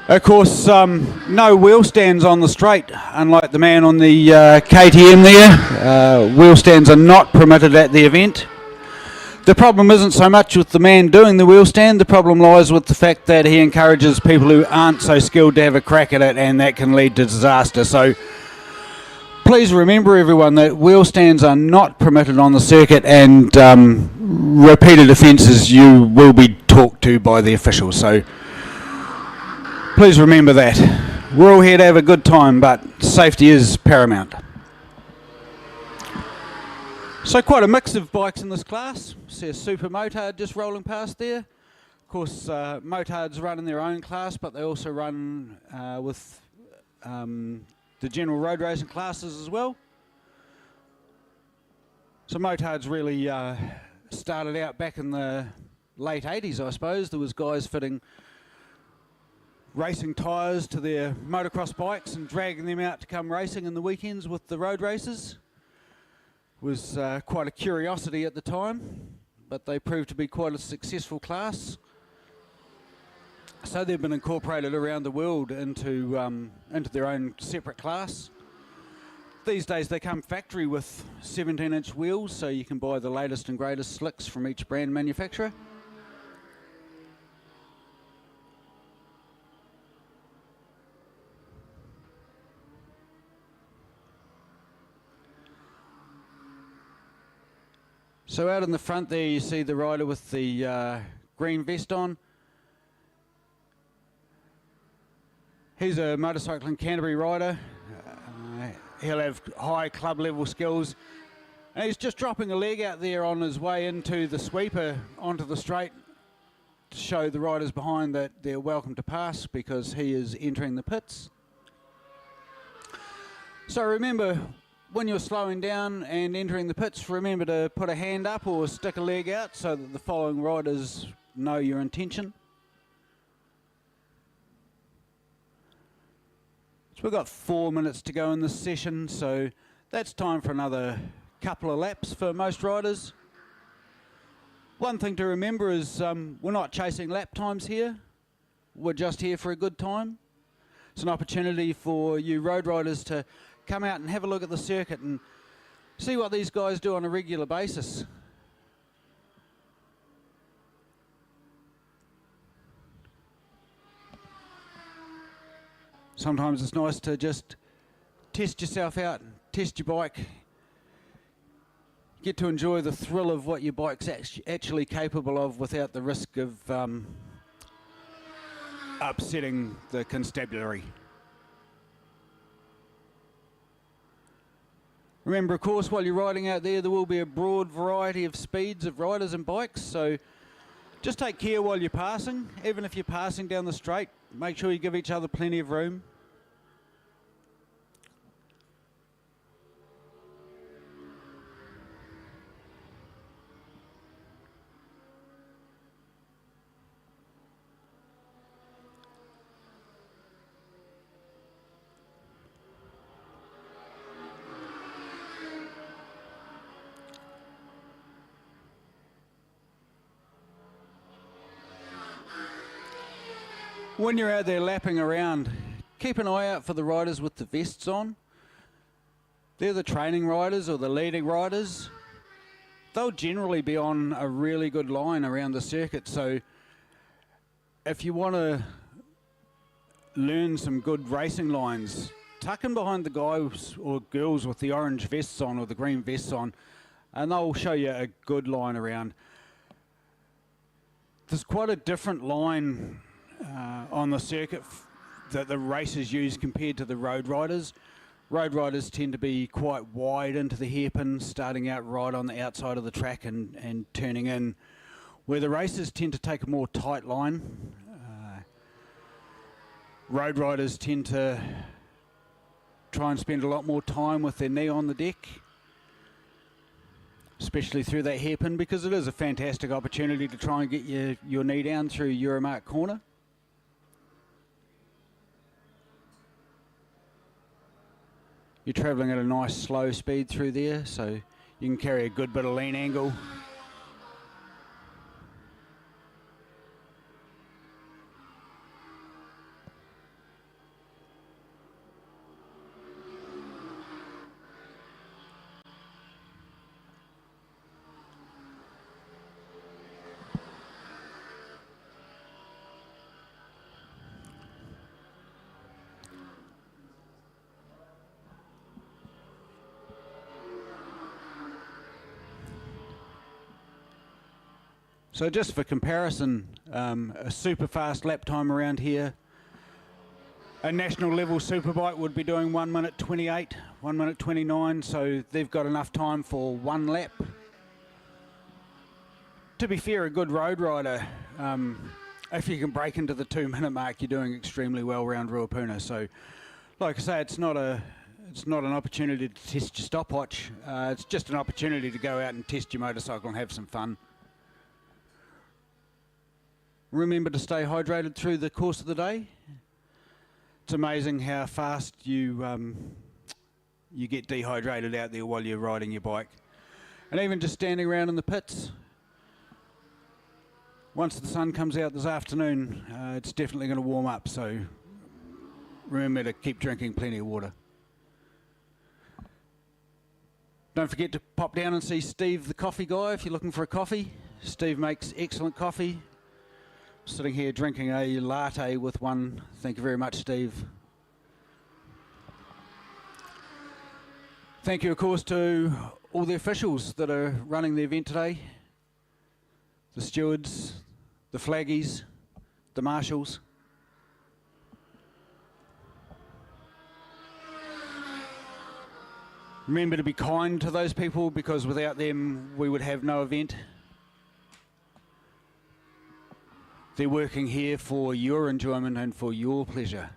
Of course, no wheel stands on the straight, unlike the man on the KTM there. Wheel stands are not permitted at the event. The problem isn't so much with the man doing the wheel stand, the problem lies with the fact that he encourages people who aren't so skilled to have a crack at it, and that can lead to disaster. So please remember, everyone, that wheel stands are not permitted on the circuit, and repeated offences you will be talked to by the officials. So please remember that. We're all here to have a good time, but safety is paramount. So quite a mix of bikes in this class. See a super motard just rolling past there. Of course, motards run in their own class, but they also run with the general road racing classes as well. So motards really started out back in the late 80s, I suppose. There was guys fitting racing tyres to their motocross bikes and dragging them out to come racing in the weekends with the road races. It was quite a curiosity at the time, but they proved to be quite a successful class. So they've been incorporated around the world into their own separate class. These days they come factory with 17-inch wheels, so you can buy the latest and greatest slicks from each brand manufacturer. So out in the front there you see the rider with the green vest on. He's a motorcycling Canterbury rider. He'll have high club level skills. And he's just dropping a leg out there on his way into the sweeper onto the straight to show the riders behind that they're welcome to pass because he is entering the pits. So remember, when you're slowing down and entering the pits, remember to put a hand up or stick a leg out so that the following riders know your intention. So we've got 4 minutes to go in this session, so that's time for another couple of laps for most riders. One thing to remember is we're not chasing lap times here, we're just here for a good time. It's an opportunity for you road riders to come out and have a look at the circuit and see what these guys do on a regular basis. Sometimes it's nice to just test yourself out, test your bike, get to enjoy the thrill of what your bike's actually capable of without the risk of upsetting the constabulary. Remember, of course, while you're riding out there, there will be a broad variety of speeds of riders and bikes, so just take care while you're passing. Even if you're passing down the straight, make sure you give each other plenty of room. When you're out there lapping around, keep an eye out for the riders with the vests on. They're the training riders or the leading riders. They'll generally be on a really good line around the circuit, so if you want to learn some good racing lines, tuck in behind the guys or girls with the orange vests on or the green vests on, and they'll show you a good line around. There's quite a different line on the circuit that the racers use compared to the road riders. Road riders tend to be quite wide into the hairpin, starting out right on the outside of the track and turning in, where the racers tend to take a more tight line. Road riders tend to try and spend a lot more time with their knee on the deck, especially through that hairpin, because it is a fantastic opportunity to try and get your knee down through Euromark corner. You're travelling at a nice slow speed through there, so you can carry a good bit of lean angle. So just for comparison, a super fast lap time around here, a national level Superbike would be doing 1 minute 28, 1 minute 29, so they've got enough time for one lap. To be fair, a good road rider, if you can break into the 2 minute mark, you're doing extremely well around Ruapuna. So, like I say, it's not an opportunity to test your stopwatch. It's just an opportunity to go out and test your motorcycle and have some fun. Remember to stay hydrated through the course of the day. It's amazing how fast you get dehydrated out there while you're riding your bike. And even just standing around in the pits, once the sun comes out this afternoon, it's definitely going to warm up, so remember to keep drinking plenty of water. Don't forget to pop down and see Steve the coffee guy if you're looking for a coffee. Steve makes excellent coffee. Sitting here drinking a latte with one. Thank you very much, Steve. Thank you, of course, to all the officials that are running the event today. The stewards, the flaggies, the marshals. Remember to be kind to those people, because without them we would have no event. They're working here for your enjoyment and for your pleasure.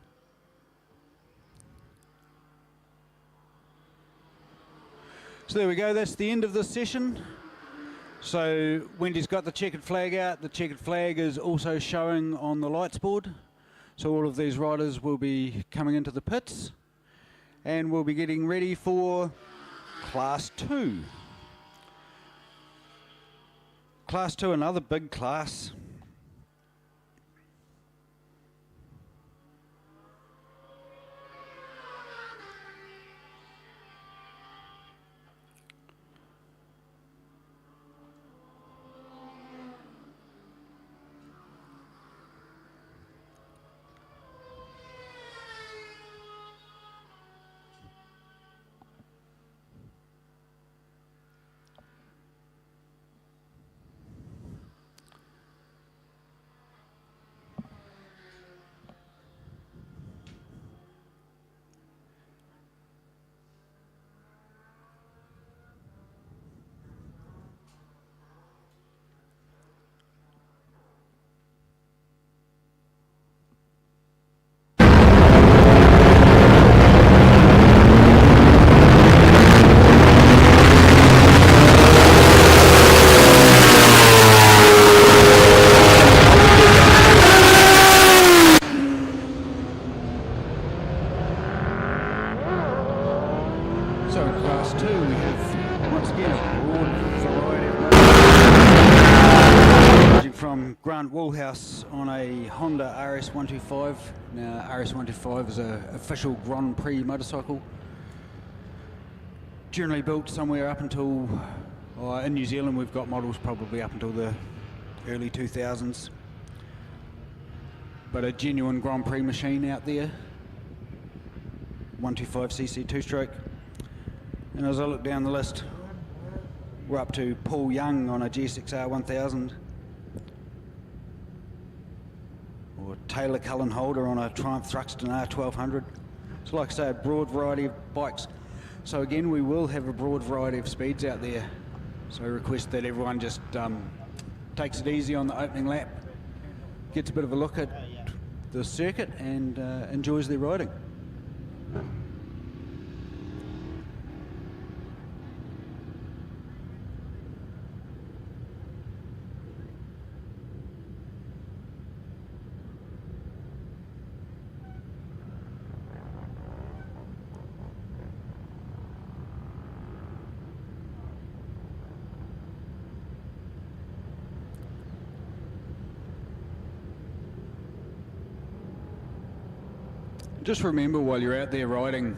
So there we go, that's the end of this session. So Wendy's got the checkered flag out. The checkered flag is also showing on the lights board. So all of these riders will be coming into the pits and we'll be getting ready for Class 2. Class 2, another big class. So in Class 2 we have once again a broad variety of motorcycles. From Grant Woolhouse on a Honda RS125. Now RS125 is an official Grand Prix motorcycle. Generally built somewhere up until, in New Zealand we've got models probably up until the early 2000s. But a genuine Grand Prix machine out there. 125cc two-stroke. And as I look down the list, we're up to Paul Young on a GSX-R 1000, or Taylor Cullen Holder on a Triumph Thruxton R1200. So like I say, a broad variety of bikes. So again, we will have a broad variety of speeds out there. So I request that everyone just takes it easy on the opening lap, gets a bit of a look at the circuit and enjoys their riding. Just remember while you're out there riding,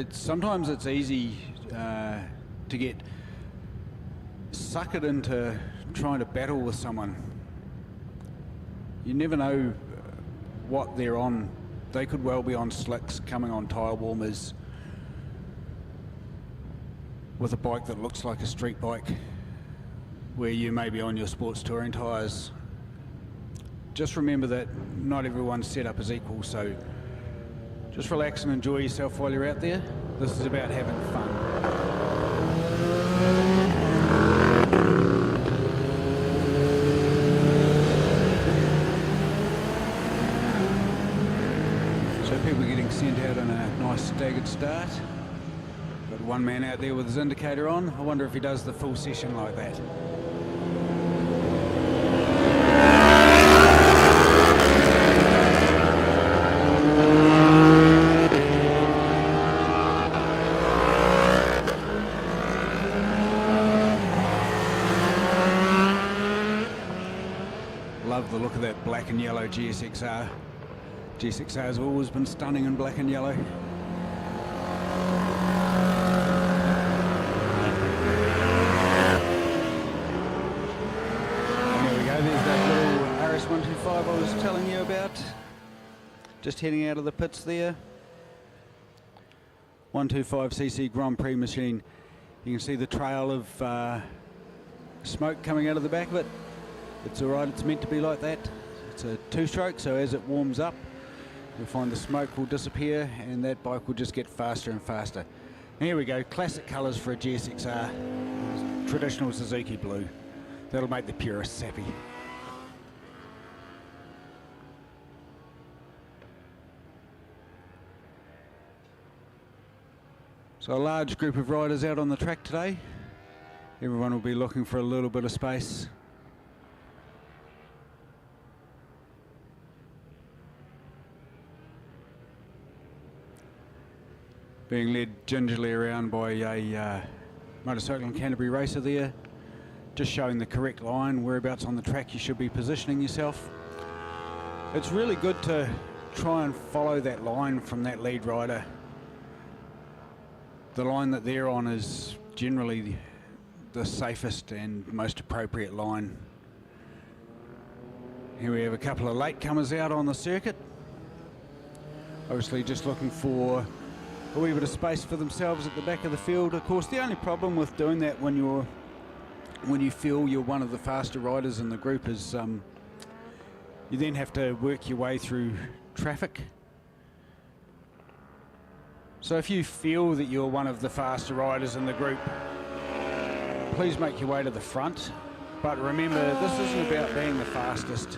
sometimes it's easy to get suckered into trying to battle with someone. You never know what they're on. They could well be on slicks, coming on tyre warmers, with a bike that looks like a street bike. where you may be on your sports touring tyres. Just remember that not everyone's setup is equal, so just relax and enjoy yourself while you're out there. This is about having fun. So people getting sent out on a nice staggered start. Got one man out there with his indicator on. I wonder if he does the full session like that. Love the look of that black and yellow GSXR. GSXR's always been stunning in black and yellow. There we go, there's that little RS125 I was telling you about. Just heading out of the pits there. 125cc Grand Prix machine. You can see the trail of smoke coming out of the back of it. It's alright, it's meant to be like that. It's a two-stroke, so as it warms up, you'll find the smoke will disappear and that bike will just get faster and faster. And here we go, classic colours for a GSXR. Traditional Suzuki blue. That'll make the purists happy. So a large group of riders out on the track today. Everyone will be looking for a little bit of space. Being led gingerly around by a motorcycle and Canterbury racer there, just showing the correct line, whereabouts on the track you should be positioning yourself. It's really good to try and follow that line from that lead rider. The line that they're on is generally the safest and most appropriate line. Here we have a couple of latecomers out on the circuit. Obviously just looking for a wee bit of space for themselves at the back of the field. Of course, the only problem with doing that when you feel you're one of the faster riders in the group is you then have to work your way through traffic. So if you feel that you're one of the faster riders in the group, please make your way to the front. But remember, this isn't about being the fastest.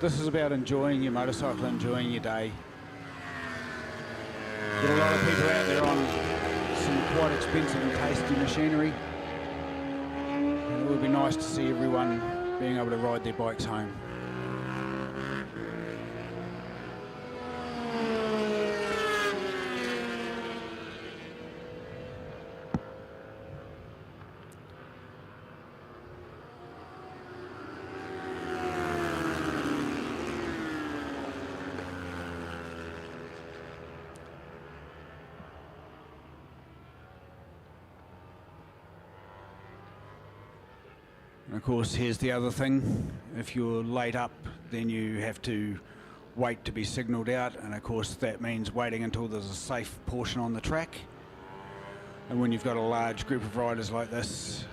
This is about enjoying your motorcycle, enjoying your day. Got a lot of people out there on some quite expensive and tasty machinery. And it would be nice to see everyone being able to ride their bikes home. And of course, here's the other thing. If you're late up, then you have to wait to be signalled out, and of course that means waiting until there's a safe portion on the track. And when you've got a large group of riders like this,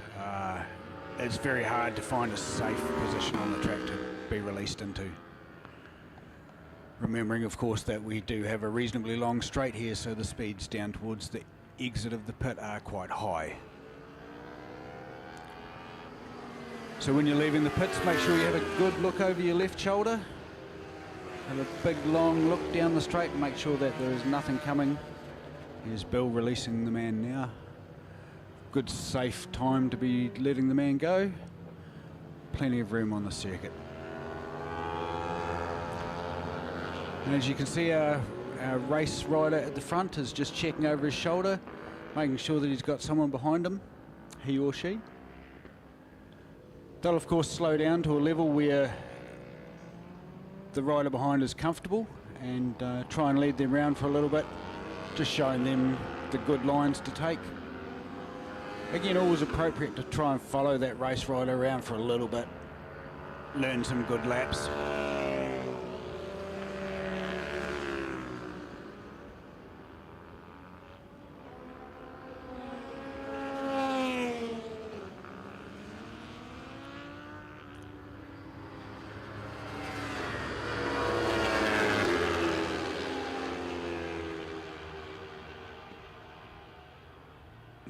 it's very hard to find a safe position on the track to be released into. Remembering, of course, that we do have a reasonably long straight here, so the speeds down towards the exit of the pit are quite high. So when you're leaving the pits, make sure you have a good look over your left shoulder. Have a big long look down the straight and make sure that there is nothing coming. Here's Bill releasing the man now. Good safe time to be letting the man go. Plenty of room on the circuit. And as you can see, our race rider at the front is just checking over his shoulder, making sure that he's got someone behind him, he or she. They'll of course slow down to a level where the rider behind is comfortable and try and lead them around for a little bit, just showing them the good lines to take. Again, always appropriate to try and follow that race rider around for a little bit, learn some good laps.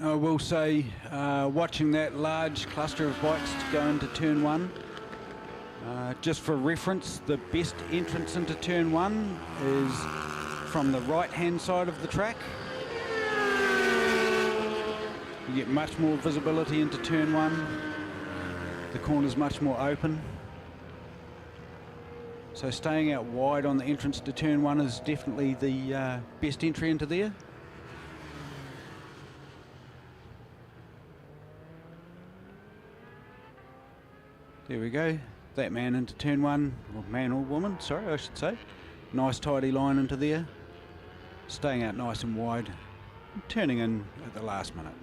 I will say, watching that large cluster of bikes to go into turn one, just for reference, the best entrance into turn one is from the right hand side of the track. You get much more visibility into turn one. The corner's much more open. So staying out wide on the entrance to turn one is definitely the best entry into there. There we go, that man into turn one, or man or woman, sorry I should say. Nice tidy line into there. Staying out nice and wide, turning in at the last minute.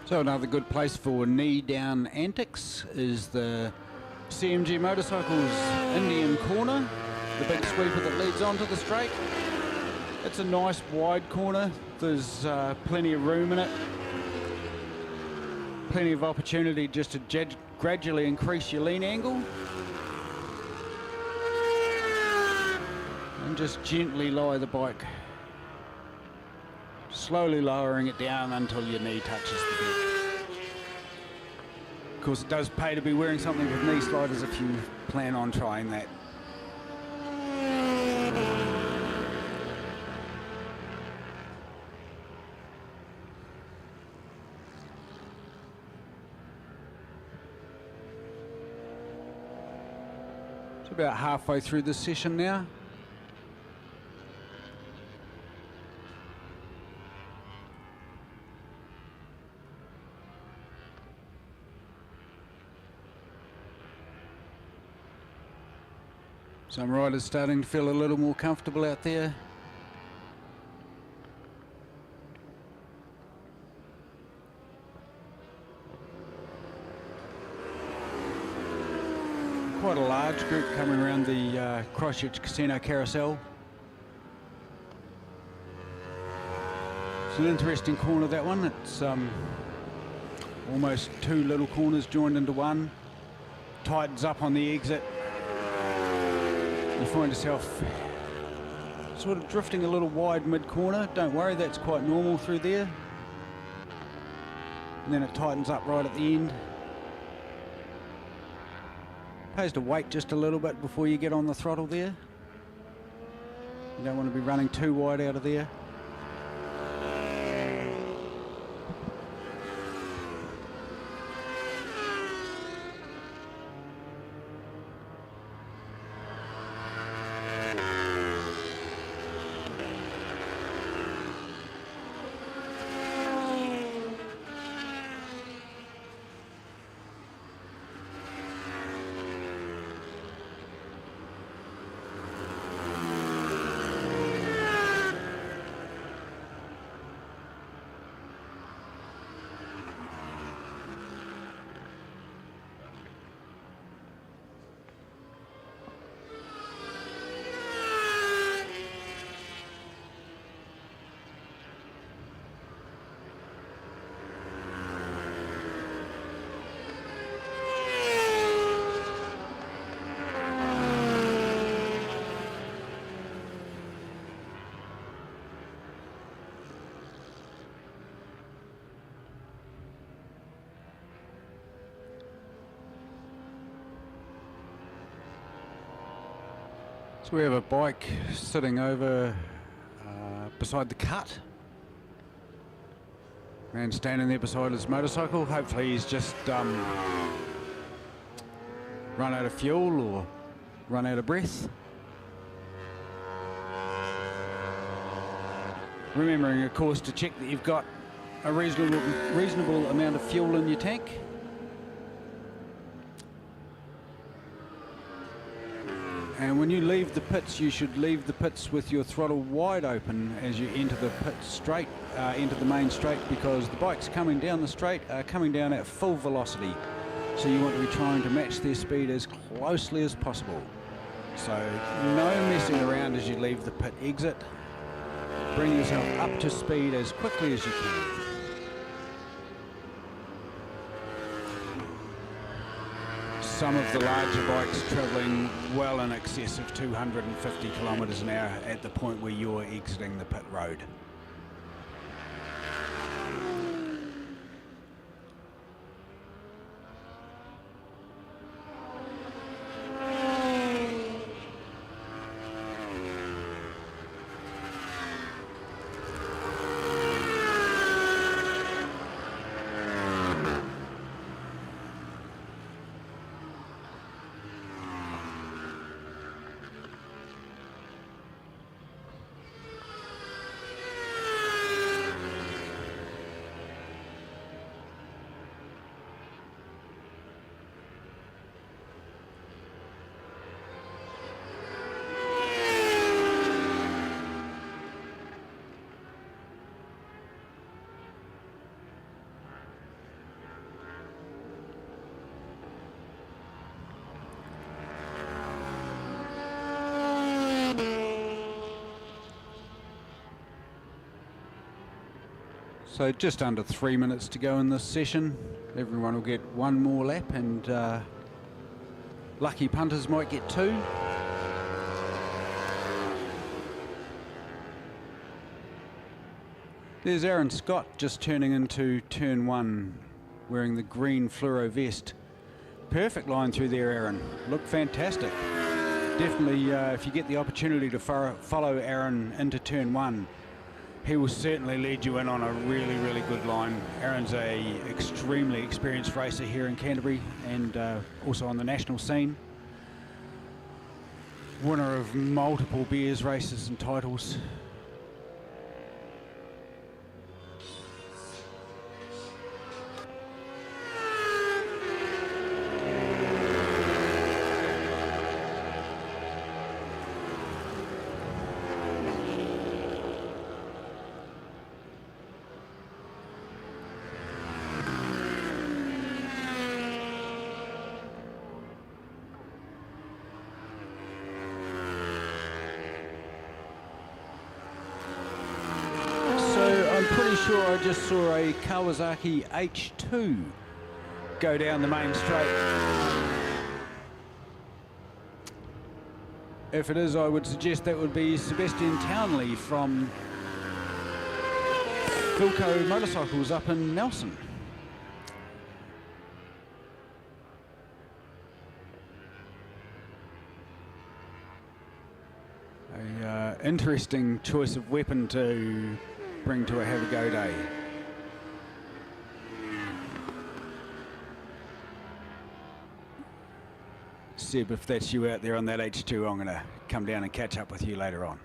So another good place for knee down antics is the CMG Motorcycles Indian Corner, the big sweeper that leads onto the straight. It's a nice wide corner, there's plenty of room in it, plenty of opportunity just to gradually increase your lean angle and just gently lower the bike, slowly lowering it down until your knee touches the deck. Of course, it does pay to be wearing something with knee sliders if you plan on trying that. It's about halfway through this session now. Some riders starting to feel a little more comfortable out there. Quite a large group coming around the Christchurch Casino Carousel. It's an interesting corner, that one. It's almost two little corners joined into one. Tightens up on the exit. You find yourself sort of drifting a little wide mid-corner. Don't worry, that's quite normal through there. And then it tightens up right at the end. Pays to wait just a little bit before you get on the throttle there. You don't want to be running too wide out of there. So we have a bike sitting over beside the cut. Man standing there beside his motorcycle. Hopefully he's just run out of fuel or run out of breath. Remembering, of course, to check that you've got a reasonable amount of fuel in your tank. And when you leave the pits, you should leave the pits with your throttle wide open as you enter the pit straight, enter the main straight, because the bikes coming down the straight are coming down at full velocity. So you want to be trying to match their speed as closely as possible. So no messing around as you leave the pit exit. Bring yourself up to speed as quickly as you can. Some of the larger bikes travelling well in excess of 250 kilometres an hour at the point where you're exiting the pit road. So just under 3 minutes to go in this session. Everyone will get one more lap, and lucky punters might get two. There's Aaron Scott just turning into turn one, wearing the green fluoro vest. Perfect line through there, Aaron. Looked fantastic. Definitely, if you get the opportunity to follow Aaron into turn one, he will certainly lead you in on a really, really good line. Aaron's a extremely experienced racer here in Canterbury and also on the national scene. Winner of multiple beers, races and titles. Sure, I just saw a Kawasaki H2 go down the main straight. If it is, I would suggest that would be Sebastian Townley from Philco Motorcycles up in Nelson. A interesting choice of weapon to bring to a Have a Go Day. Seb, if that's you out there on that H2, I'm going to come down and catch up with you later on.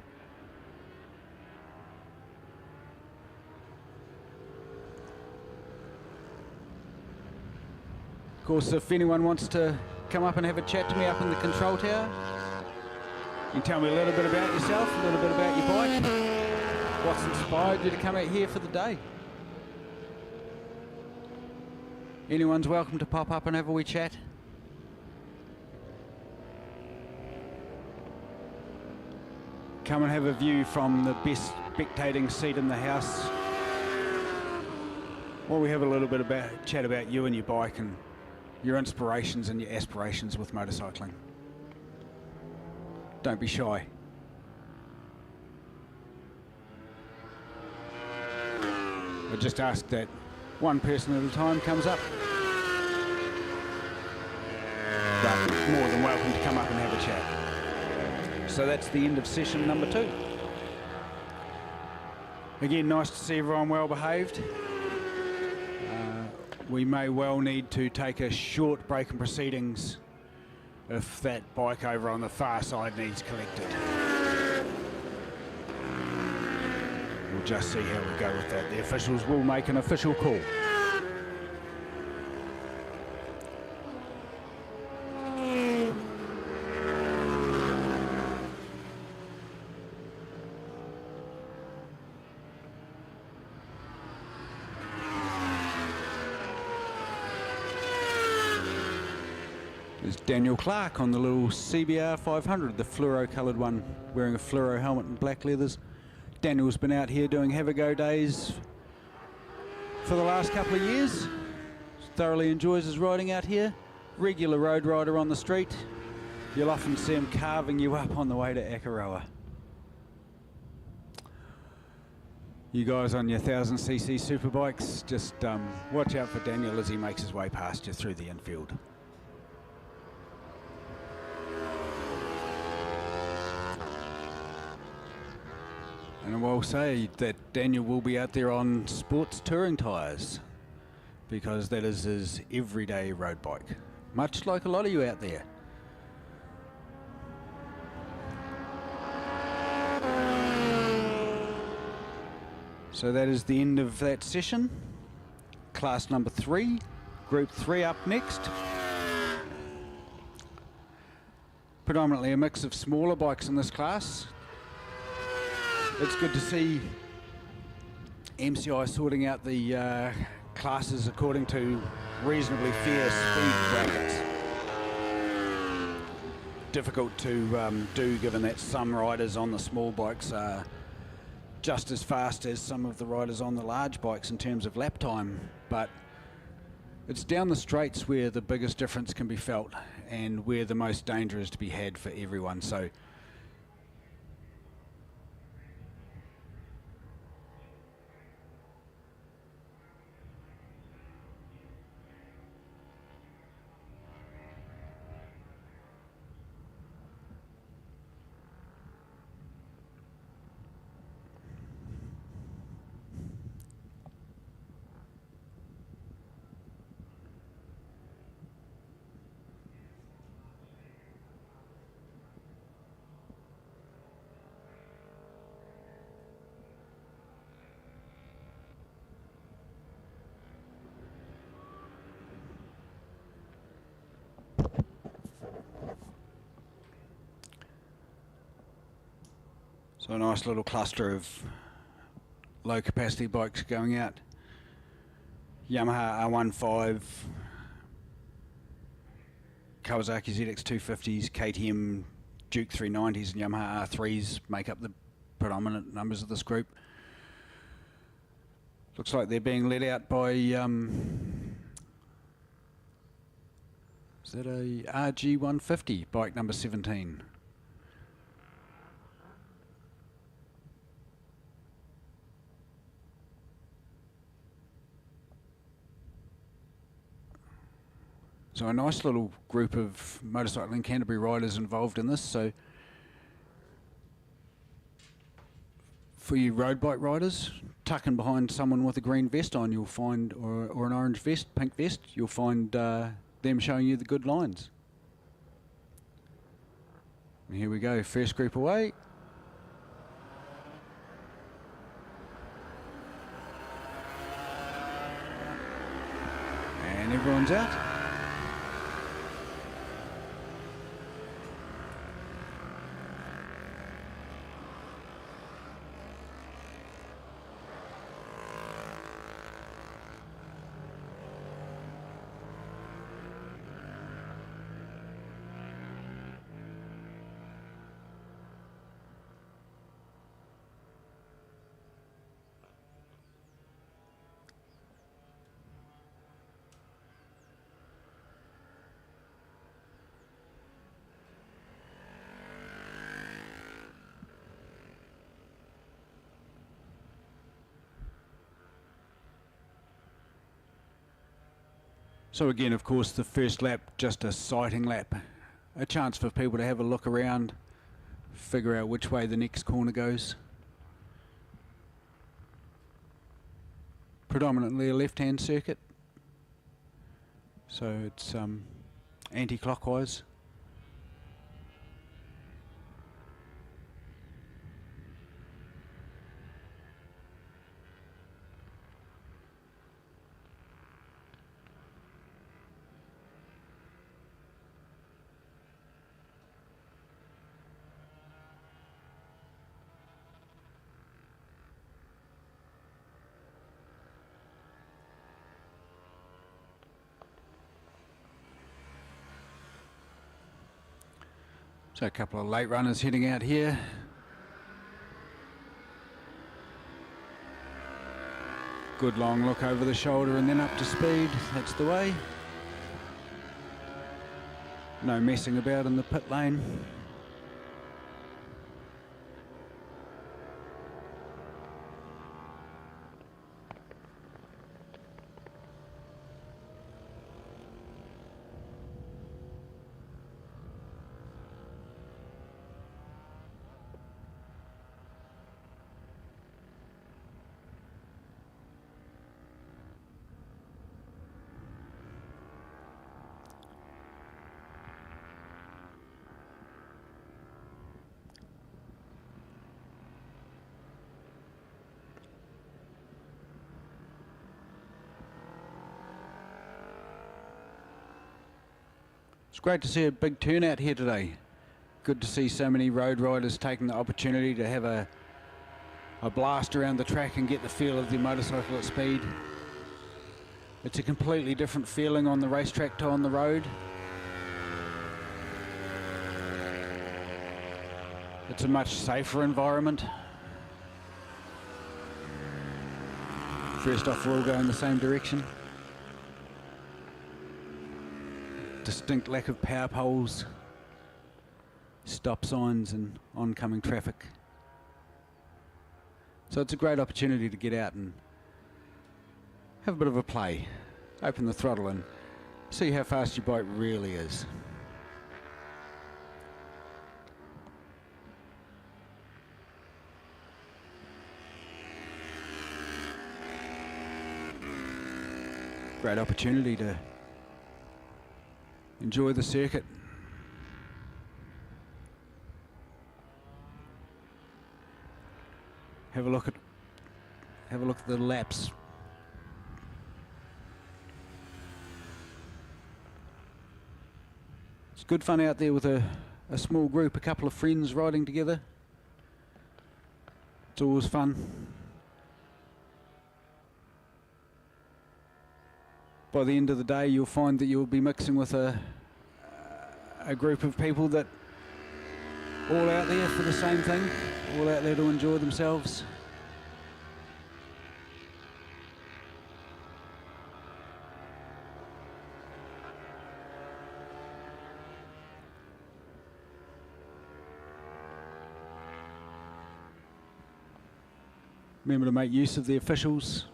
Of course, if anyone wants to come up and have a chat to me up in the control tower, you can tell me a little bit about yourself, a little bit about your bike. What's inspired you to come out here for the day? Anyone's welcome to pop up and have a wee chat. Come and have a view from the best spectating seat in the house, while we have a little bit about chat about you and your bike and your inspirations and your aspirations with motorcycling. Don't be shy. I just ask that one person at a time comes up. But more than welcome to come up and have a chat. So that's the end of session number 2. Again, nice to see everyone well behaved. We may well need to take a short break in proceedings if that bike over on the far side needs collected. We'll just see how we go with that. The officials will make an official call. There's Daniel Clark on the little CBR 500, the fluoro coloured one, wearing a fluoro helmet and black leathers. Daniel's been out here doing Have a Go days for the last couple of years. Thoroughly enjoys his riding out here. Regular road rider on the street. You'll often see him carving you up on the way to Akaroa. You guys on your 1000cc superbikes, just watch out for Daniel as he makes his way past you through the infield. And I will say that Daniel will be out there on sports touring tyres because that is his everyday road bike, much like a lot of you out there. So that is the end of that session. Class number 3, group 3 up next. Predominantly a mix of smaller bikes in this class. It's good to see MCI sorting out the classes according to reasonably fair speed brackets. Difficult to do, given that some riders on the small bikes are just as fast as some of the riders on the large bikes in terms of lap time, but it's down the straights where the biggest difference can be felt and where the most danger is to be had for everyone. So a nice little cluster of low capacity bikes going out. Yamaha R15, Kawasaki ZX250s, KTM Duke 390s and Yamaha R3s make up the predominant numbers of this group. Looks like they're being led out by is that a RG150, bike number 17. So a nice little group of Motorcycling Canterbury riders involved in this. So for you road bike riders, tucking behind someone with a green vest on, you'll find, or an orange vest, pink vest, you'll find them showing you the good lines. And here we go, first group away. And everyone's out. So again, of course, the first lap, just a sighting lap. A chance for people to have a look around, figure out which way the next corner goes. predominantly a left-hand circuit, so it's anti-clockwise. So a couple of late runners heading out here. Good long look over the shoulder and then up to speed. That's the way. No messing about in the pit lane. It's great to see a big turnout here today. Good to see so many road riders taking the opportunity to have a blast around the track and get the feel of their motorcycle at speed. It's a completely different feeling on the racetrack to on the road. It's a much safer environment. First off, we're all going the same direction. Distinct lack of power poles, stop signs and oncoming traffic. So it's a great opportunity to get out and have a bit of a play, open the throttle and see how fast your bike really is. Great opportunity to enjoy the circuit. Have a look at the laps. It's good fun out there with a small group, a couple of friends riding together. It's always fun. By the end of the day, you'll find that you'll be mixing with a group of people that all out there for the same thing, all out there to enjoy themselves. Remember to make use of the officials.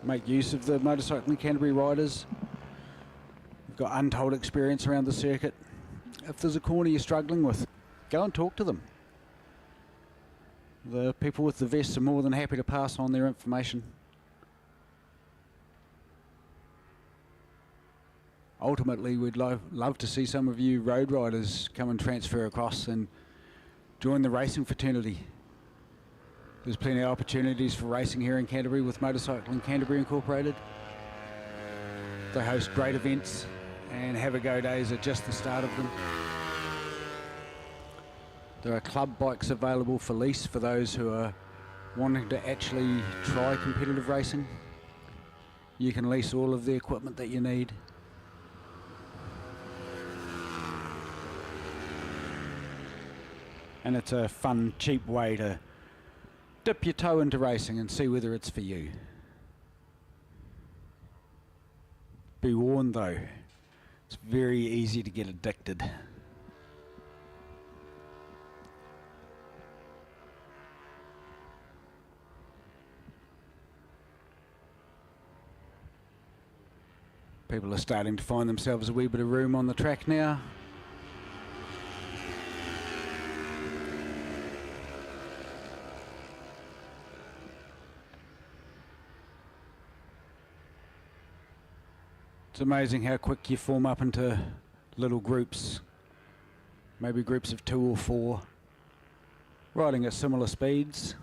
Make use of the Motorcycling Canterbury riders. We've got untold experience around the circuit. If there's a corner you're struggling with, go and talk to them. The people with the vests are more than happy to pass on their information. Ultimately, we'd love to see some of you road riders come and transfer across and join the racing fraternity. There's plenty of opportunities for racing here in Canterbury with Motorcycling Canterbury Incorporated. They host great events and Have a Go Days are just the start of them. There are club bikes available for lease for those who are wanting to actually try competitive racing. You can lease all of the equipment that you need. And it's a fun, cheap way to dip your toe into racing and see whether it's for you. Be warned though, it's very easy to get addicted. People are starting to find themselves a wee bit of room on the track now. It's amazing how quick you form up into little groups, maybe groups of 2 or 4, riding at similar speeds.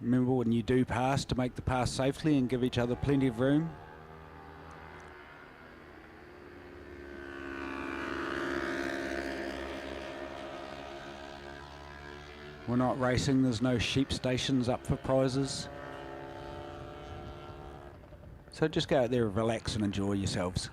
Remember when you do pass to make the pass safely and give each other plenty of room. We're not racing, there's no sheep stations up for prizes. So just go out there, relax and enjoy yourselves.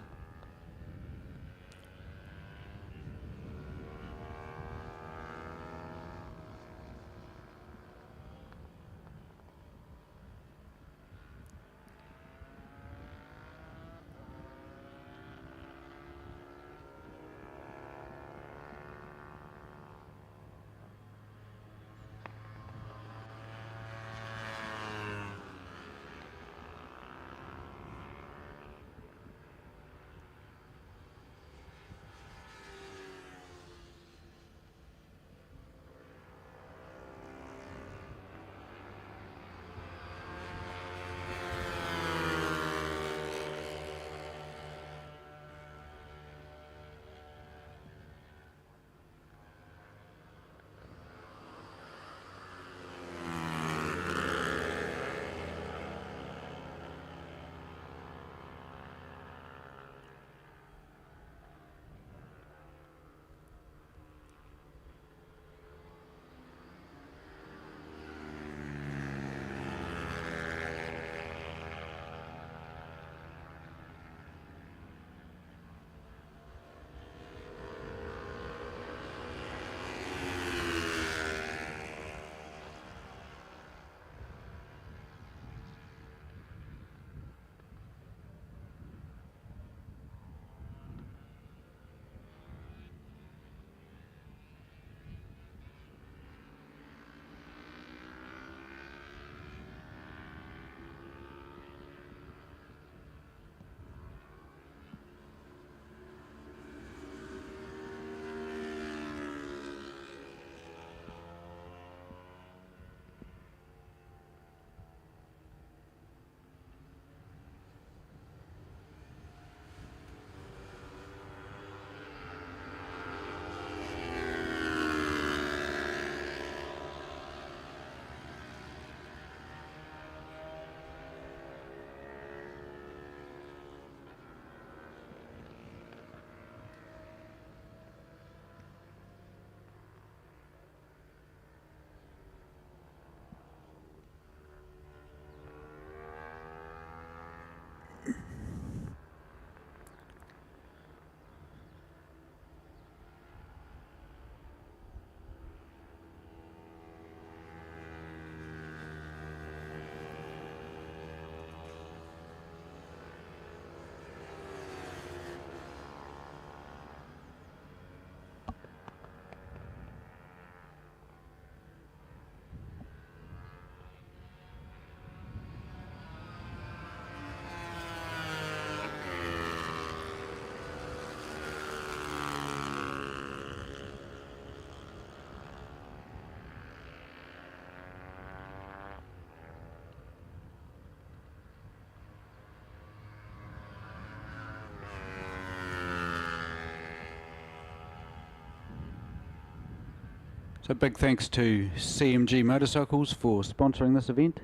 So big thanks to CMG Motorcycles for sponsoring this event.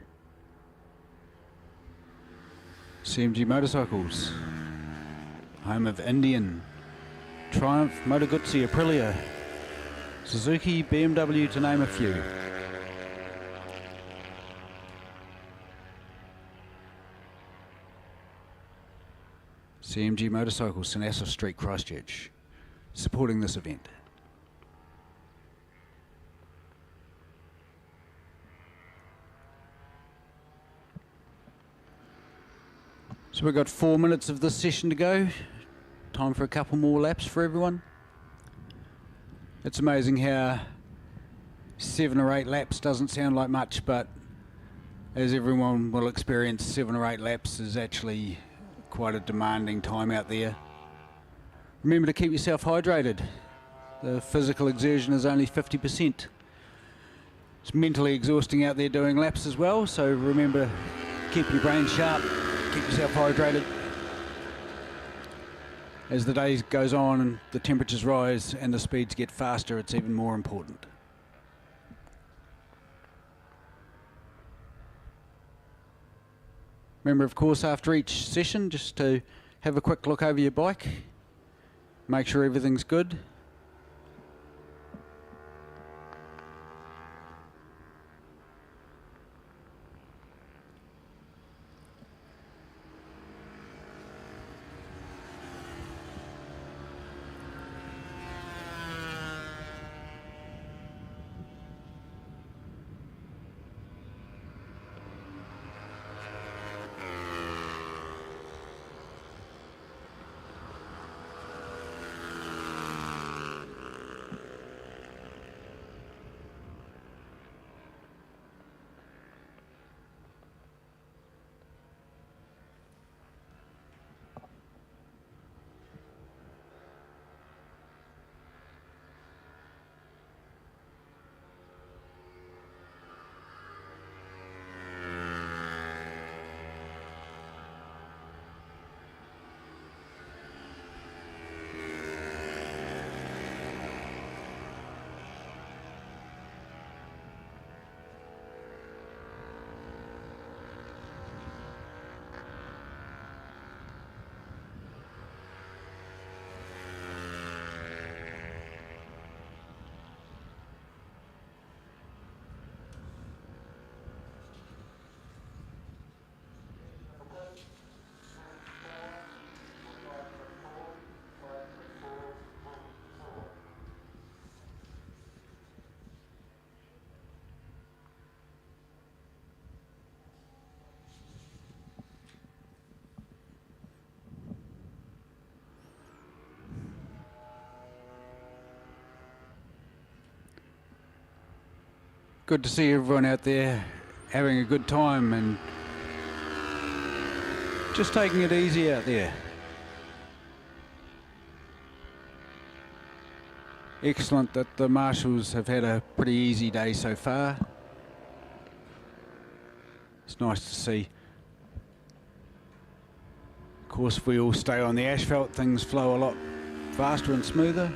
CMG Motorcycles, home of Indian, Triumph, Moto Guzzi, Aprilia, Suzuki, BMW, to name a few. CMG Motorcycles, St Asaph Street, Christchurch, supporting this event. So we've got 4 minutes of this session to go. Time for a couple more laps for everyone. It's amazing how 7 or 8 laps doesn't sound like much, but as everyone will experience, 7 or 8 laps is actually quite a demanding time out there. Remember to keep yourself hydrated. The physical exertion is only 50%. It's mentally exhausting out there doing laps as well, so remember, keep your brain sharp, keep yourself hydrated. As the day goes on and the temperatures rise and the speeds get faster, it's even more important. Remember, of course, after each session, just to have a quick look over your bike, make sure everything's good. Good to see everyone out there having a good time and just taking it easy out there. Excellent that the marshals have had a pretty easy day so far. It's nice to see. Of course, if we all stay on the asphalt, things flow a lot faster and smoother.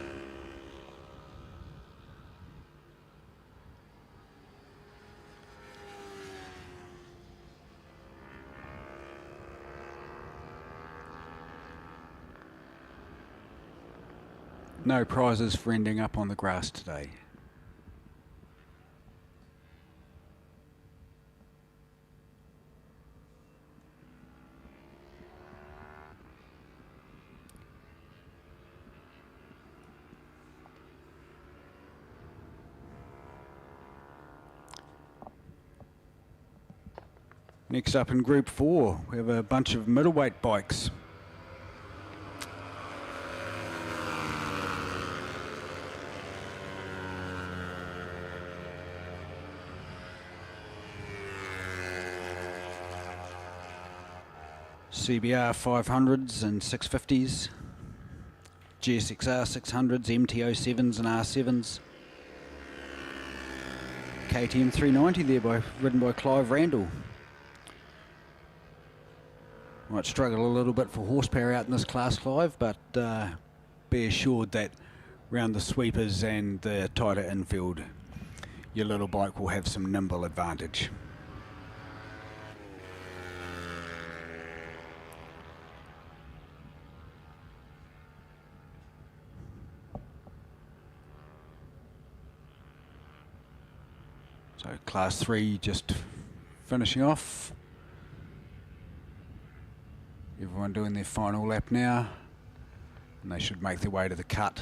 No prizes for ending up on the grass today. Next up in Group 4, we have a bunch of middleweight bikes. CBR 500s and 650s, GSXR 600s, MT07s and R7s, KTM 390 there ridden by Clive Randall. Might struggle a little bit for horsepower out in this class, Clive, but be assured that round the sweepers and the tighter infield, your little bike will have some nimble advantage. So class 3 just finishing off. Everyone doing their final lap now, and they should make their way to the cut.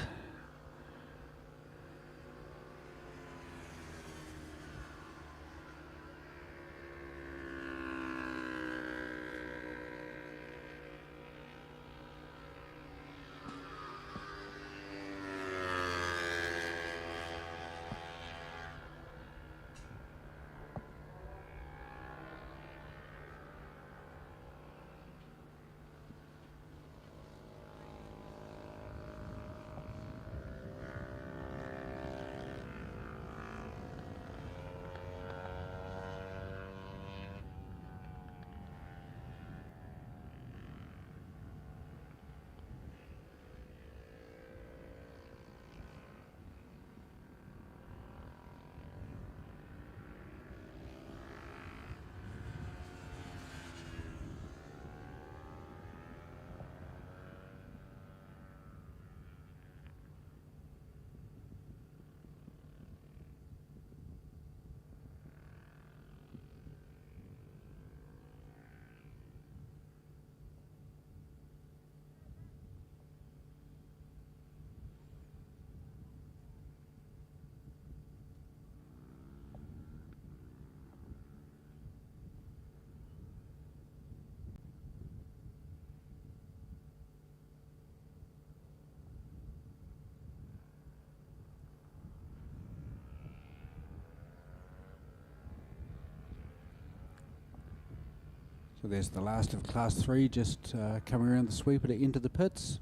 So there's the last of Class 3 just coming around the sweeper to enter the pits.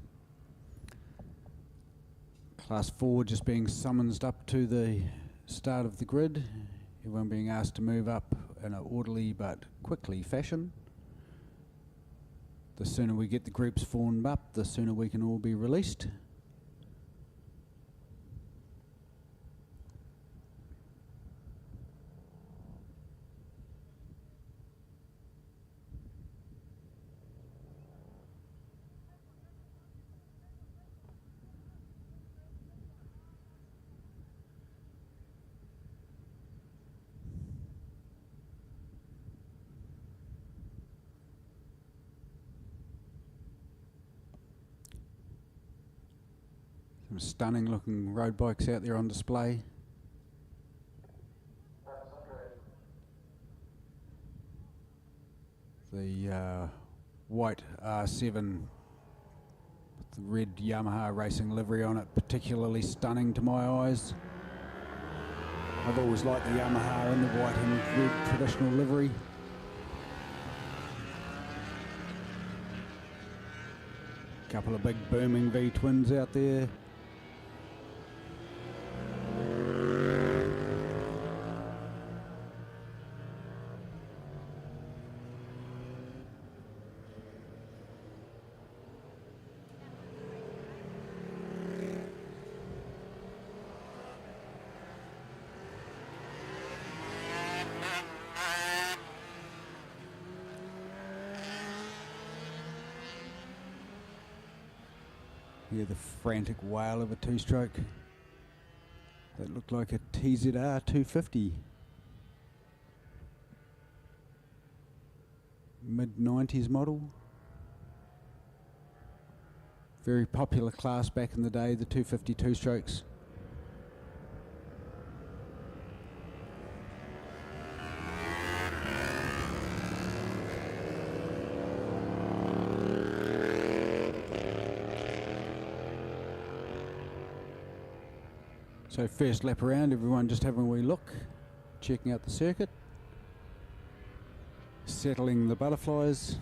Class 4 just being summoned up to the start of the grid. Everyone being asked to move up in an orderly but quickly fashion. The sooner we get the groups formed up, the sooner we can all be released. Some stunning looking road bikes out there on display. The white R7 with the red Yamaha racing livery on it, particularly stunning to my eyes. I've always liked the Yamaha in the white and red traditional livery. Couple of big booming V-twins out there. Here the frantic wail of a two-stroke that looked like a TZR 250. Mid-90s model. Very popular class back in the day, the 250 two-strokes. So first lap around, everyone just having a wee look, checking out the circuit, settling the butterflies.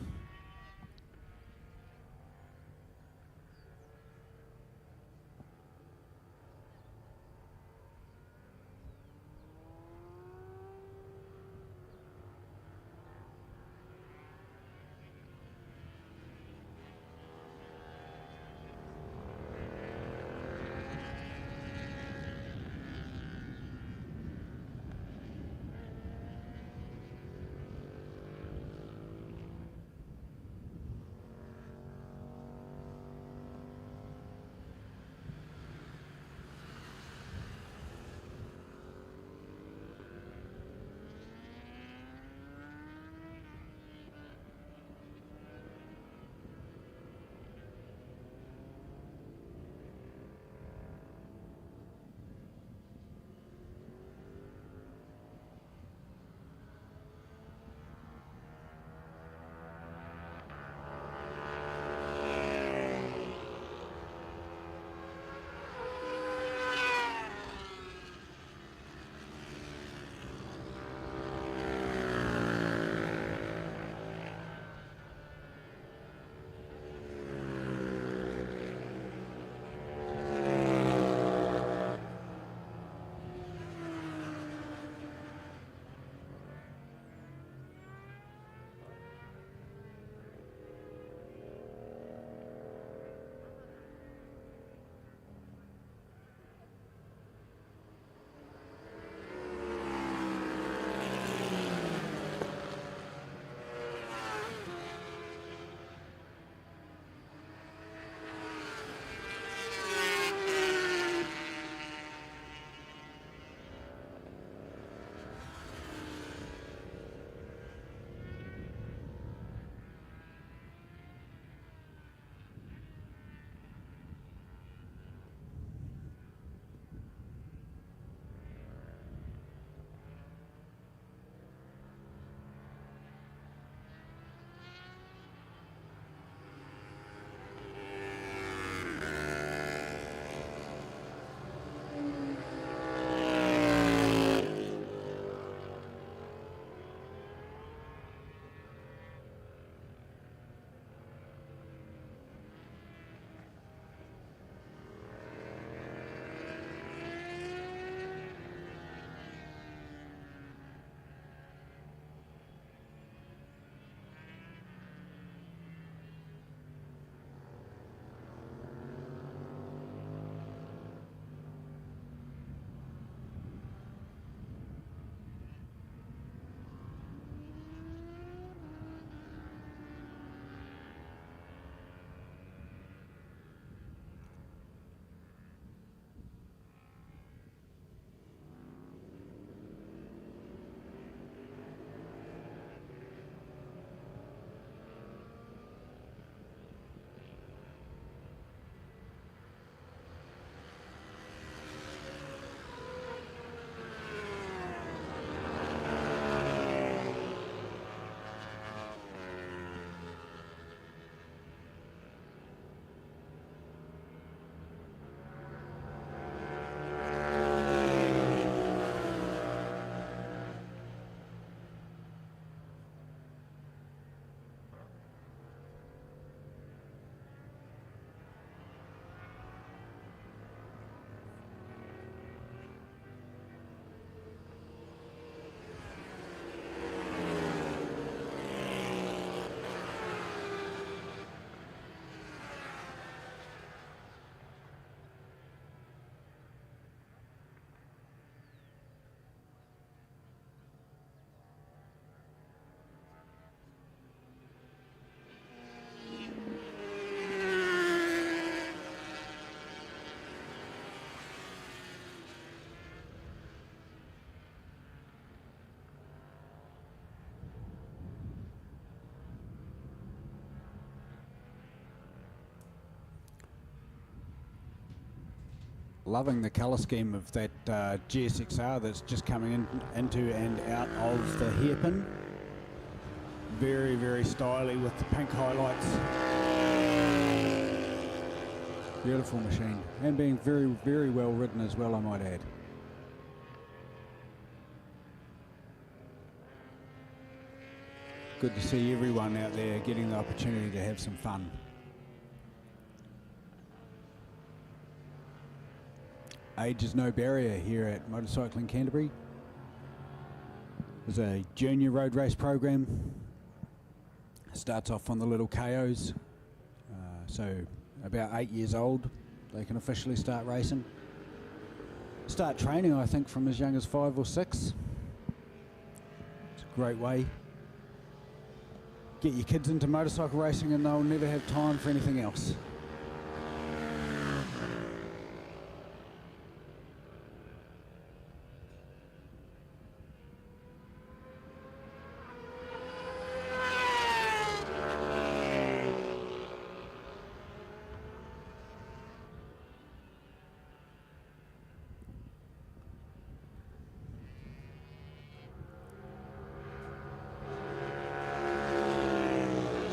Loving the colour scheme of that GSXR that's just coming into and out of the hairpin. Very, very stylish with the pink highlights. Beautiful machine, and being very, very well ridden as well, I might add. Good to see everyone out there getting the opportunity to have some fun. Age is no barrier here at Motorcycling Canterbury. There's a junior road race program. Starts off on the little KOs, so about 8 years old they can officially start racing. Start training, I think, from as young as 5 or 6. It's a great way. Get your kids into motorcycle racing and they'll never have time for anything else.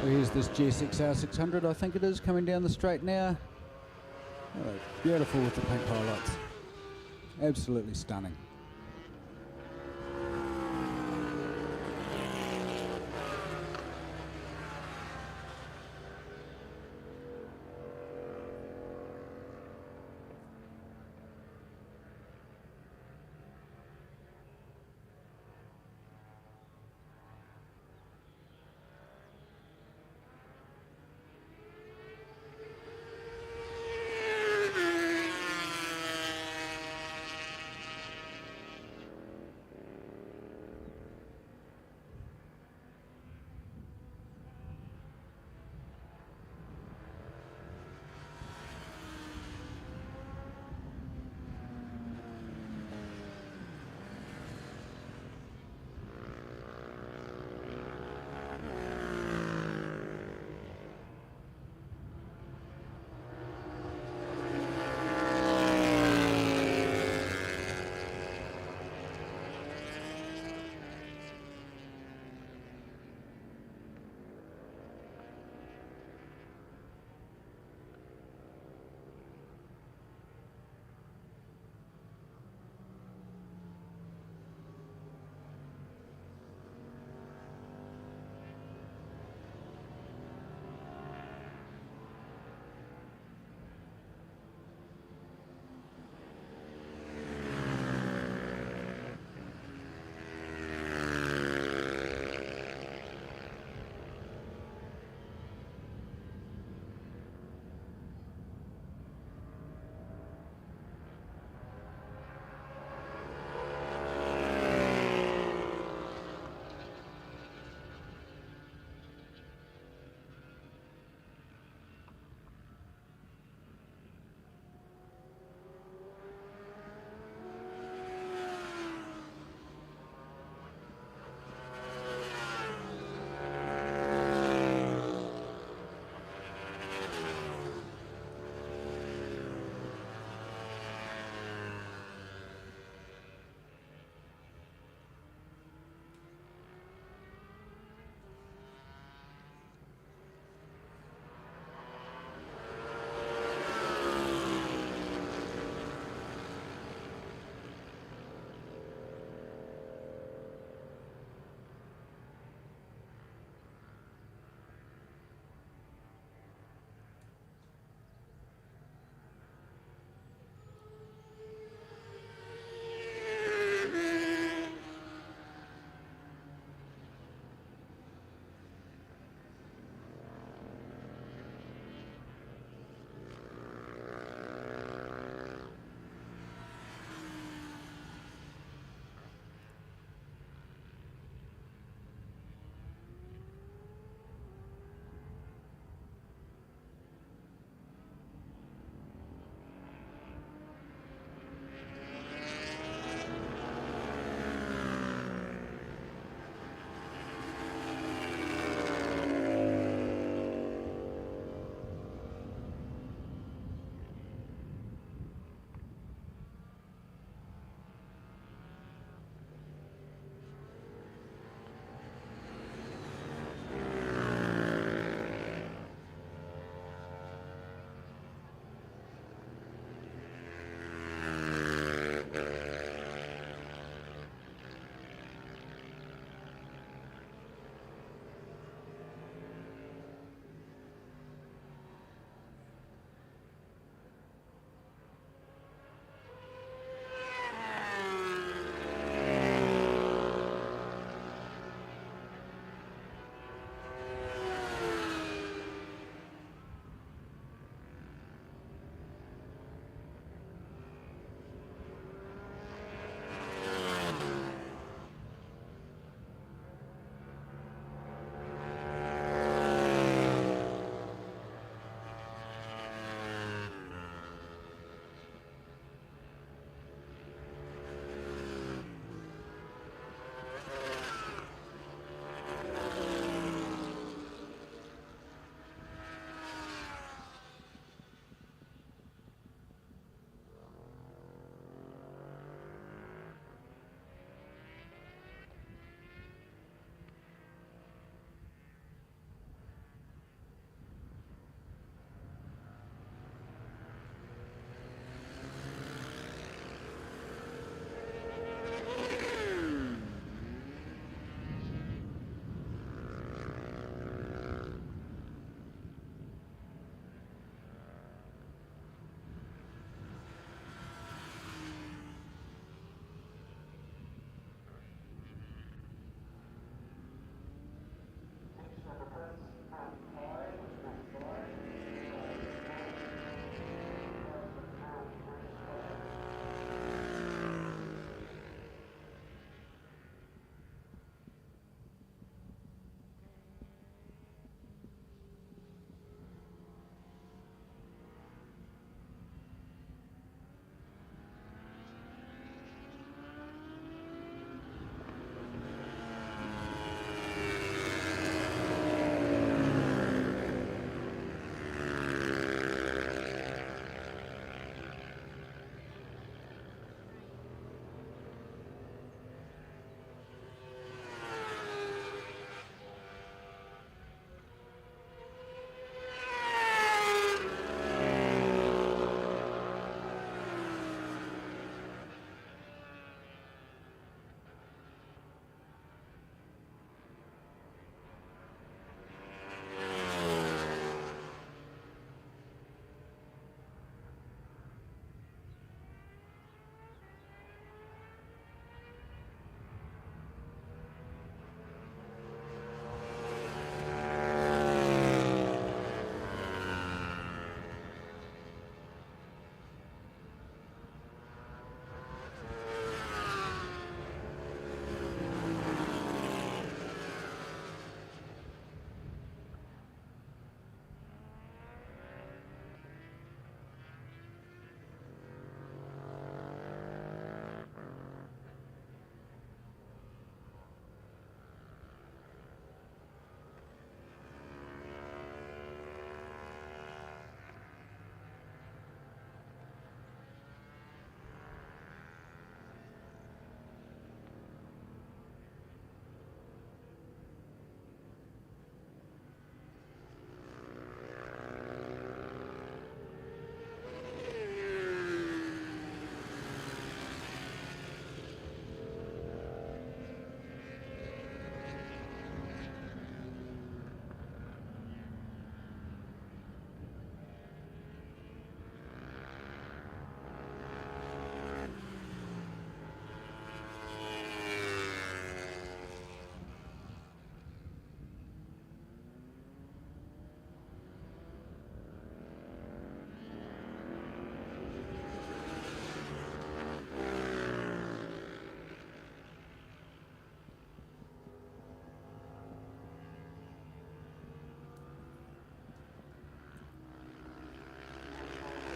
So here's this GSXR 600, I think it is, coming down the straight now. Oh, beautiful with the pink highlights. Absolutely stunning.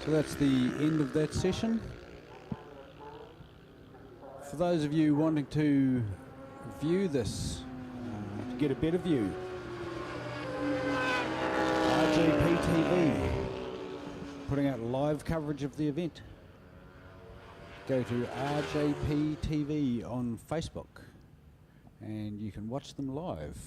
So that's the end of that session. For those of you wanting to view this, to get a better view, RGP TV putting out live coverage of the event. Go to RJP TV on Facebook and you can watch them live.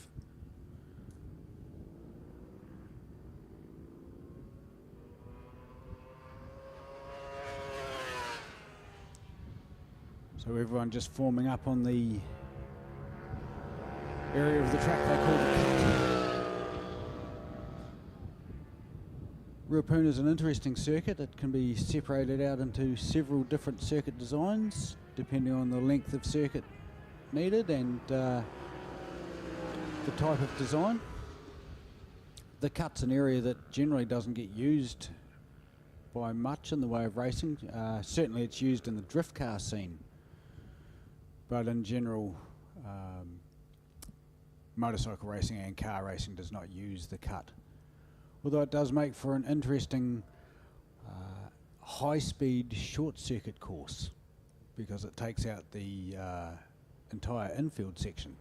So everyone just forming up on the area of the track they call the cut. Ruapuna is an interesting circuit. It can be separated out into several different circuit designs depending on the length of circuit needed and the type of design. The cut's an area that generally doesn't get used by much in the way of racing. Certainly it's used in the drift car scene, but in general motorcycle racing and car racing does not use the cut. Although it does make for an interesting high-speed short-circuit course because it takes out the entire infield section.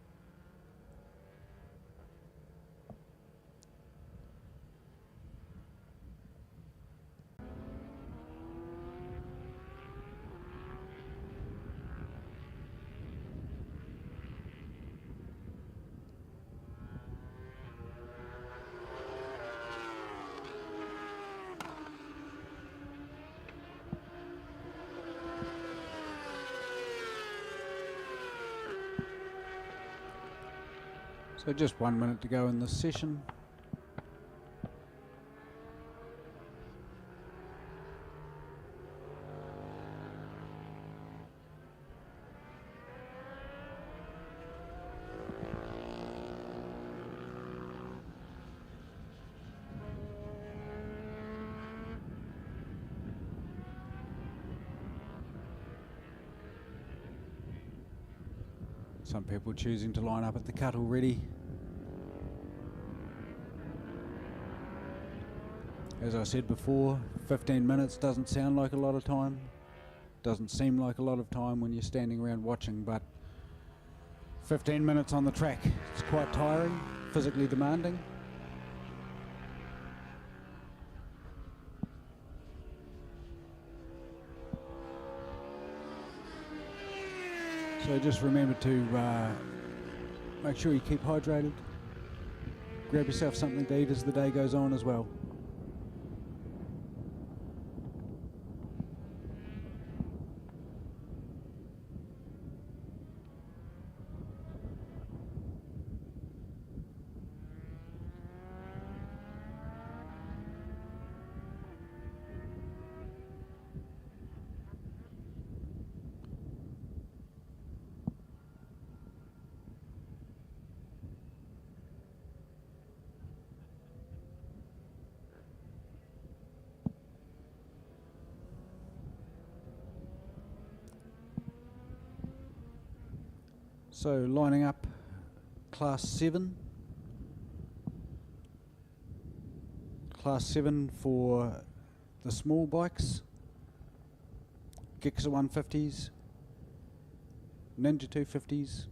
So just 1 minute to go in this session. Some people choosing to line up at the cut already. As I said before, 15 minutes doesn't sound like a lot of time. Doesn't seem like a lot of time when you're standing around watching, but 15 minutes on the track, it's quite tiring, physically demanding. So just remember to make sure you keep hydrated. Grab yourself something to eat as the day goes on as well. So lining up Class 7. Class 7 for the small bikes. Gixxer 150s. Ninja 250s.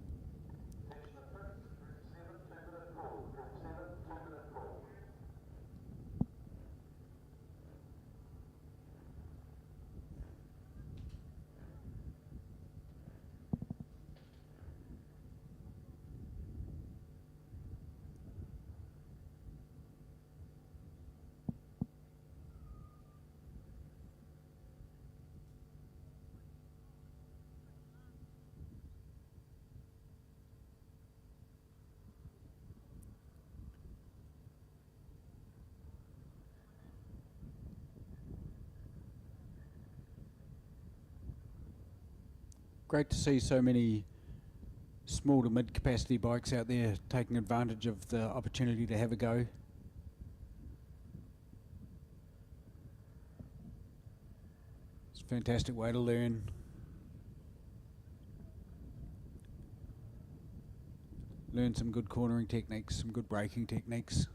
Great to see so many small to mid capacity bikes out there taking advantage of the opportunity to have a go. It's a fantastic way to learn. Learn some good cornering techniques, some good braking techniques.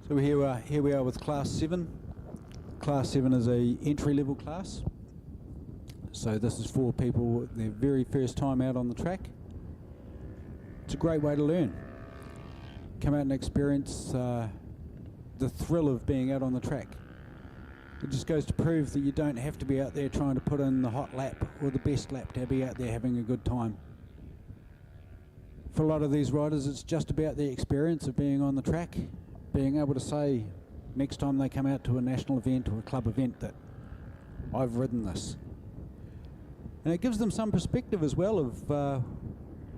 So here we are with Class 7. Class 7 is a entry-level class. So this is for people their very first time out on the track. It's a great way to learn. Come out and experience the thrill of being out on the track. It just goes to prove that you don't have to be out there trying to put in the hot lap or the best lap to be out there having a good time. For a lot of these riders, it's just about the experience of being on the track, being able to say next time they come out to a national event or a club event that I've ridden this. And it gives them some perspective as well of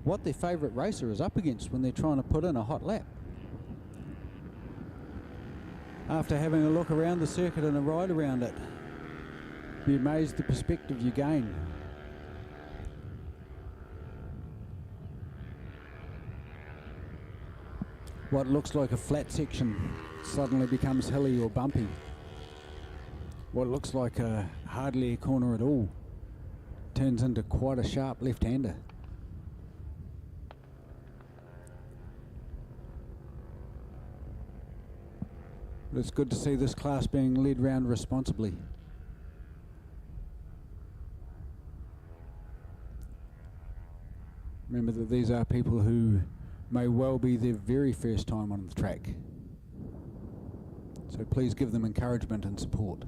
what their favourite racer is up against when they're trying to put in a hot lap. After having a look around the circuit and a ride around it, you'd be amazed the perspective you gain. What looks like a flat section suddenly becomes hilly or bumpy. What looks like hardly a corner at all turns into quite a sharp left-hander. But it's good to see this class being led round responsibly. Remember that these are people who may well be their very first time on the track. So please give them encouragement and support.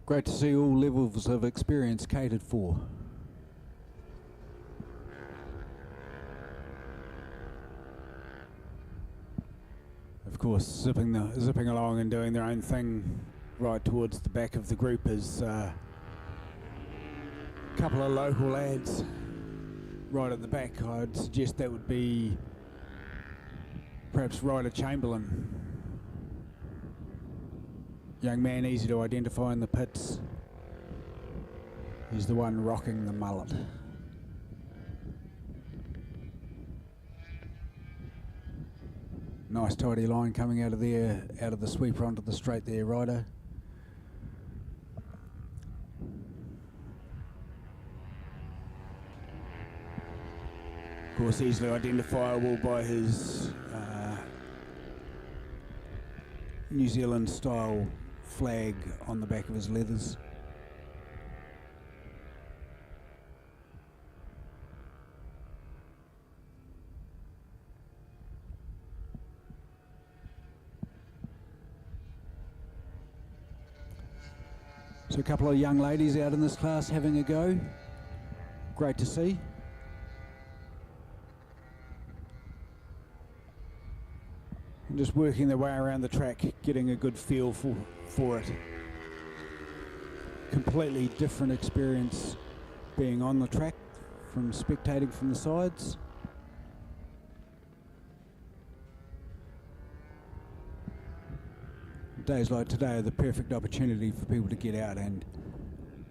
Great to see all levels of experience catered for. Of course, zipping along and doing their own thing right towards the back of the group is a couple of local lads right at the back. I'd suggest that would be perhaps Ryder Chamberlain. Young man, easy to identify in the pits. He's the one rocking the mullet. Nice tidy line coming out of there, out of the sweeper onto the straight there, Ryder. Of course, easily identifiable by his New Zealand style flag on the back of his leathers. So a couple of young ladies out in this class having a go. Great to see. And just working their way around the track, getting a good feel for it. Completely different experience being on the track from spectating from the sides. Days like today are the perfect opportunity for people to get out and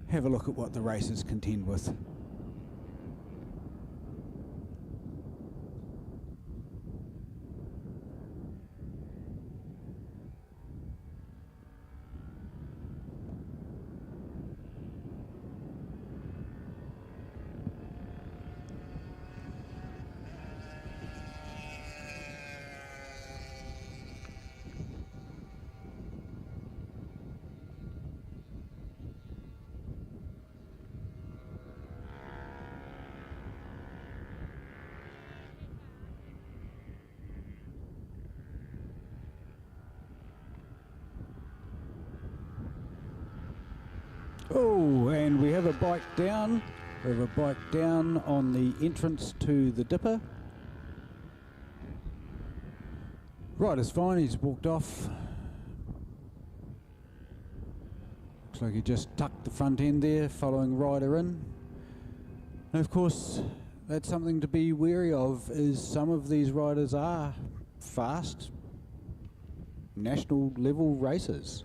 have a look at what the racers contend with. Oh, and we have a bike down. We have a bike down on the entrance to the dipper. Rider's fine, he's walked off. Looks like he just tucked the front end there, following Ryder in. And of course, that's something to be wary of, is some of these riders are fast national level racers,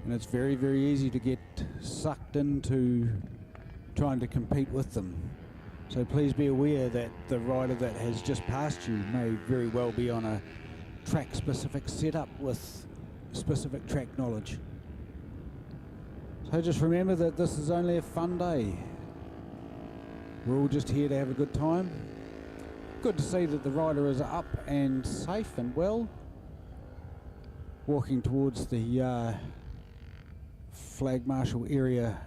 and it's very, very easy to get sucked into trying to compete with them. So please be aware that the rider that has just passed you may very well be on a track specific setup with specific track knowledge. So just remember that this is only a fun day. We're all just here to have a good time. Good to see that the rider is up and safe and well, walking towards the flag marshal area.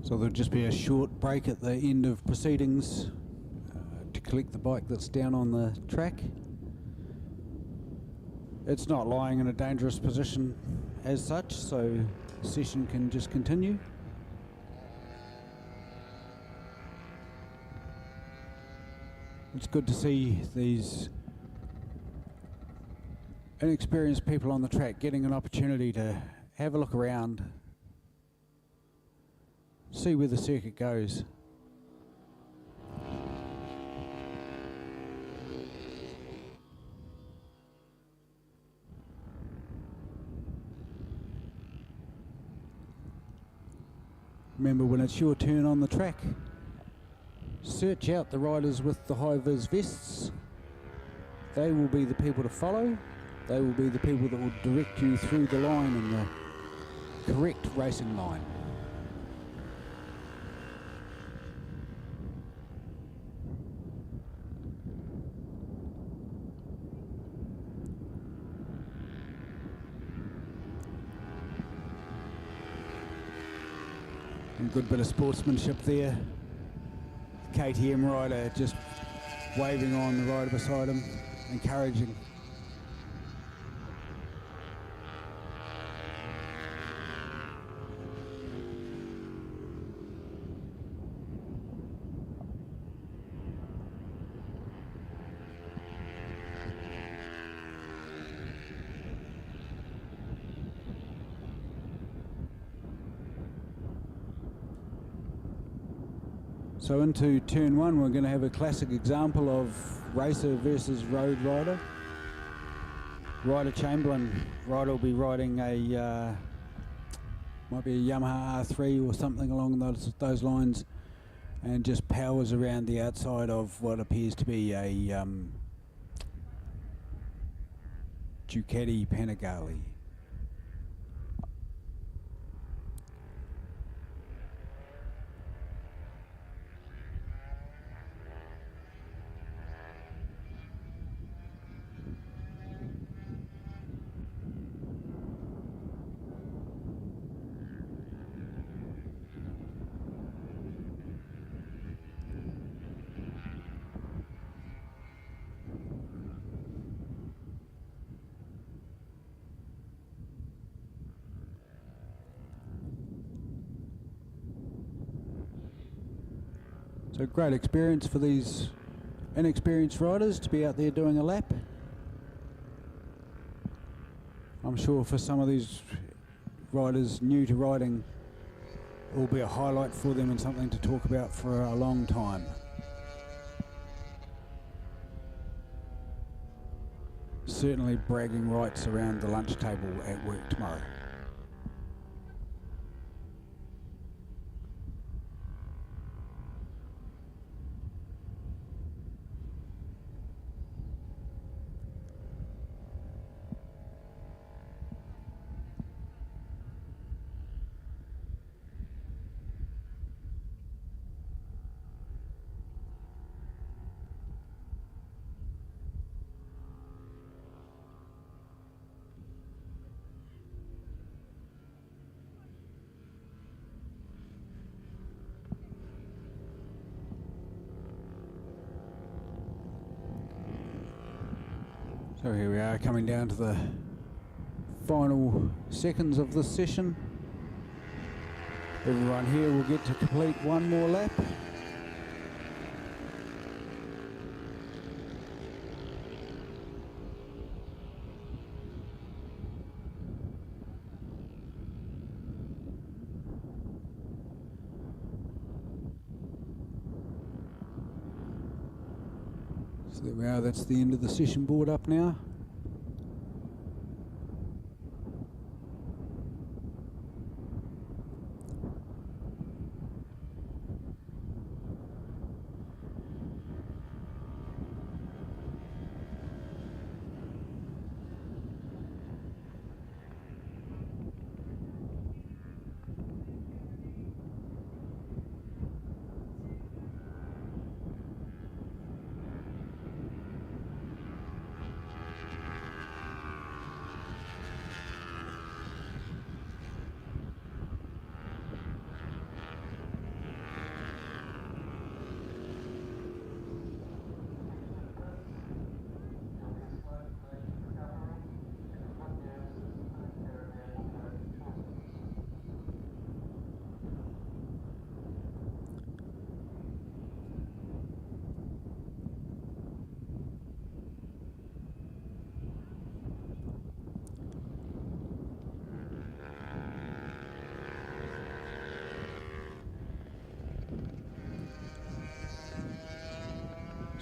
So there'll just be a short break at the end of proceedings to collect the bike that's down on the track. It's not lying in a dangerous position as such, so the session can just continue. It's good to see these inexperienced people on the track getting an opportunity to have a look around, see where the circuit goes. Remember, when it's your turn on the track, search out the riders with the high-vis vests. They will be the people to follow. They will be the people that will direct you through the line in the correct racing line. And good bit of sportsmanship there. KTM rider just waving on the rider beside him, encouraging. So into turn one, we're going to have a classic example of racer versus road rider. Ryder Chamberlain, Ryder will be riding a, might be a Yamaha R3 or something along those lines, and just powers around the outside of what appears to be a Ducati Panigale. So great experience for these inexperienced riders to be out there doing a lap. I'm sure for some of these riders new to riding, it will be a highlight for them and something to talk about for a long time. Certainly bragging rights around the lunch table at work tomorrow. So here we are, coming down to the final seconds of this session. Everyone here will get to complete one more lap. So there we are, that's the end of the session board up now.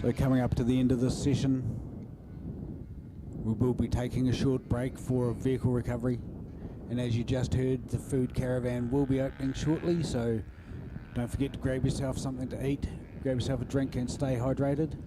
So coming up to the end of this session, we will be taking a short break for vehicle recovery, and as you just heard, the food caravan will be opening shortly, so don't forget to grab yourself something to eat, grab yourself a drink and stay hydrated.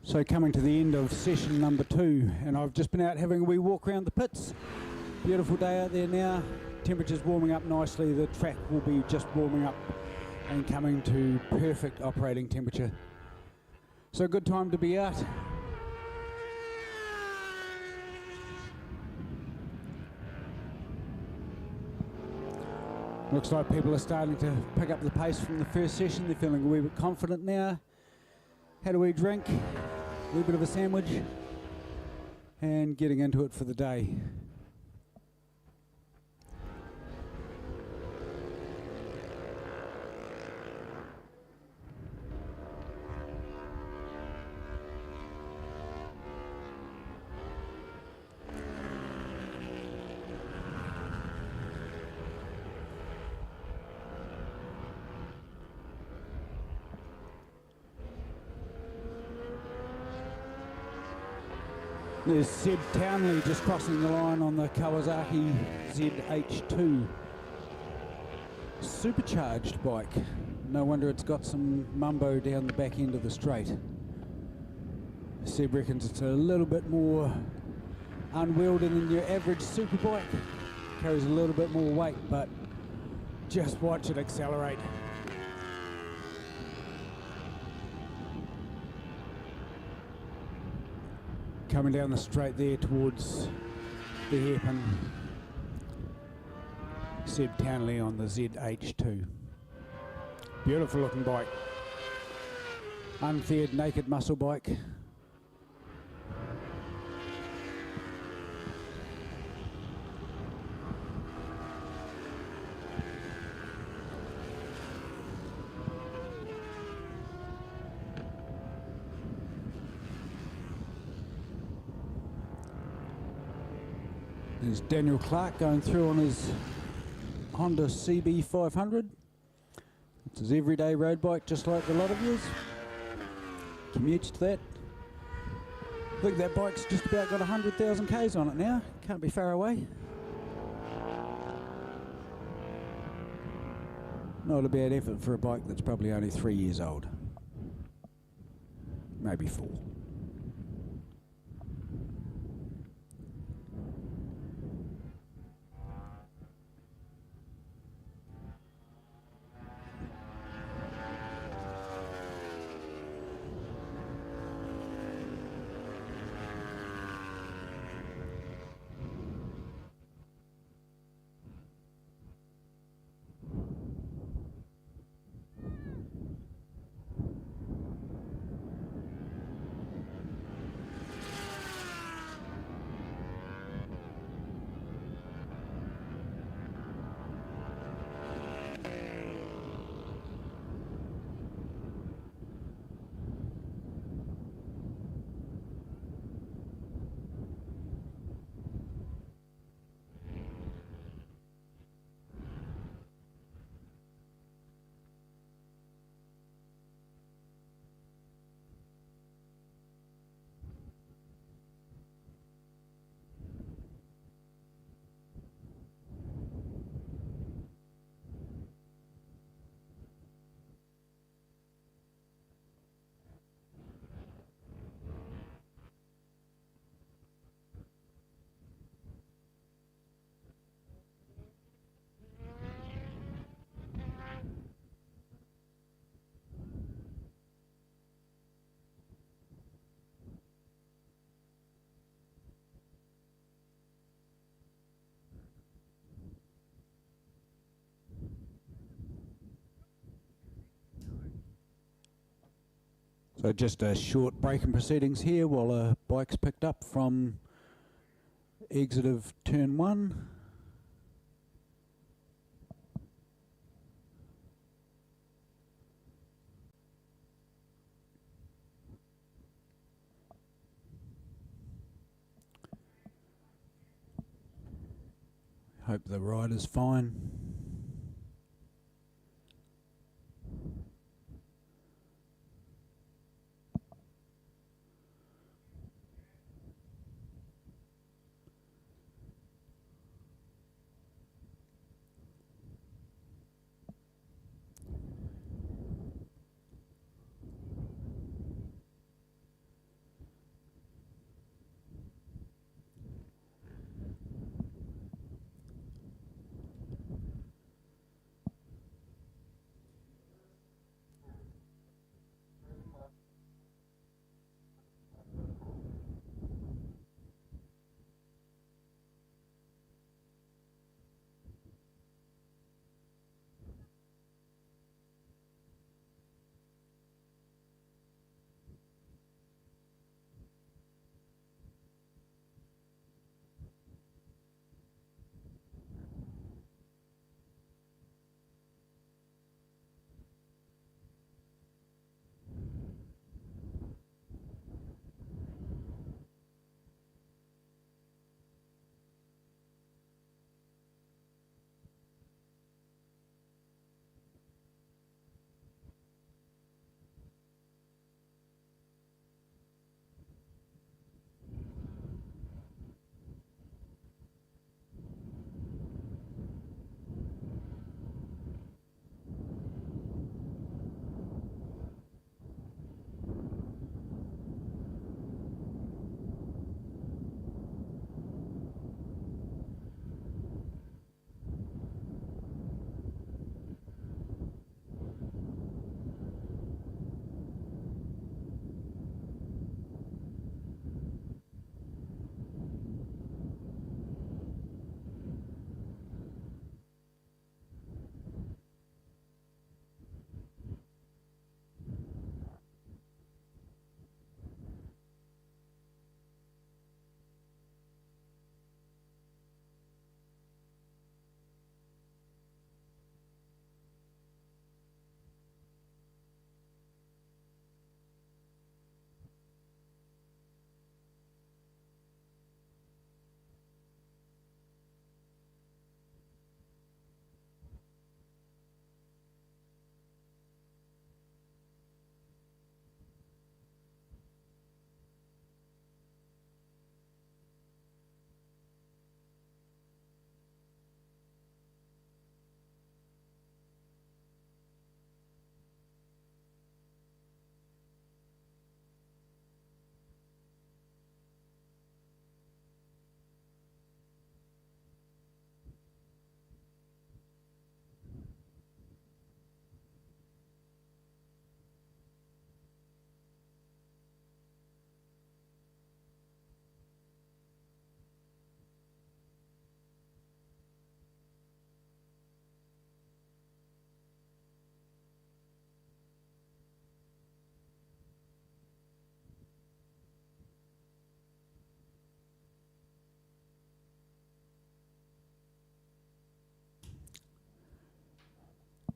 So coming to the end of session number 2, and I've just been out having a wee walk around the pits. Beautiful day out there now. Temperature's warming up nicely. The track will be just warming up and coming to perfect operating temperature. So a good time to be out. Looks like people are starting to pick up the pace from the first session. They're feeling a wee bit confident now. Had a wee drink, a wee bit of a sandwich, and getting into it for the day. There's Seb Townley just crossing the line on the Kawasaki ZH2 supercharged bike. No wonder it's got some mumbo down the back end of the straight. Seb reckons it's a little bit more unwieldy than your average superbike. Carries a little bit more weight, but just watch it accelerate. Coming down the straight there towards the hairpin. Seb Townley on the ZH2. Beautiful looking bike. Unfaired naked muscle bike. There's Daniel Clark going through on his Honda CB500. It's his everyday road bike, just like a lot of yours. Commutes to that. I think that bike's just about got 100,000 Ks on it now. Can't be far away. Not a bad effort for a bike that's probably only 3 years old. Maybe 4. So just a short break in proceedings here while a bike's picked up from exit of turn 1. Hope the rider's fine.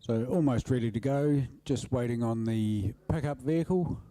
So almost ready to go, just waiting on the pickup vehicle.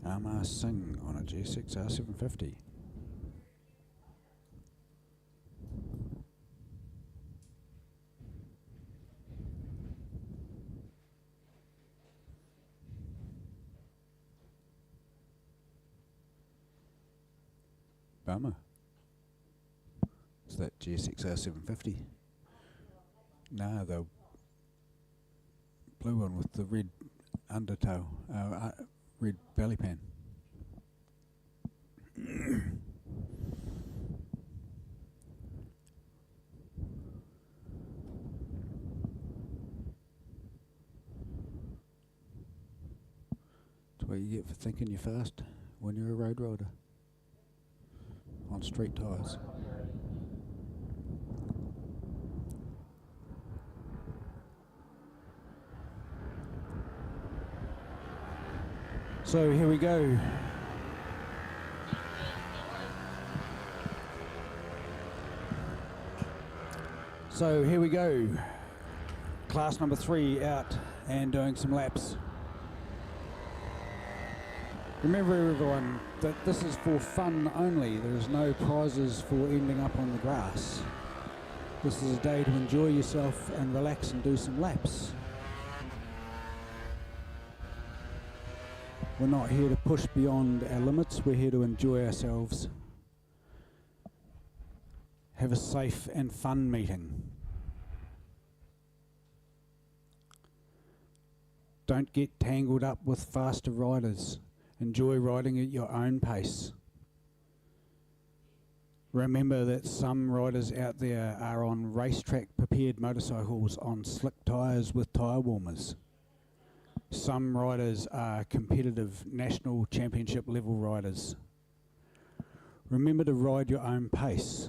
Amar Singh on a G6 R750. Bummer. It's that G6 R750. No, the blue one with the red undertow, red belly pan. That's what you get for thinking you're fast when you're a road rider on street tyres. So here we go. So here we go. Class number 3 out and doing some laps. Remember everyone that this is for fun only. There is no prizes for ending up on the grass. This is a day to enjoy yourself and relax and do some laps. We're not here to push beyond our limits, we're here to enjoy ourselves. Have a safe and fun meeting. Don't get tangled up with faster riders. Enjoy riding at your own pace. Remember that some riders out there are on racetrack prepared motorcycles on slick tyres with tyre warmers. Some riders are competitive national championship level riders. Remember to ride your own pace.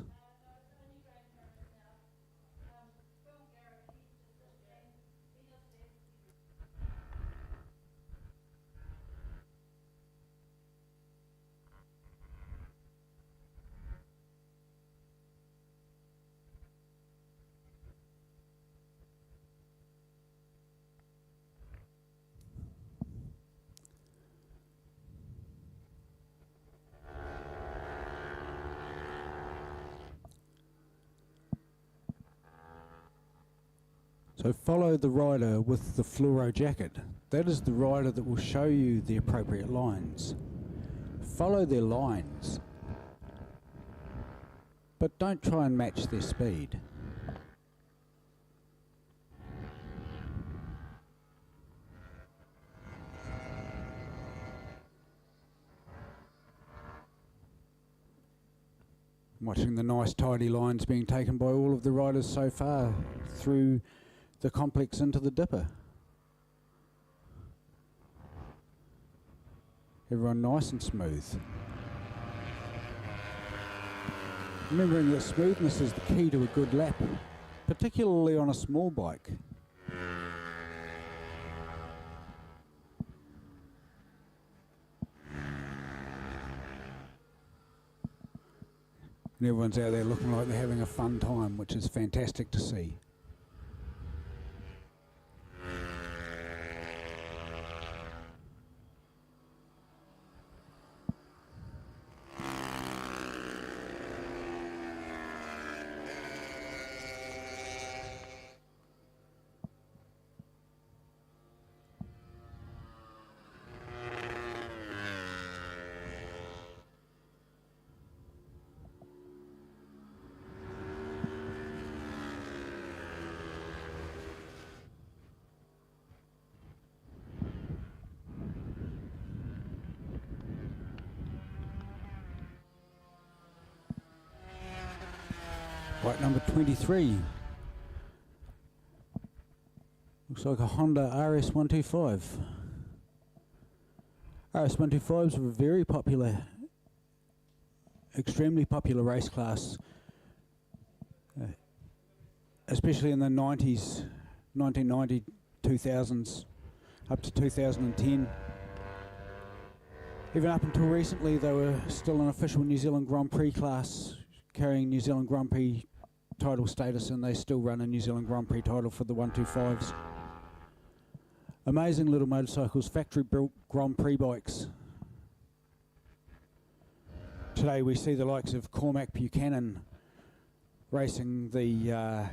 So follow the rider with the fluoro jacket. That is the rider that will show you the appropriate lines. Follow their lines, but don't try and match their speed. I'm watching the nice tidy lines being taken by all of the riders so far through the complex into the dipper. Everyone nice and smooth. Remembering that smoothness is the key to a good lap, particularly on a small bike. And everyone's out there looking like they're having a fun time, which is fantastic to see. Bike number 23. Looks like a Honda RS125. RS125s were a very popular, extremely popular race class, especially in the 90s, 1990, 2000s, up to 2010. Even up until recently, they were still an official New Zealand Grand Prix class, carrying New Zealand Grand Prix title status, and they still run a New Zealand Grand Prix title for the 125s. Amazing little motorcycles, factory-built Grand Prix bikes. Today we see the likes of Cormac Buchanan racing the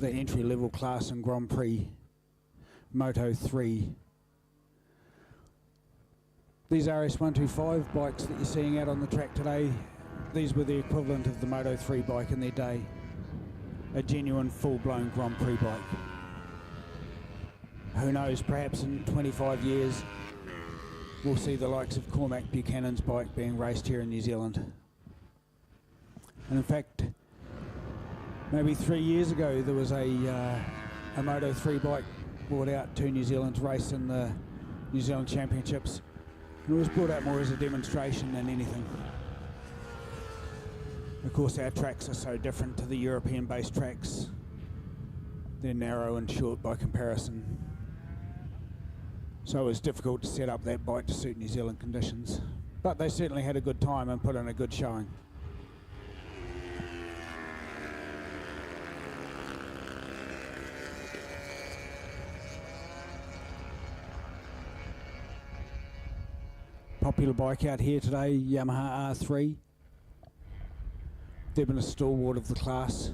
entry-level class in Grand Prix Moto 3. These RS125 bikes that you're seeing out on the track today, these were the equivalent of the Moto 3 bike in their day. A genuine full-blown Grand Prix bike. Who knows, perhaps in 25 years we'll see the likes of Cormac Buchanan's bike being raced here in New Zealand. And in fact, maybe 3 years ago there was a Moto 3 bike brought out to New Zealand to race in the New Zealand Championships. And it was brought out more as a demonstration than anything. Of course, our tracks are so different to the European-based tracks. They're narrow and short by comparison. So it was difficult to set up that bike to suit New Zealand conditions. But they certainly had a good time and put in a good showing. Popular bike out here today, Yamaha R3. They've been a stalwart of the class.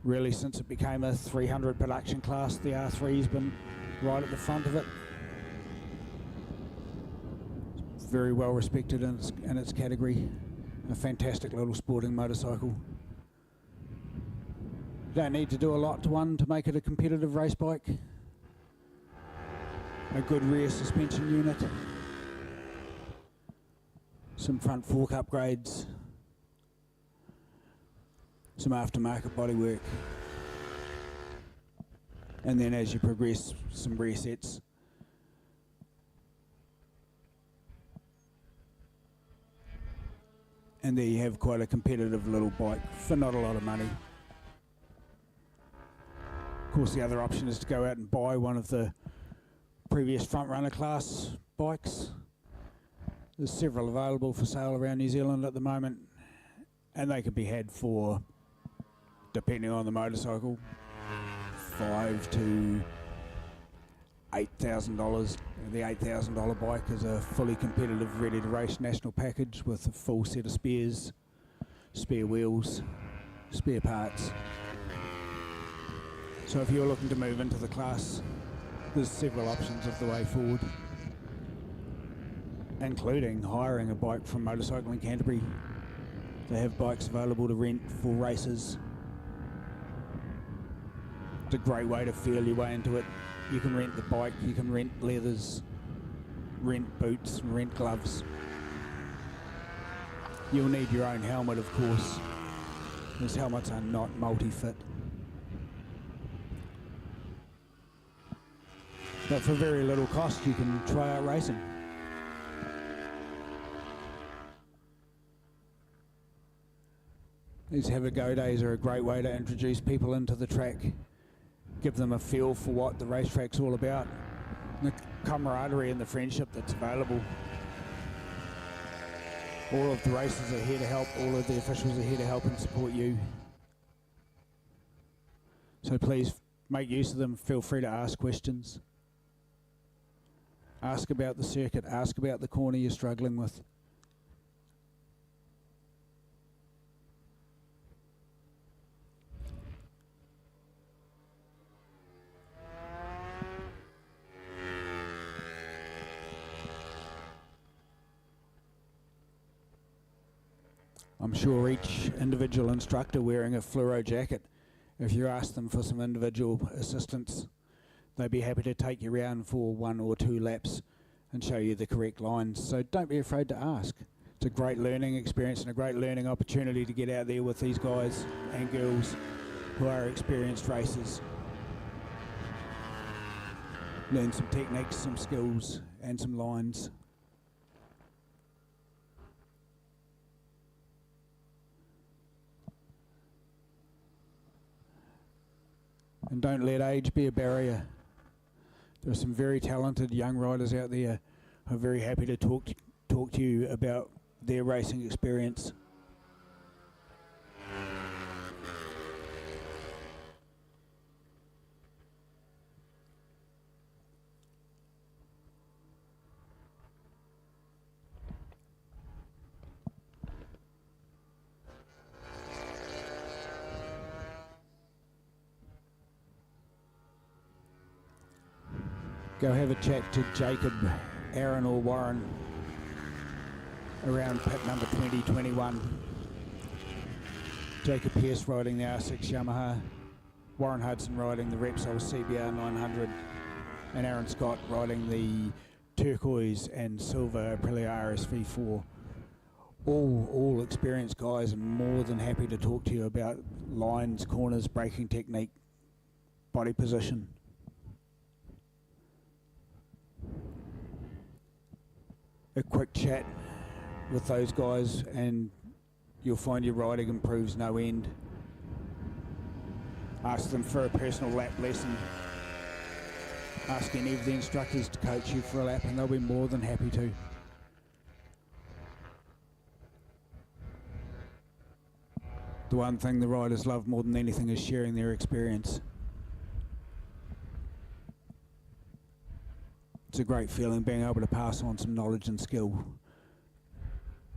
Really, since it became a 300 production class, the R3's been right at the front of it. It's very well respected in its category. A fantastic little sporting motorcycle. You don't need to do a lot to one to make it a competitive race bike. A good rear suspension unit. Some front fork upgrades. Some aftermarket bodywork. And then as you progress, some rear sets. And there you have quite a competitive little bike for not a lot of money. Of course, the other option is to go out and buy one of the previous front runner class bikes. There's several available for sale around New Zealand at the moment, and they can be had for, depending on the motorcycle, $5,000 to $8,000. The $8,000 bike is a fully competitive, ready-to-race national package with a full set of spares, spare wheels, spare parts. So if you're looking to move into the class, there's several options of the way forward, including hiring a bike from Motorcycling Canterbury. They have bikes available to rent for races. It's a great way to feel your way into it. You can rent the bike, you can rent leathers, rent boots, and rent gloves. You'll need your own helmet, of course. These helmets are not multi-fit. But for very little cost, you can try out racing. These Have a Go days are a great way to introduce people into the track, give them a feel for what the racetrack's all about, and the camaraderie and the friendship that's available. All of the races are here to help, all of the officials are here to help and support you. So please make use of them, feel free to ask questions. Ask about the circuit, ask about the corner you're struggling with. I'm sure each individual instructor wearing a fluoro jacket, if you ask them for some individual assistance, they'd be happy to take you around for 1 or 2 laps and show you the correct lines. So don't be afraid to ask. It's a great learning experience and a great learning opportunity to get out there with these guys and girls who are experienced racers. Learn some techniques, some skills and some lines. And don't let age be a barrier. There are some very talented young riders out there who are very happy to talk to you about their racing experience. Go have a chat to Jacob, Aaron or Warren around pit number 2021. Jacob Pearce riding the R6 Yamaha, Warren Hudson riding the Repsol CBR 900, and Aaron Scott riding the turquoise and silver Aprilia RSV4. All experienced guys, and more than happy to talk to you about lines, corners, braking technique, body position. A quick chat with those guys and you'll find your riding improves no end. Ask them for a personal lap lesson. Ask any of the instructors to coach you for a lap and they'll be more than happy to. The one thing the riders love more than anything is sharing their experience. It's a great feeling being able to pass on some knowledge and skill.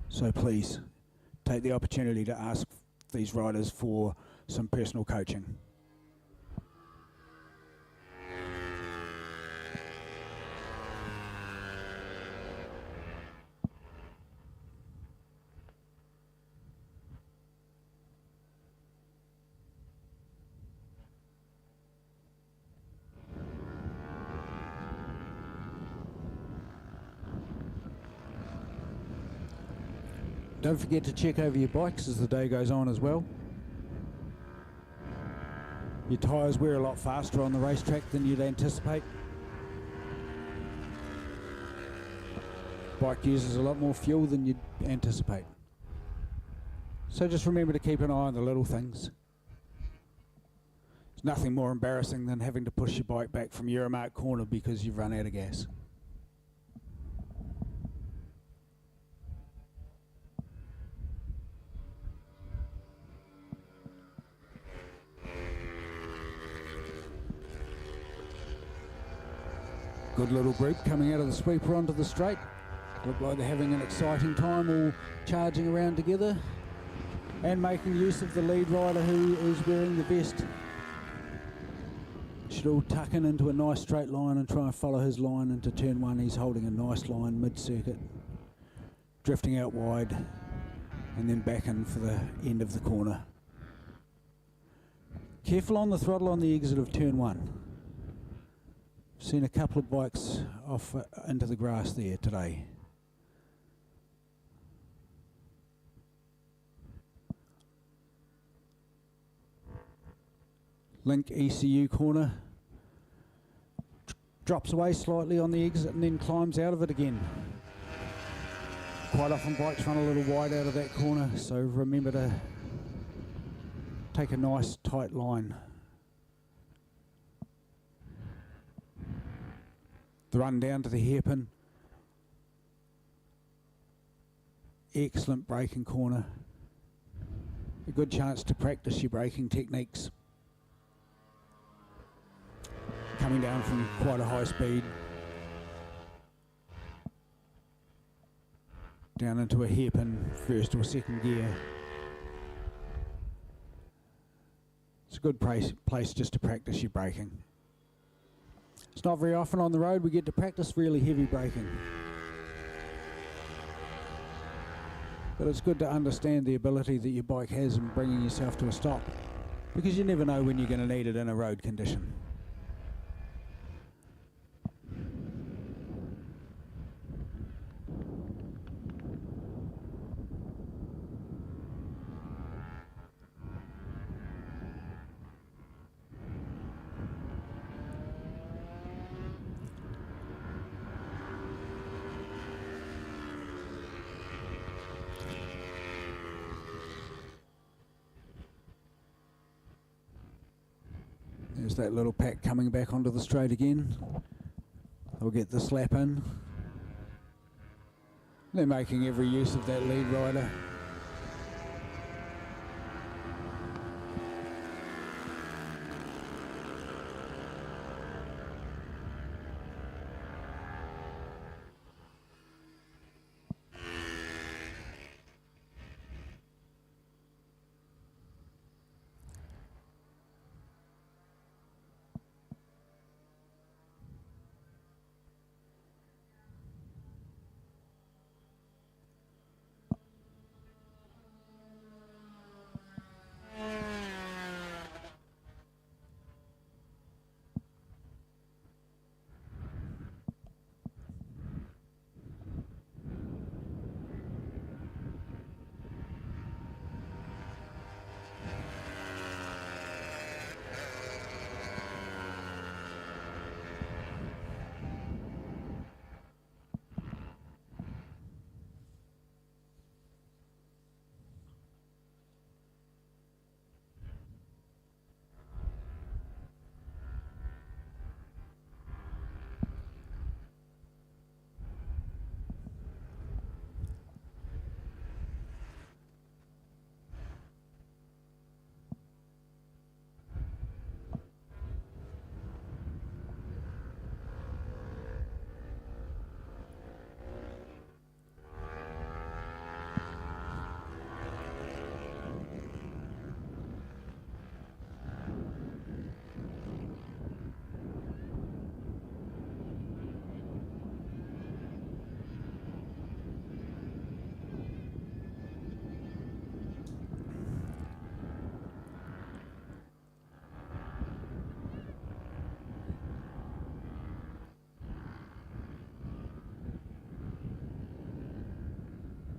So please, take the opportunity to ask these riders for some personal coaching. Don't forget to check over your bikes as the day goes on as well. Your tyres wear a lot faster on the racetrack than you'd anticipate. Bike uses a lot more fuel than you'd anticipate. So just remember to keep an eye on the little things. There's nothing more embarrassing than having to push your bike back from Euromark corner because you've run out of gas. Good little group coming out of the sweeper onto the straight. Look like they're having an exciting time, all charging around together and making use of the lead rider who is wearing the vest. Should all tuck in into a nice straight line and try and follow his line into turn one. He's holding a nice line mid-circuit, drifting out wide and then back in for the end of the corner. Careful on the throttle on the exit of turn one. Seen a couple of bikes off into the grass there today. Link ECU corner. Drops away slightly on the exit and then climbs out of it again. Quite often bikes run a little wide out of that corner, so remember to take a nice tight line. The run down to the hairpin. Excellent braking corner. A good chance to practice your braking techniques. Coming down from quite a high speed. Down into a hairpin, first or second gear. It's a good place just to practice your braking. It's not very often on the road we get to practice really heavy braking. But it's good to understand the ability that your bike has in bringing yourself to a stop, because you never know when you're going to need it in a road condition. There's that little pack coming back onto the straight again. They'll get this lap in. They're making every use of that lead rider.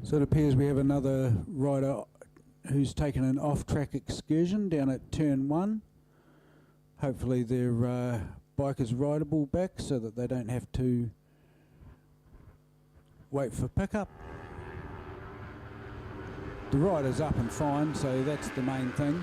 So it appears we have another rider who's taken an off-track excursion down at turn 1. Hopefully their bike is rideable back so that they don't have to wait for pickup. The rider's up and fine, so that's the main thing.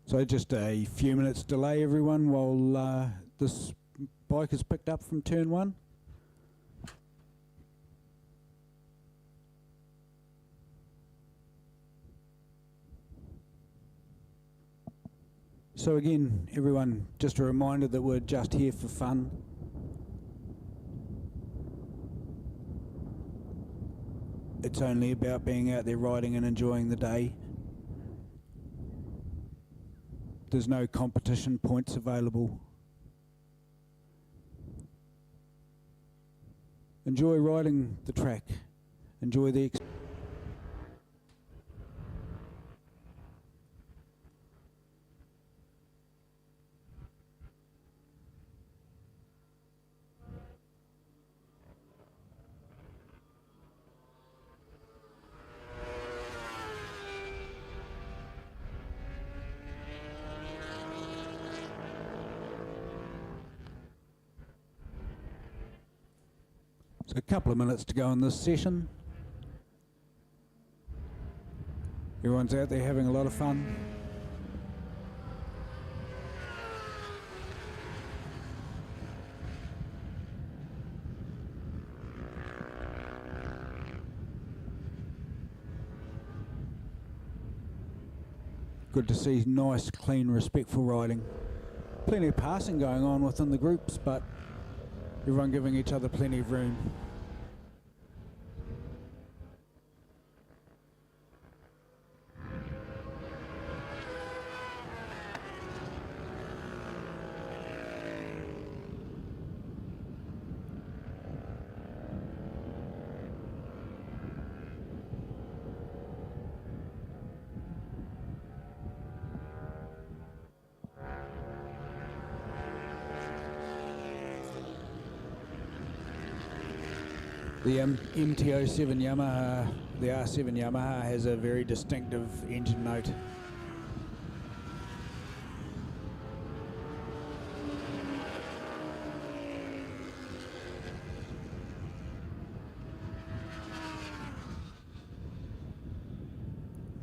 So just a few minutes delay, everyone, while this bike is picked up from turn 1. So again, everyone, just a reminder that we're just here for fun. It's only about being out there riding and enjoying the day. There's no competition points available. Enjoy riding the track. Enjoy the experience. A couple of minutes to go in this session. Everyone's out there having a lot of fun. Good to see nice, clean, respectful riding. Plenty of passing going on within the groups, but everyone giving each other plenty of room. The MT-07 Yamaha, the R7 Yamaha has a very distinctive engine note.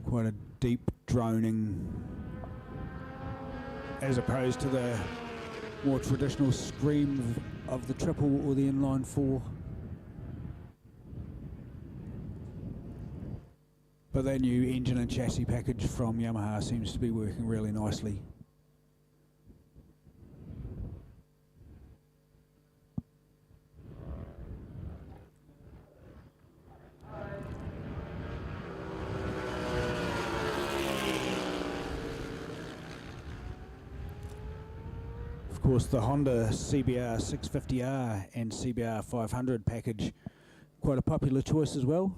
Quite a deep droning, as opposed to the more traditional scream of the triple or the inline four. But that new engine and chassis package from Yamaha seems to be working really nicely. Of course, the Honda CBR 650R and CBR 500 package, quite a popular choice as well.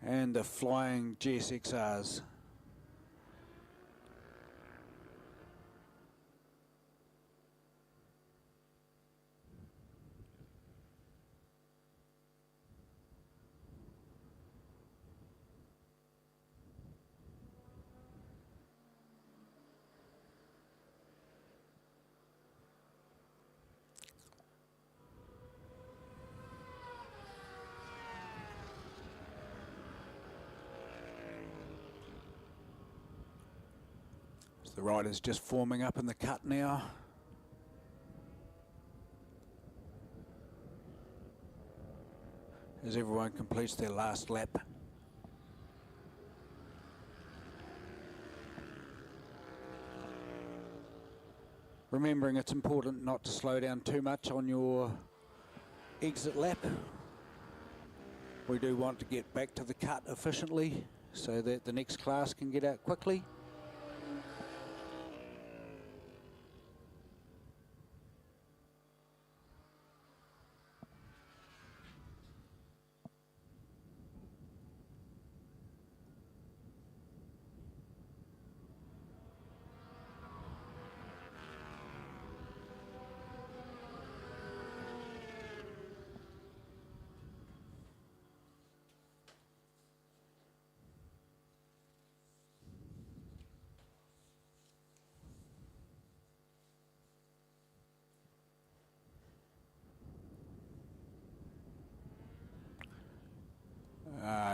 And the flying GSXRs. The rider's just forming up in the cut now. As everyone completes their last lap. Remembering it's important not to slow down too much on your exit lap. We do want to get back to the cut efficiently so that the next class can get out quickly.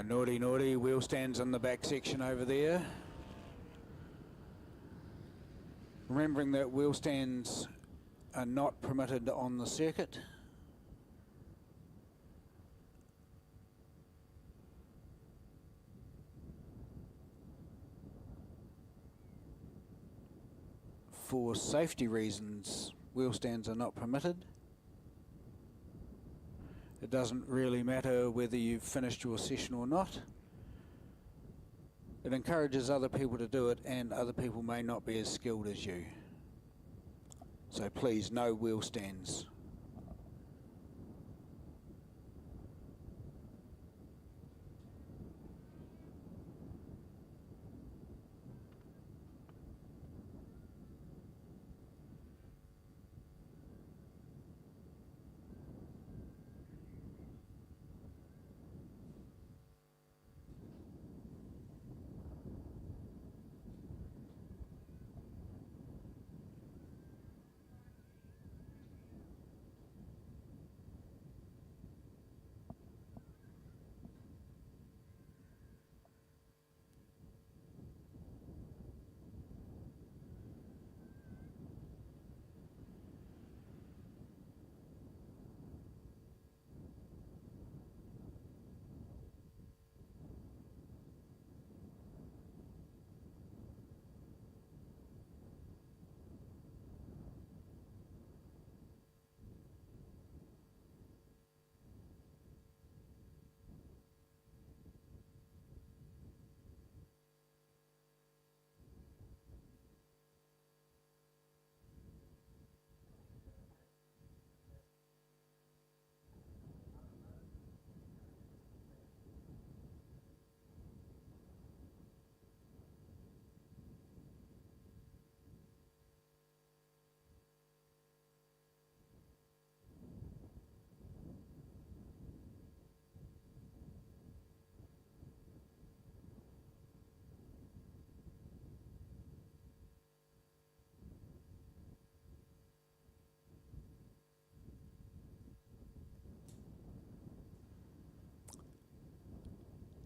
Naughty, wheel stands in the back section over there. Remembering that wheel stands are not permitted on the circuit. For safety reasons, wheel stands are not permitted. It doesn't really matter whether you've finished your session or not. It encourages other people to do it, and other people may not be as skilled as you. So please, no wheel stands.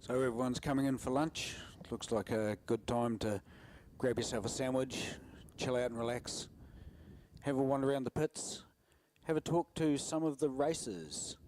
So everyone's coming in for lunch. Looks like a good time to grab yourself a sandwich, chill out and relax, have a wander around the pits, have a talk to some of the racers.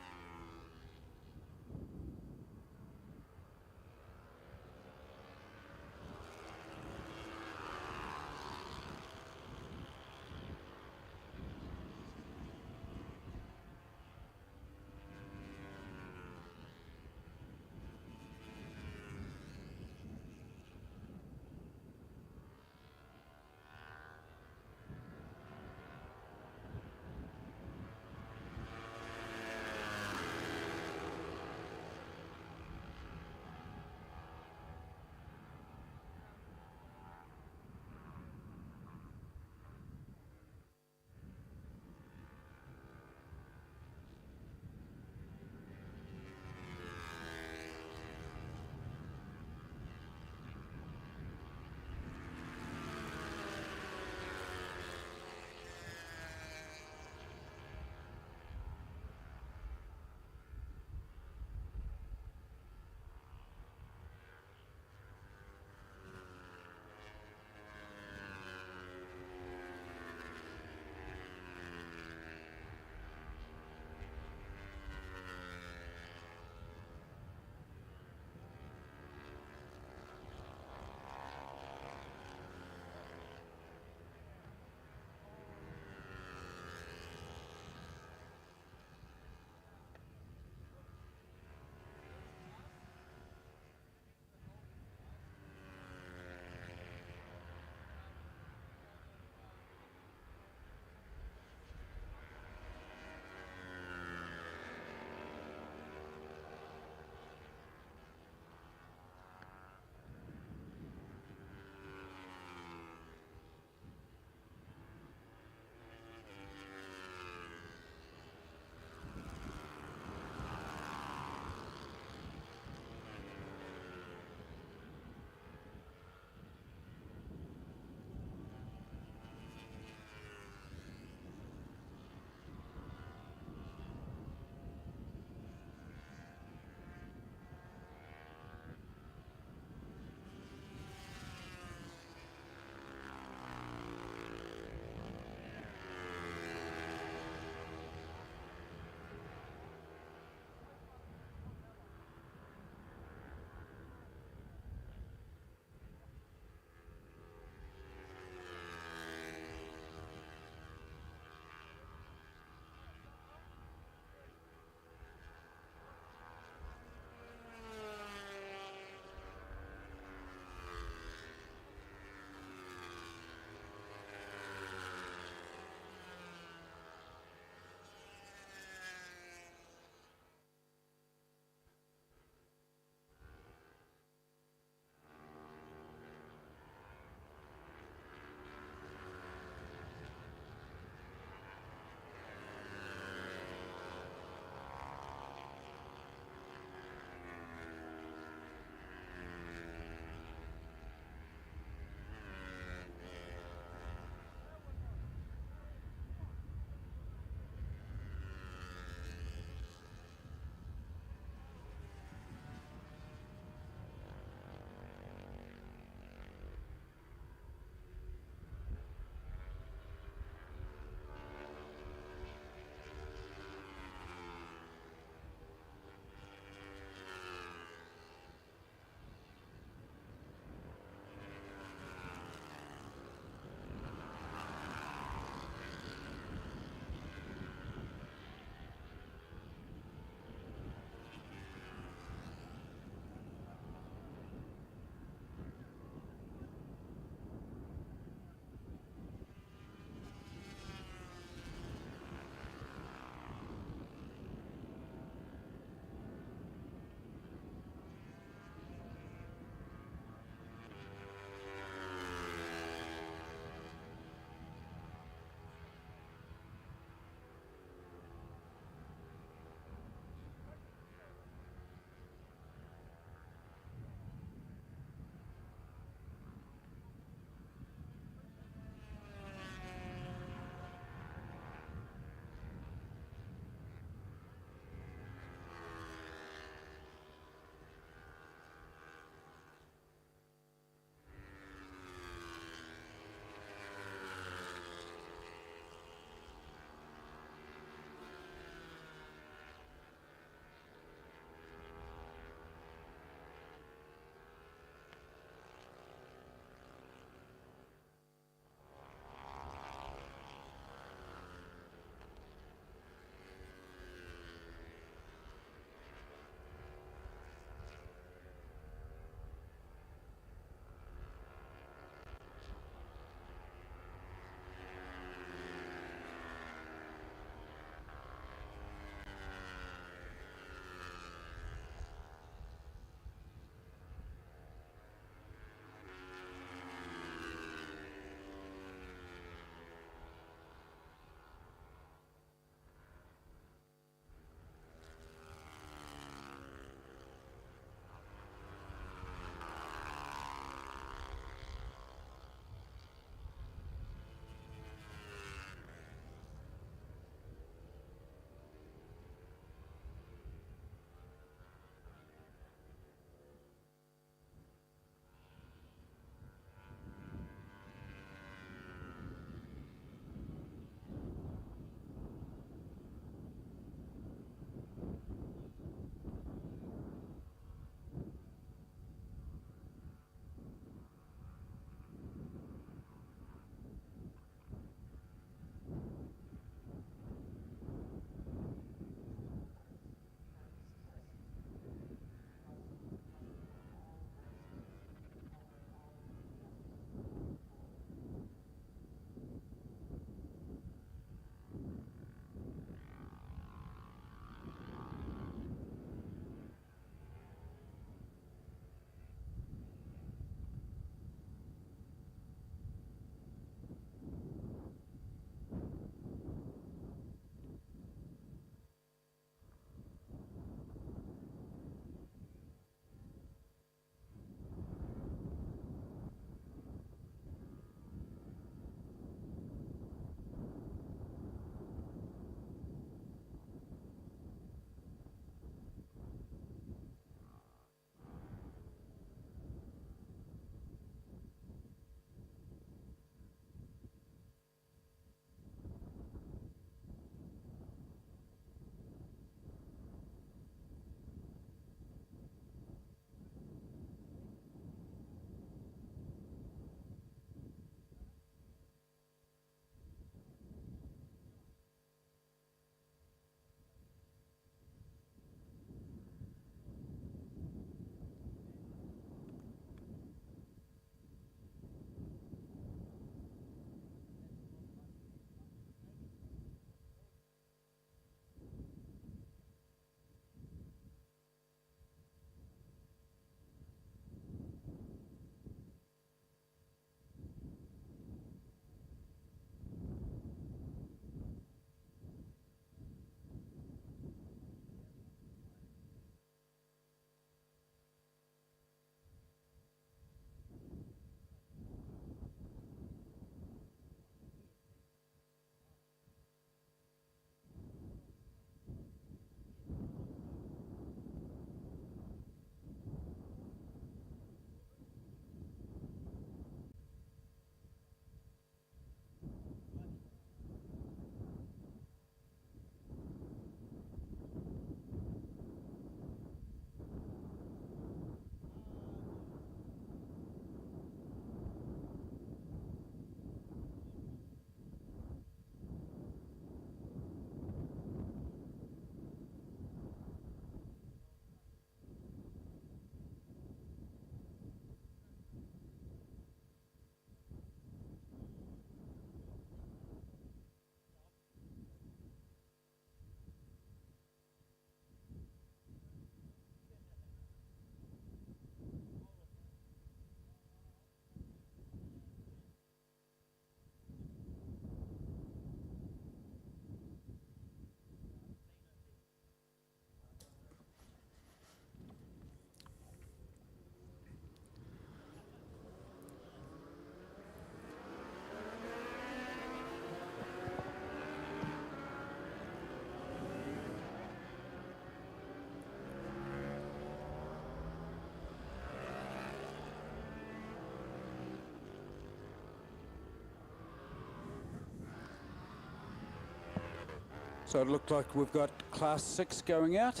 So it looked like we've got Class 6 going out.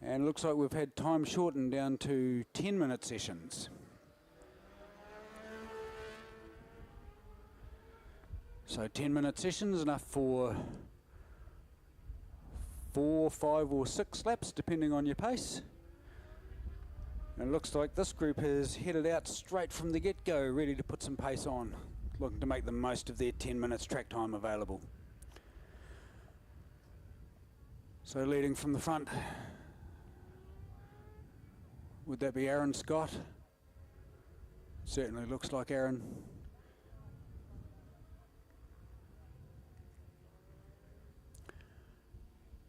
And it looks like we've had time shortened down to 10-minute sessions. So 10-minute sessions, enough for 4, 5 or 6 laps, depending on your pace. And it looks like this group has headed out straight from the get-go, ready to put some pace on, looking to make the most of their 10 minutes track time available. So leading from the front, would that be Aaron Scott? Certainly looks like Aaron.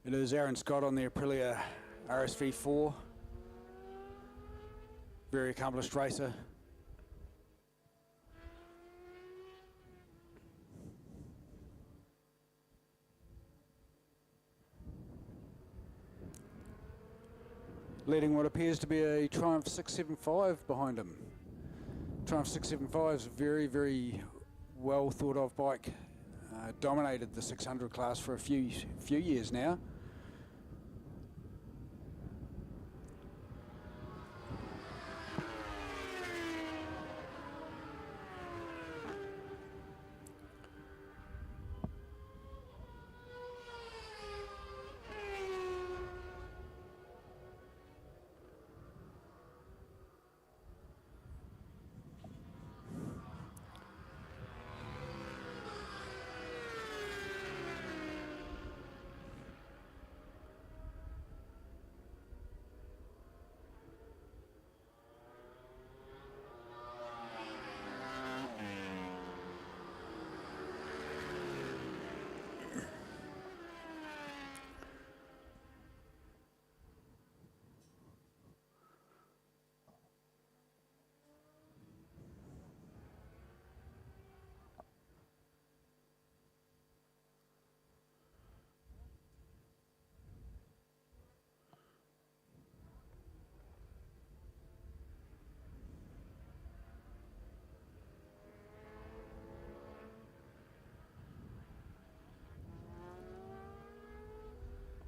It is Aaron Scott on the Aprilia RSV4. Very accomplished racer. Leading what appears to be a Triumph 675 behind him. Triumph 675 is a very, very well thought of bike. Dominated the 600 class for a few years now.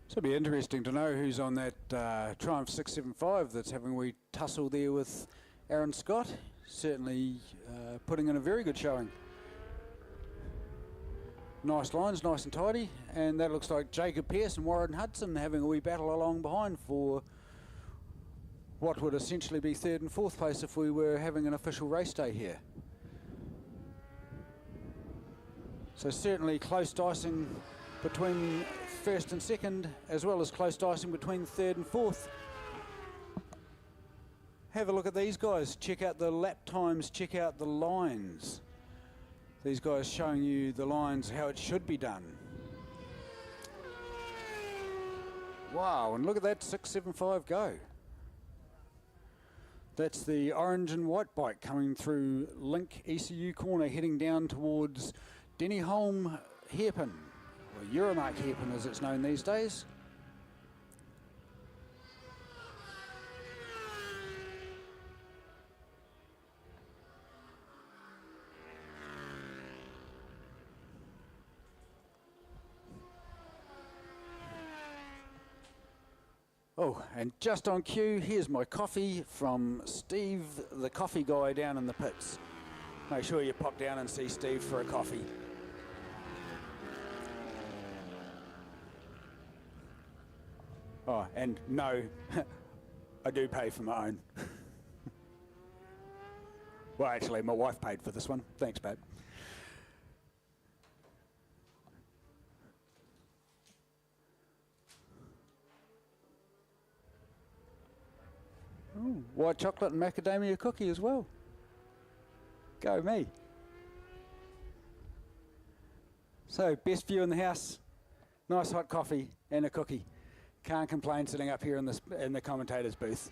So it'll be interesting to know who's on that Triumph 675 that's having a wee tussle there with Aaron Scott. Certainly putting in a very good showing. Nice lines, nice and tidy. And that looks like Jacob Pearce and Warren Hudson having a wee battle along behind for what would essentially be third and fourth place if we were having an official race day here. So certainly close dicing between first and second, as well as close dicing between third and fourth. Have a look at these guys, check out the lap times, check out the lines. These guys showing you the lines, how it should be done. Wow, and look at that 675 go. That's the orange and white bike coming through Link ECU corner, heading down towards Dennyholm Hairpin. Or Euromark Hairpin as it's known these days. Oh, and just on cue, here's my coffee from Steve, the coffee guy down in the pits. Make sure you pop down and see Steve for a coffee. Oh, and no, I do pay for my own. Well, actually, my wife paid for this one. Thanks, babe. Ooh, white chocolate and macadamia cookie as well. Go me. So, best view in the house, nice hot coffee and a cookie. Can't complain sitting up here in the commentator's booth.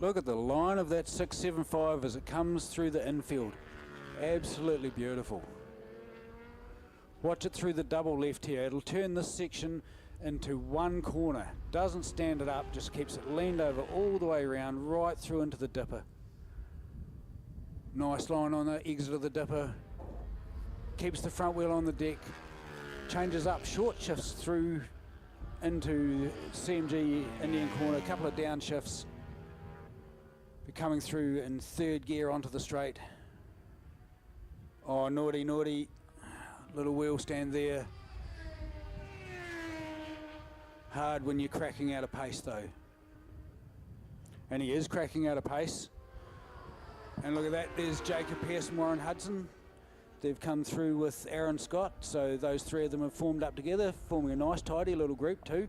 Look at the line of that 675 as it comes through the infield. Absolutely beautiful. Watch it through the double left here. It'll turn this section into one corner. Doesn't stand it up, just keeps it leaned over all the way around, right through into the dipper. Nice line on the exit of the dipper. Keeps the front wheel on the deck. Changes up, short shifts through into CMG Indian corner, a couple of downshifts. Be coming through in third gear onto the straight. Oh, naughty, naughty. Little wheel stand there. Hard when you're cracking out of pace though. And he is cracking out of pace. And look at that, there's Jacob Pearce and Warren Hudson. They've come through with Aaron Scott, so those three of them have formed up together, forming a nice tidy little group too.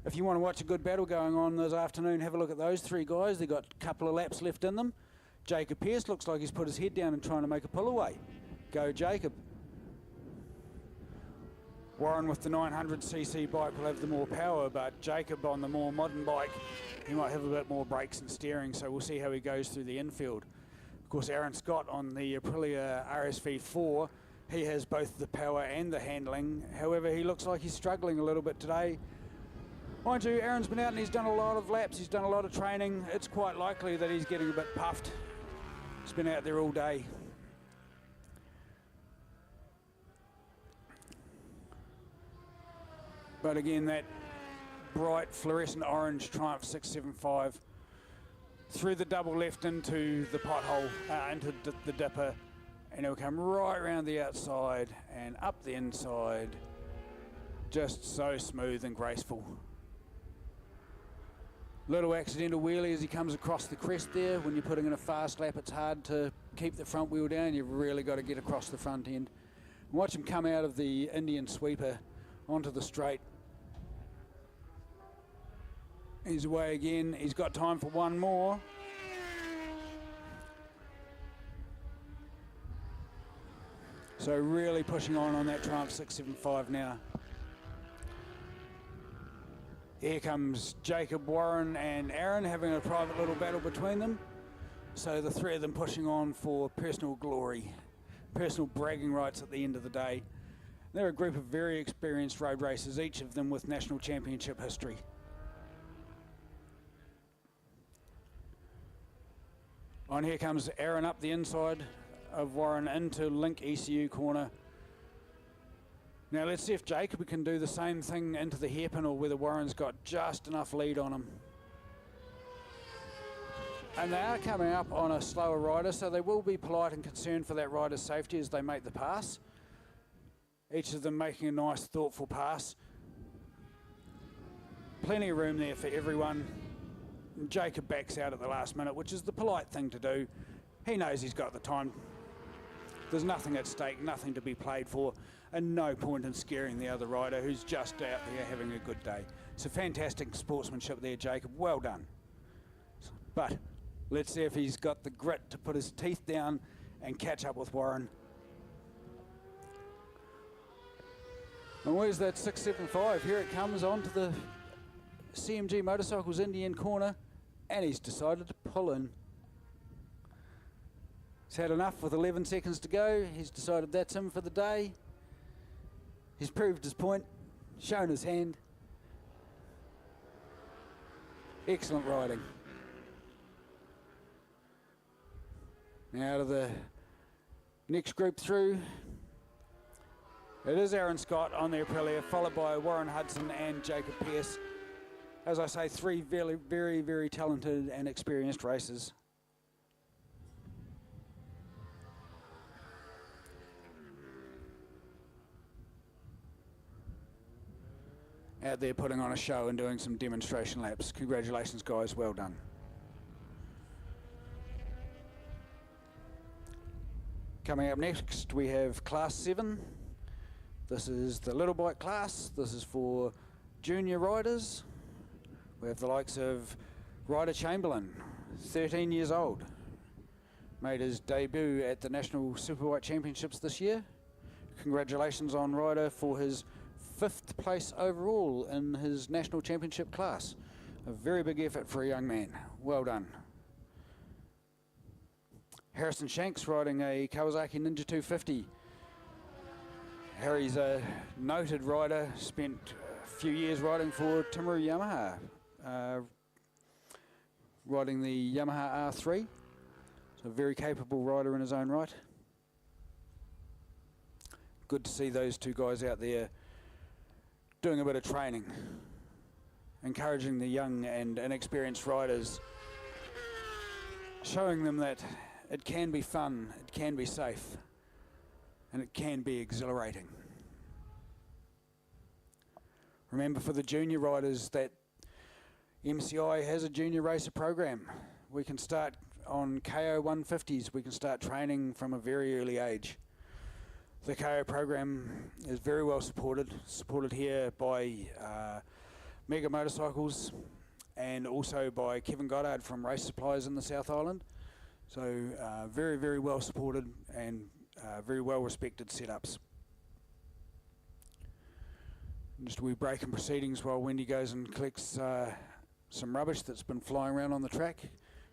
If you want to watch a good battle going on this afternoon, have a look at those three guys. They've got a couple of laps left in them. Jacob Pearce looks like he's put his head down and trying to make a pull away. Go Jacob. Warren with the 900cc bike will have the more power, but Jacob on the more modern bike, he might have a bit more brakes and steering, so we'll see how he goes through the infield. Of course, Aaron Scott on the Aprilia RSV4, he has both the power and the handling. However, he looks like he's struggling a little bit today. Mind you, Aaron's been out and he's done a lot of laps, he's done a lot of training. It's quite likely that he's getting a bit puffed. He's been out there all day. But again, that bright fluorescent orange Triumph 675 through the double left into the pothole, into the dipper, and it'll come right around the outside and up the inside. Just so smooth and graceful. Little accidental wheelie as he comes across the crest there. When you're putting in a fast lap, it's hard to keep the front wheel down. You've really got to get across the front end. And watch him come out of the Indian sweeper onto the straight. He's away again. He's got time for one more. So really pushing on that Triumph 675 now. Here comes Jacob, Warren and Aaron having a private little battle between them. So the three of them pushing on for personal glory, personal bragging rights at the end of the day. They're a group of very experienced road racers, each of them with national championship history. On here comes Aaron up the inside of Warren into Link ECU corner. Now let's see if Jacob can do the same thing into the hairpin or whether Warren's got just enough lead on him. And they are coming up on a slower rider, so they will be polite and concerned for that rider's safety as they make the pass. Each of them making a nice thoughtful pass. Plenty of room there for everyone. Jacob backs out at the last minute, which is the polite thing to do. He knows he's got the time. There's nothing at stake, nothing to be played for, and no point in scaring the other rider who's just out there having a good day. So fantastic sportsmanship there, Jacob. Well done. But let's see if he's got the grit to put his teeth down and catch up with Warren. And where's that 675? Here it comes onto the CMG Motorcycles Indian corner, and he's decided to pull in. He's had enough with 11 seconds to go. He's decided that's him for the day. He's proved his point, shown his hand. Excellent riding. Now to the next group through. It is Aaron Scott on the Aprilia, followed by Warren Hudson and Jacob Pearce. As I say, three very, very, very talented and experienced racers. Out there putting on a show and doing some demonstration laps. Congratulations, guys. Well done. Coming up next, we have Class 7. This is the little bike class. This is for junior riders. We have the likes of Ryder Chamberlain, 13 years old. Made his debut at the National Superbike Championships this year. Congratulations on Ryder for his 5th place overall in his national championship class. A very big effort for a young man. Well done. Harrison Shanks riding a Kawasaki Ninja 250. Harry's a noted rider, spent a few years riding for Timaru Yamaha, riding the Yamaha R3. So a very capable rider in his own right. Good to see those two guys out there doing a bit of training, encouraging the young and inexperienced riders, showing them that it can be fun, it can be safe, and it can be exhilarating. Remember, for the junior riders, that MCI has a junior racer program. We can start on KO 150s, we can start training from a very early age. The KO program is very well supported here by Mega Motorcycles and also by Kevin Goddard from Race Supplies in the South Island. So very, very well supported and very well respected setups. Just a wee break in proceedings while Wendy goes and collects some rubbish that's been flying around on the track.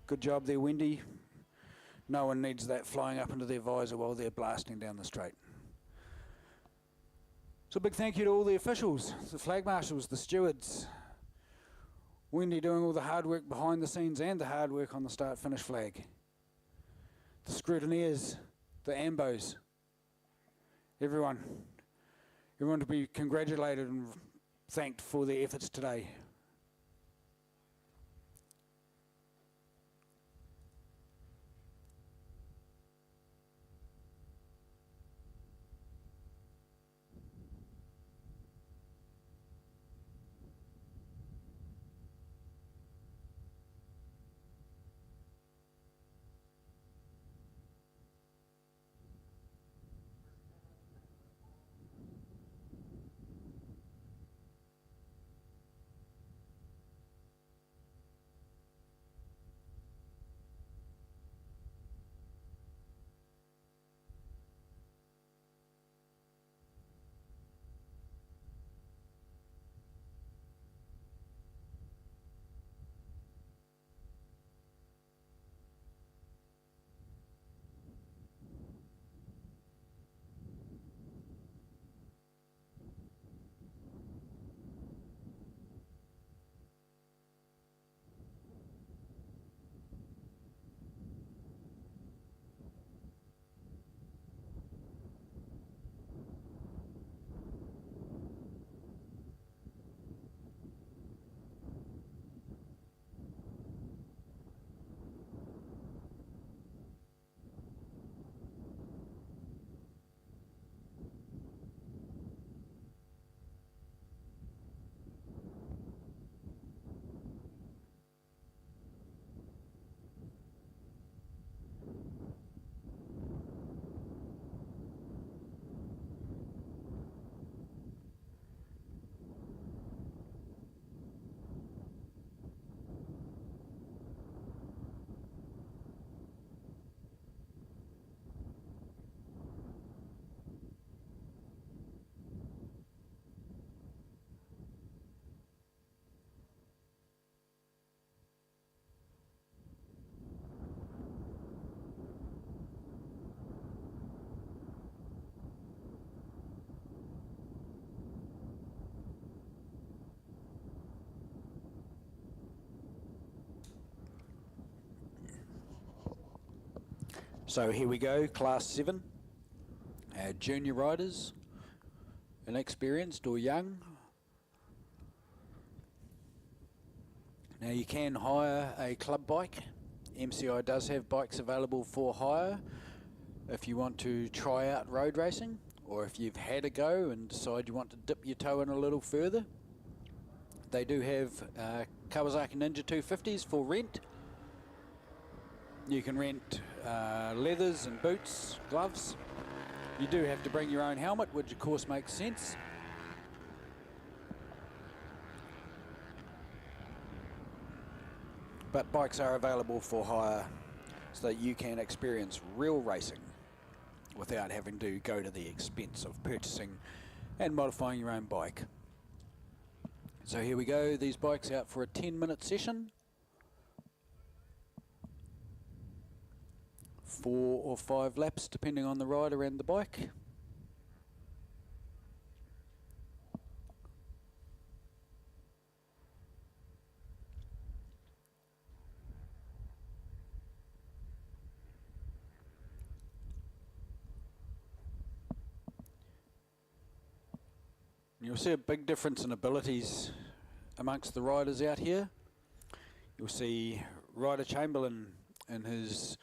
Good job there, Wendy. No one needs that flying up into their visor while they're blasting down the straight. So a big thank you to all the officials, the flag marshals, the stewards. Wendy doing all the hard work behind the scenes and the hard work on the start-finish flag. The scrutineers, the ambos, everyone to be congratulated and thanked for their efforts today. So here we go, Class 7, junior riders, inexperienced or young. Now you can hire a club bike. MCI does have bikes available for hire if you want to try out road racing, or if you've had a go and decide you want to dip your toe in a little further. They do have Kawasaki Ninja 250s for rent. You can rent leathers and boots, gloves. You do have to bring your own helmet, which of course makes sense. But bikes are available for hire so that you can experience real racing without having to go to the expense of purchasing and modifying your own bike. So here we go, these bikes out for a 10-minute session. 4 or 5 laps depending on the rider and the bike. You'll see a big difference in abilities amongst the riders out here. You'll see Ryder Chamberlain in his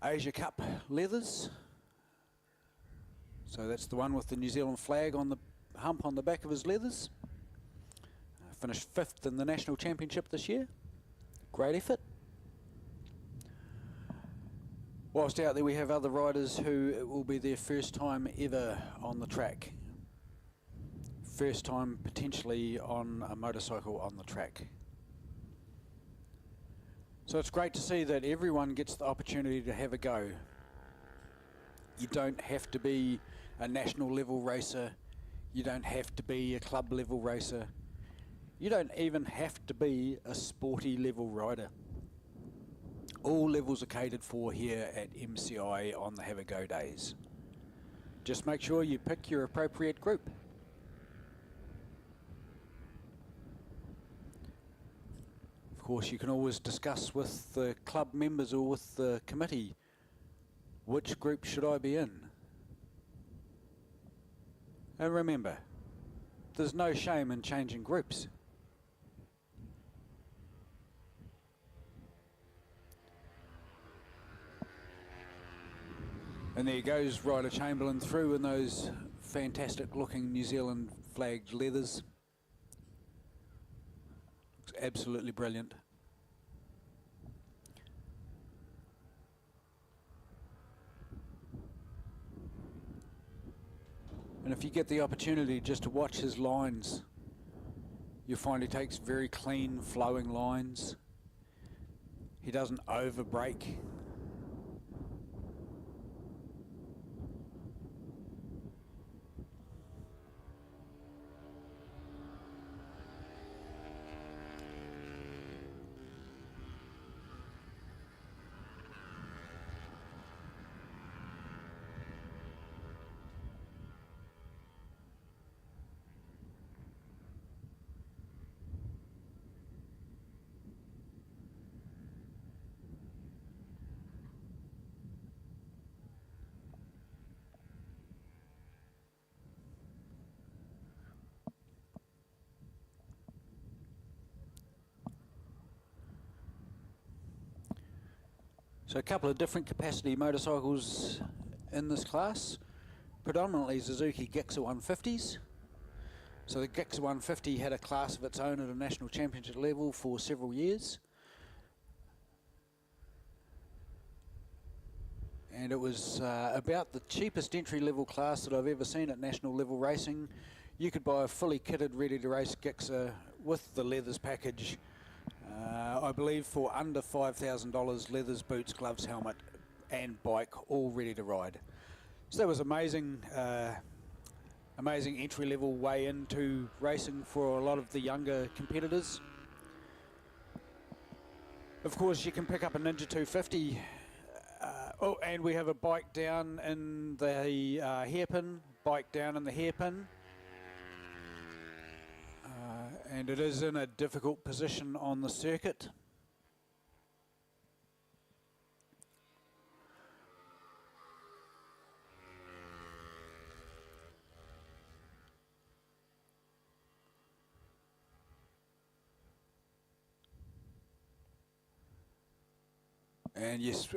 Asia Cup leathers. So that's the one with the New Zealand flag on the hump on the back of his leathers. Finished 5th in the National Championship this year. Great effort. Whilst out there we have other riders who it will be their first time ever on the track. First time potentially on a motorcycle on the track. So it's great to see that everyone gets the opportunity to have a go. You don't have to be a national level racer. You don't have to be a club level racer. You don't even have to be a sporty level rider. All levels are catered for here at MCI on the Have a Go days. Just make sure you pick your appropriate group. Of course, you can always discuss with the club members or with the committee, which group should I be in? And remember, there's no shame in changing groups. And there goes Ryder Chamberlain through in those fantastic looking New Zealand flagged leathers. Looks absolutely brilliant. And if you get the opportunity just to watch his lines, you'll find he takes very clean flowing lines. He doesn't over brake. So a couple of different capacity motorcycles in this class, predominantly Suzuki Gixxer 150s. So the Gixxer 150 had a class of its own at a national championship level for several years. And it was about the cheapest entry level class that I've ever seen at national level racing. You could buy a fully kitted ready to race Gixxer with the leathers package, I believe for under $5,000, leathers, boots, gloves, helmet and bike all ready to ride. So that was amazing, amazing entry level way into racing for a lot of the younger competitors. Of course you can pick up a Ninja 250. Oh, and we have a bike down in the hairpin, bike down in the hairpin. And it is in a difficult position on the circuit. And yes,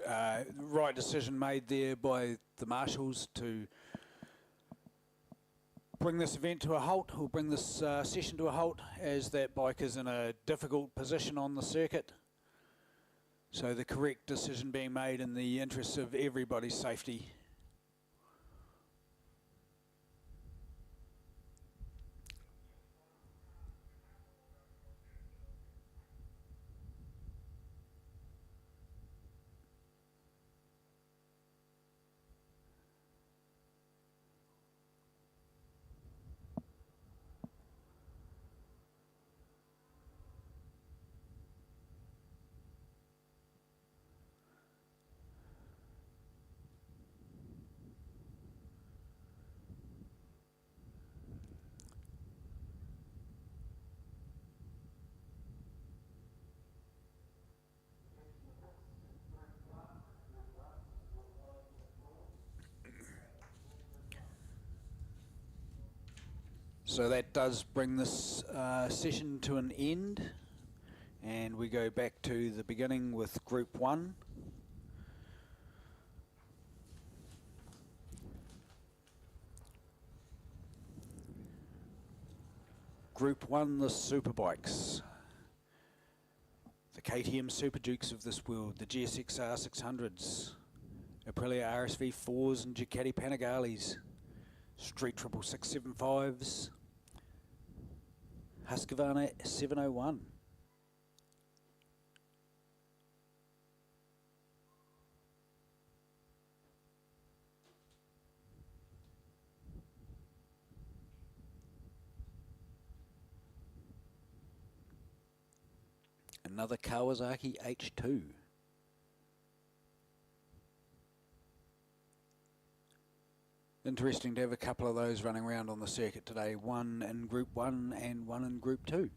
right decision made there by the marshals to bring this event to a halt, or bring this session to a halt, as that bike is in a difficult position on the circuit. So the correct decision being made in the interests of everybody's safety. So that does bring this session to an end, and we go back to the beginning with Group 1. Group 1, the Superbikes. The KTM Super Dukes of this world, the GSX R600s, Aprilia RSV4s and Ducati Panigales, Street 66675s, Husqvarna 701. Another Kawasaki H2. Interesting to have a couple of those running around on the circuit today, one in Group 1 and one in Group 2.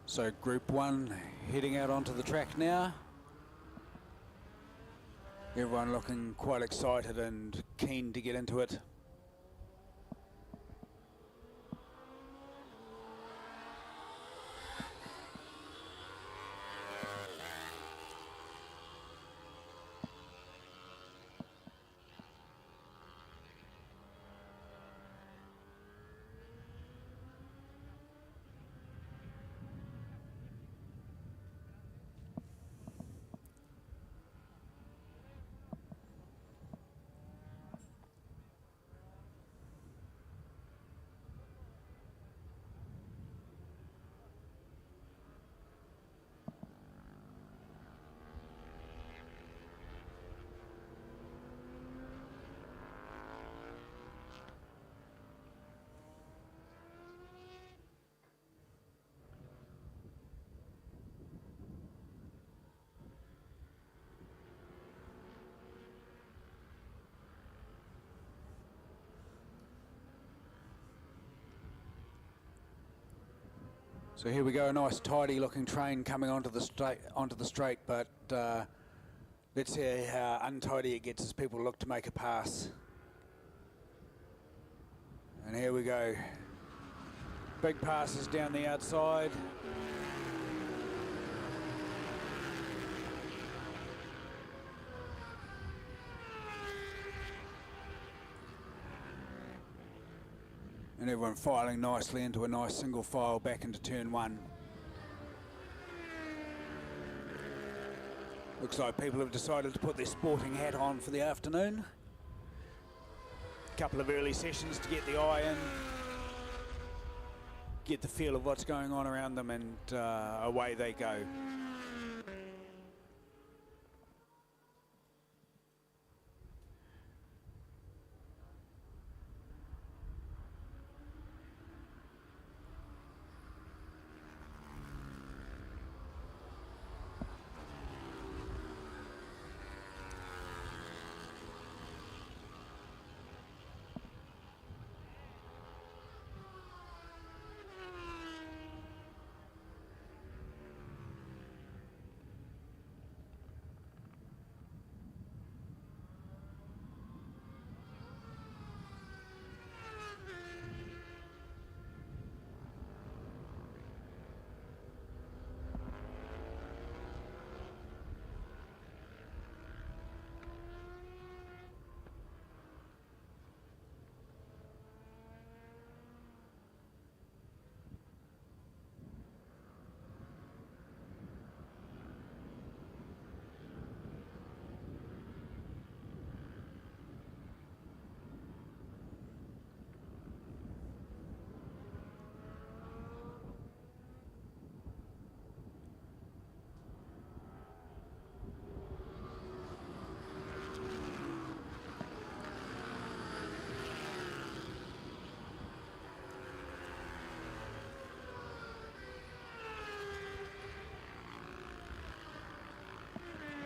So Group 1 heading out onto the track now. Everyone looking quite excited and keen to get into it. So here we go, a nice tidy looking train coming onto the straight, but let's see how untidy it gets as people look to make a pass. And here we go. Big passes down the outside. And everyone filing nicely into a nice single file back into turn 1. Looks like people have decided to put their sporting hat on for the afternoon. A couple of early sessions to get the eye in, get the feel of what's going on around them, and away they go.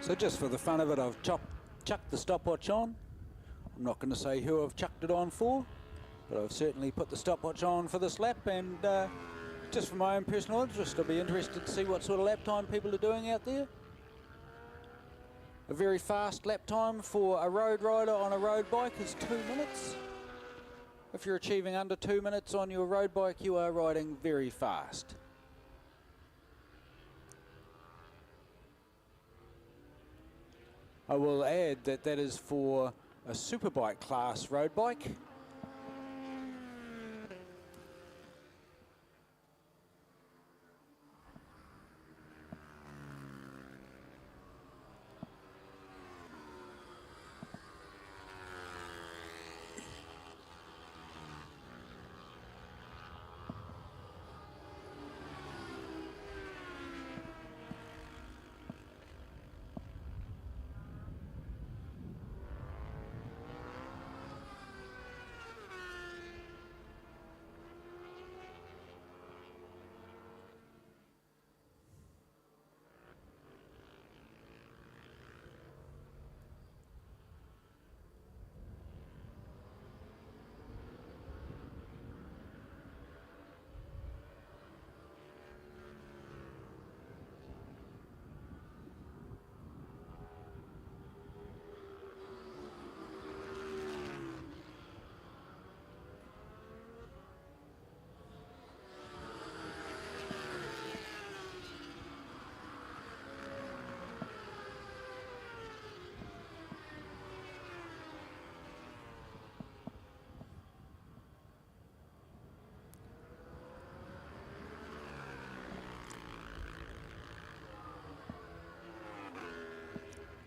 So just for the fun of it, I've chucked the stopwatch on. I'm not going to say who I've chucked it on for, but I've certainly put the stopwatch on for this lap, and just for my own personal interest, I'll be interested to see what sort of lap time people are doing out there. A very fast lap time for a road rider on a road bike is 2 minutes. If you're achieving under 2 minutes on your road bike, you are riding very fast. I will add that that is for a Superbike class road bike.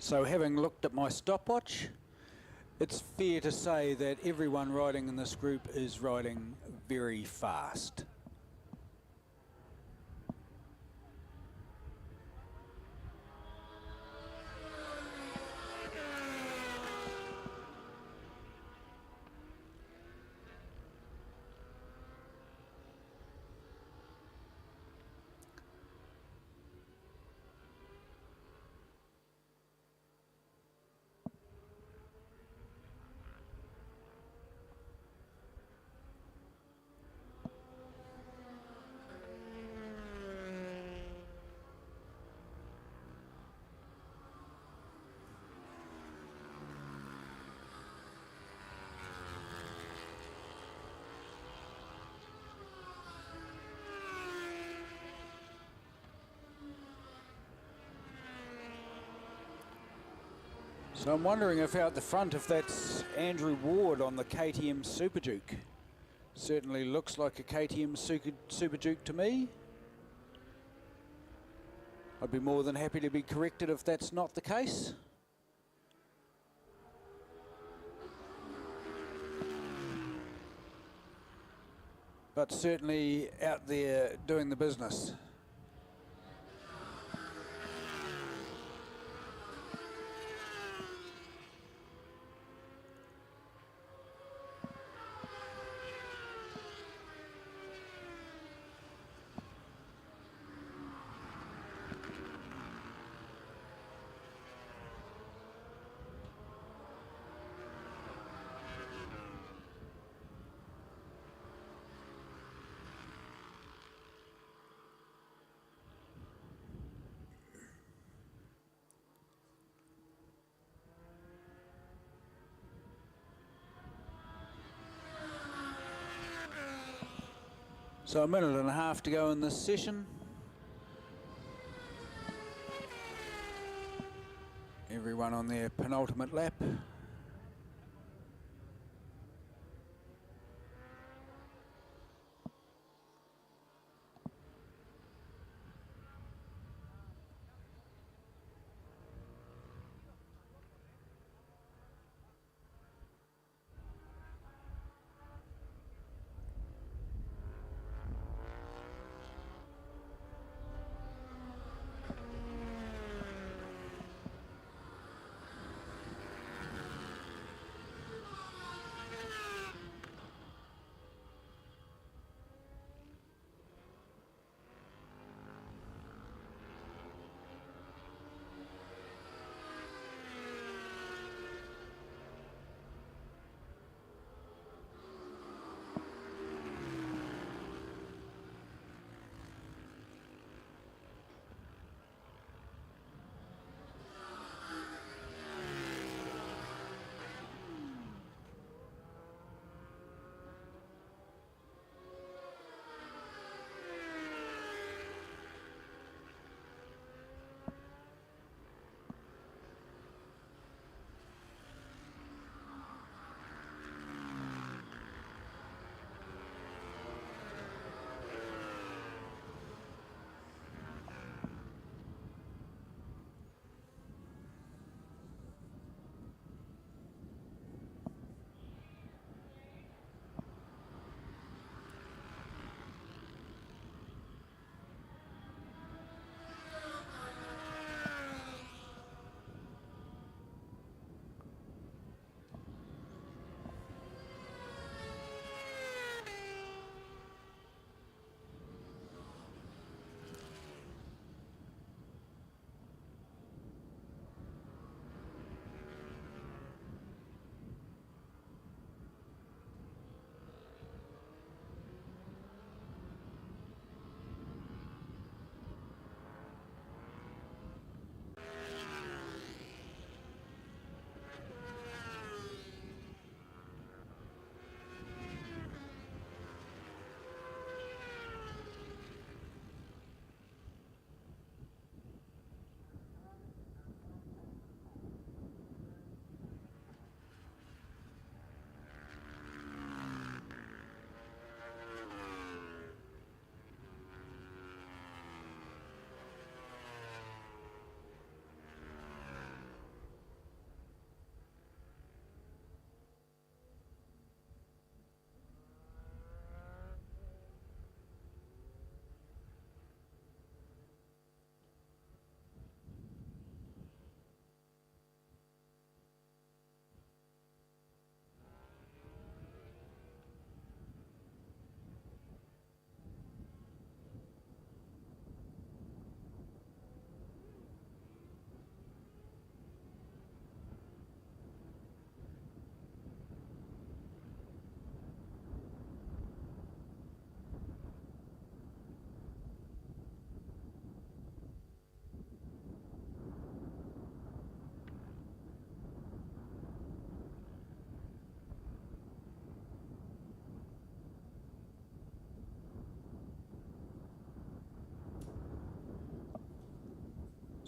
So having looked at my stopwatch, it's fair to say that everyone riding in this group is riding very fast. So I'm wondering if out the front, if that's Andrew Ward on the KTM Super Duke. Certainly looks like a KTM Super Duke to me. I'd be more than happy to be corrected if that's not the case. But certainly out there doing the business. So a minute and a half to go in this session. Everyone on their penultimate lap.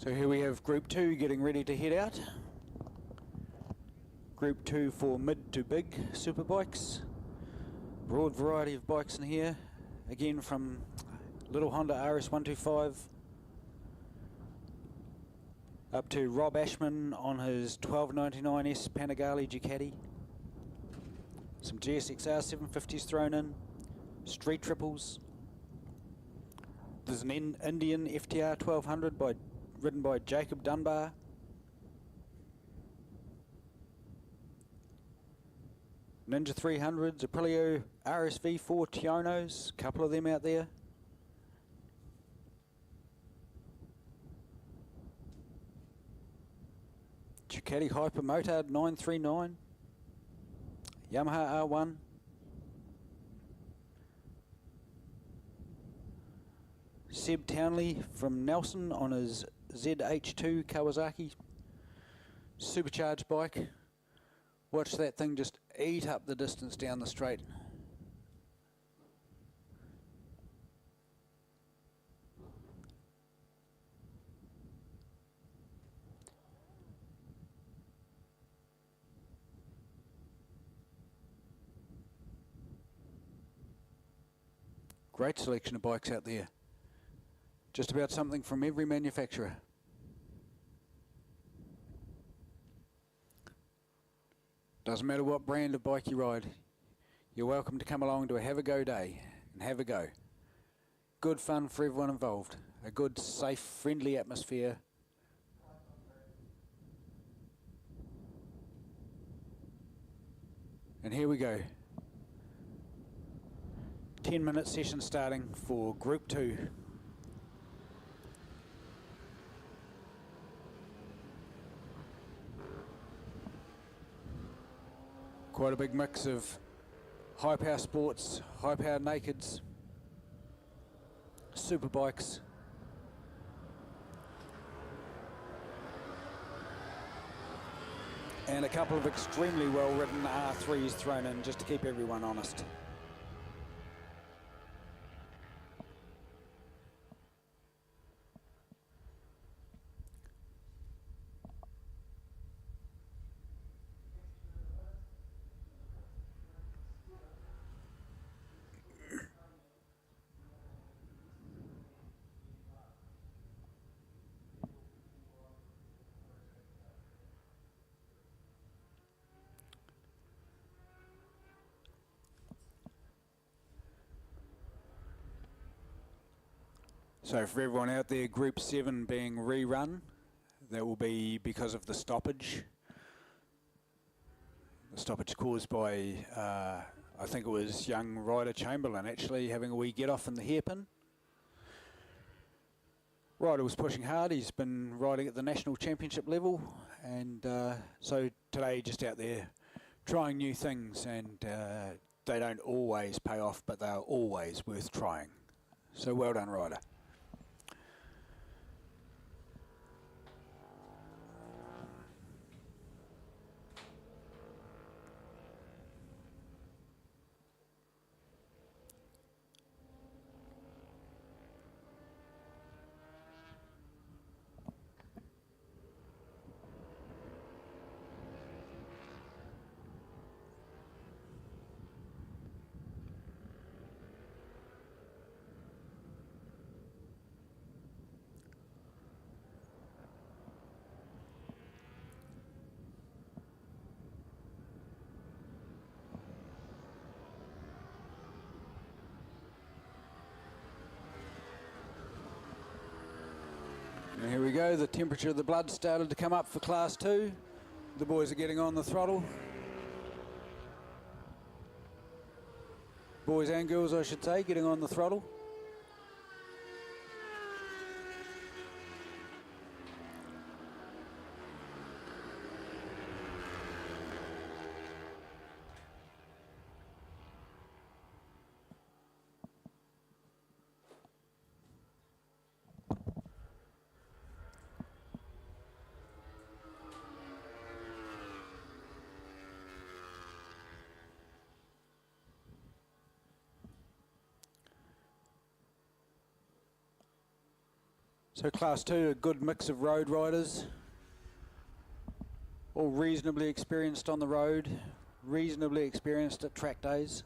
So here we have Group 2 getting ready to head out. Group 2 for mid to big superbikes. Broad variety of bikes in here. Again from little Honda RS125 up to Rob Ashman on his 1299S Panigale Ducati. Some GSXR 750s thrown in. Street triples. There's an Indian FTR 1200 ridden by Jacob Dunbar. Ninja 300s, Aprilia RSV4 Tionos, a couple of them out there. Ducati Hyper Motard 939. Yamaha R1. Seb Townley from Nelson on his ZH2 Kawasaki supercharged bike. Watch that thing just eat up the distance down the straight. Great selection of bikes out there. Just about something from every manufacturer. Doesn't matter what brand of bike you ride, you're welcome to come along to a Have a Go Day and have a go. Good fun for everyone involved. A good, safe, friendly atmosphere. And here we go. 10-minute session starting for Group 2. Quite a big mix of high power sports, high power nakeds, superbikes. And a couple of extremely well ridden R3s thrown in just to keep everyone honest. So for everyone out there, Group 7 being rerun, that will be because of the stoppage. The stoppage caused by, I think it was young Ryder Chamberlain actually having a wee get off in the hairpin. Ryder was pushing hard, he's been riding at the national championship level, and so today just out there trying new things, and they don't always pay off, but they're always worth trying. So well done, Ryder. And here we go, the temperature of the blood started to come up for Class 2. The boys are getting on the throttle. Boys and girls, I should say, getting on the throttle. So Class 2, a good mix of road riders, all reasonably experienced on the road, reasonably experienced at track days.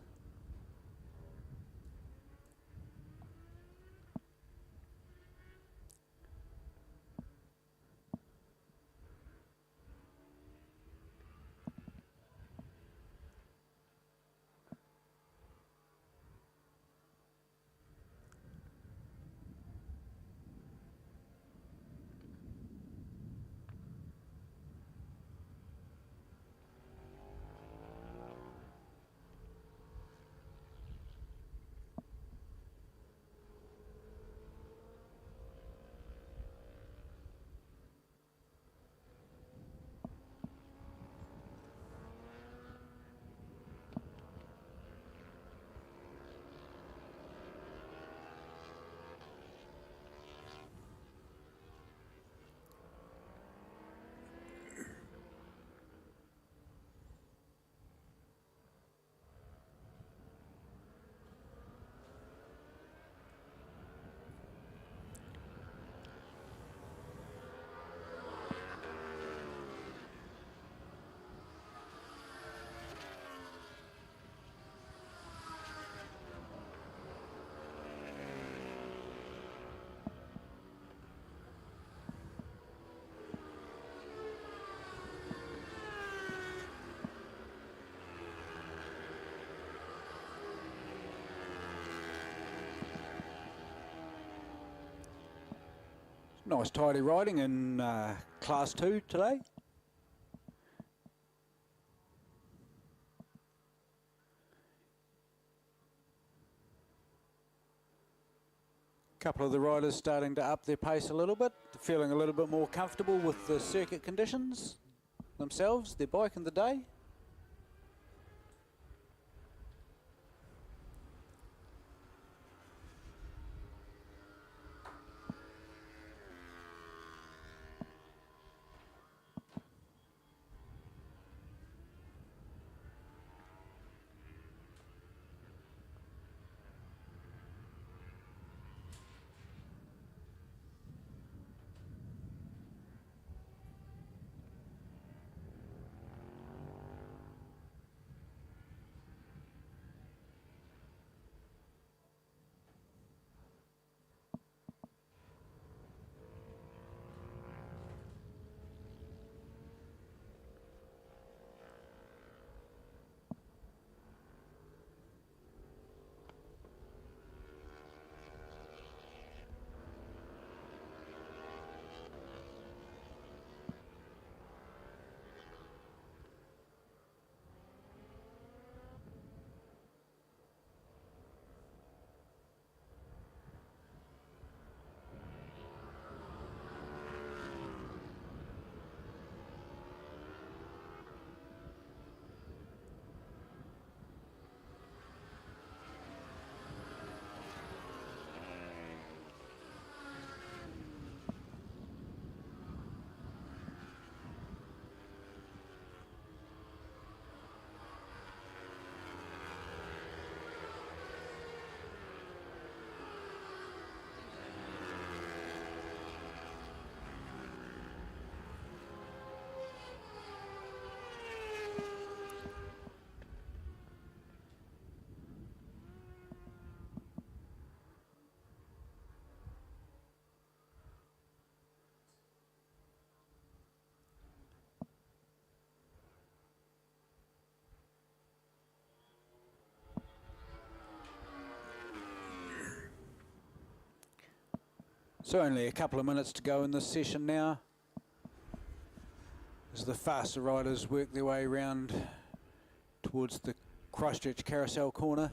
Nice tidy riding in Class 2 today. A couple of the riders starting to up their pace a little bit, feeling a little bit more comfortable with the circuit conditions themselves, their bike and the day. So only a couple of minutes to go in this session now, as the faster riders work their way around towards the Christchurch Carousel corner.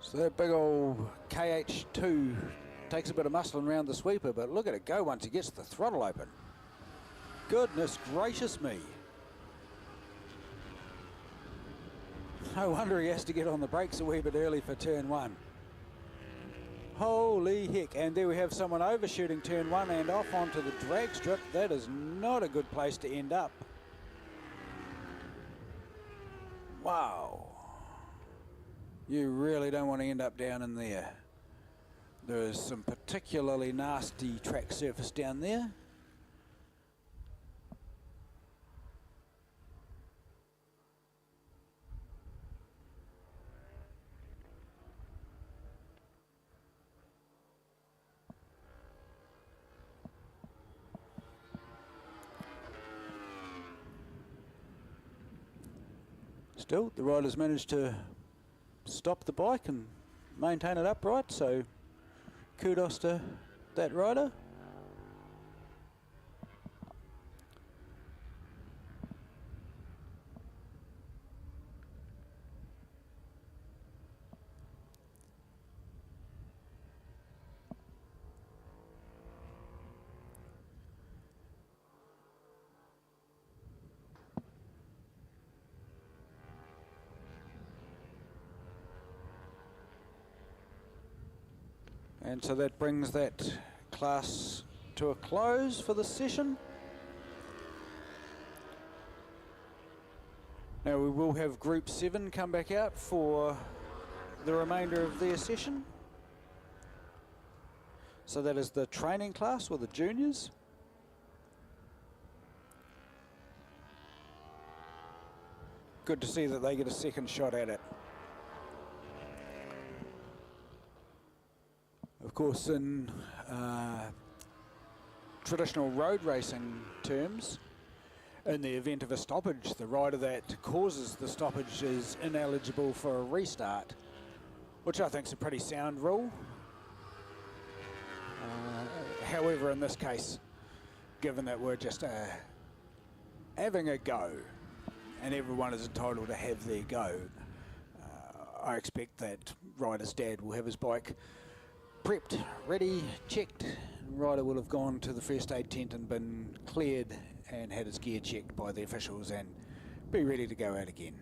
So that big old KH2 takes a bit of muscling around the sweeper, but look at it go once he gets the throttle open. Goodness gracious me. No wonder he has to get on the brakes a wee bit early for turn 1. Holy heck, and there we have someone overshooting turn 1 and off onto the drag strip. That is not a good place to end up. Wow. You really don't want to end up down in there. There is some particularly nasty track surface down there. Still, the rider's managed to stop the bike and maintain it upright, so kudos to that rider. And so that brings that class to a close for the session. Now we will have Group 7 come back out for the remainder of their session. So that is the training class or the juniors. Good to see that they get a second shot at it. Of course, in traditional road racing terms, in the event of a stoppage, the rider that causes the stoppage is ineligible for a restart, which I think is a pretty sound rule. However, in this case, given that we're just having a go, and everyone is entitled to have their go, I expect that rider's dad will have his bike prepped, ready, checked, and rider will have gone to the first aid tent and been cleared and had his gear checked by the officials and be ready to go out again.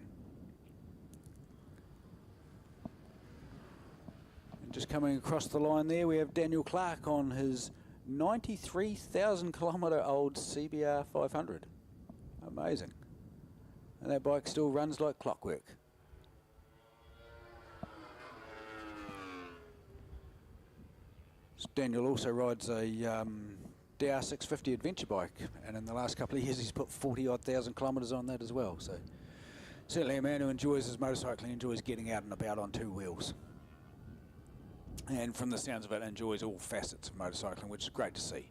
And just coming across the line there, we have Daniel Clark on his 93,000 kilometre old CBR 500. Amazing. And that bike still runs like clockwork. Daniel also rides a DR650 adventure bike, and in the last couple of years he's put 40-odd thousand kilometres on that as well. So certainly a man who enjoys his motorcycling, enjoys getting out and about on two wheels. And from the sounds of it, enjoys all facets of motorcycling, which is great to see.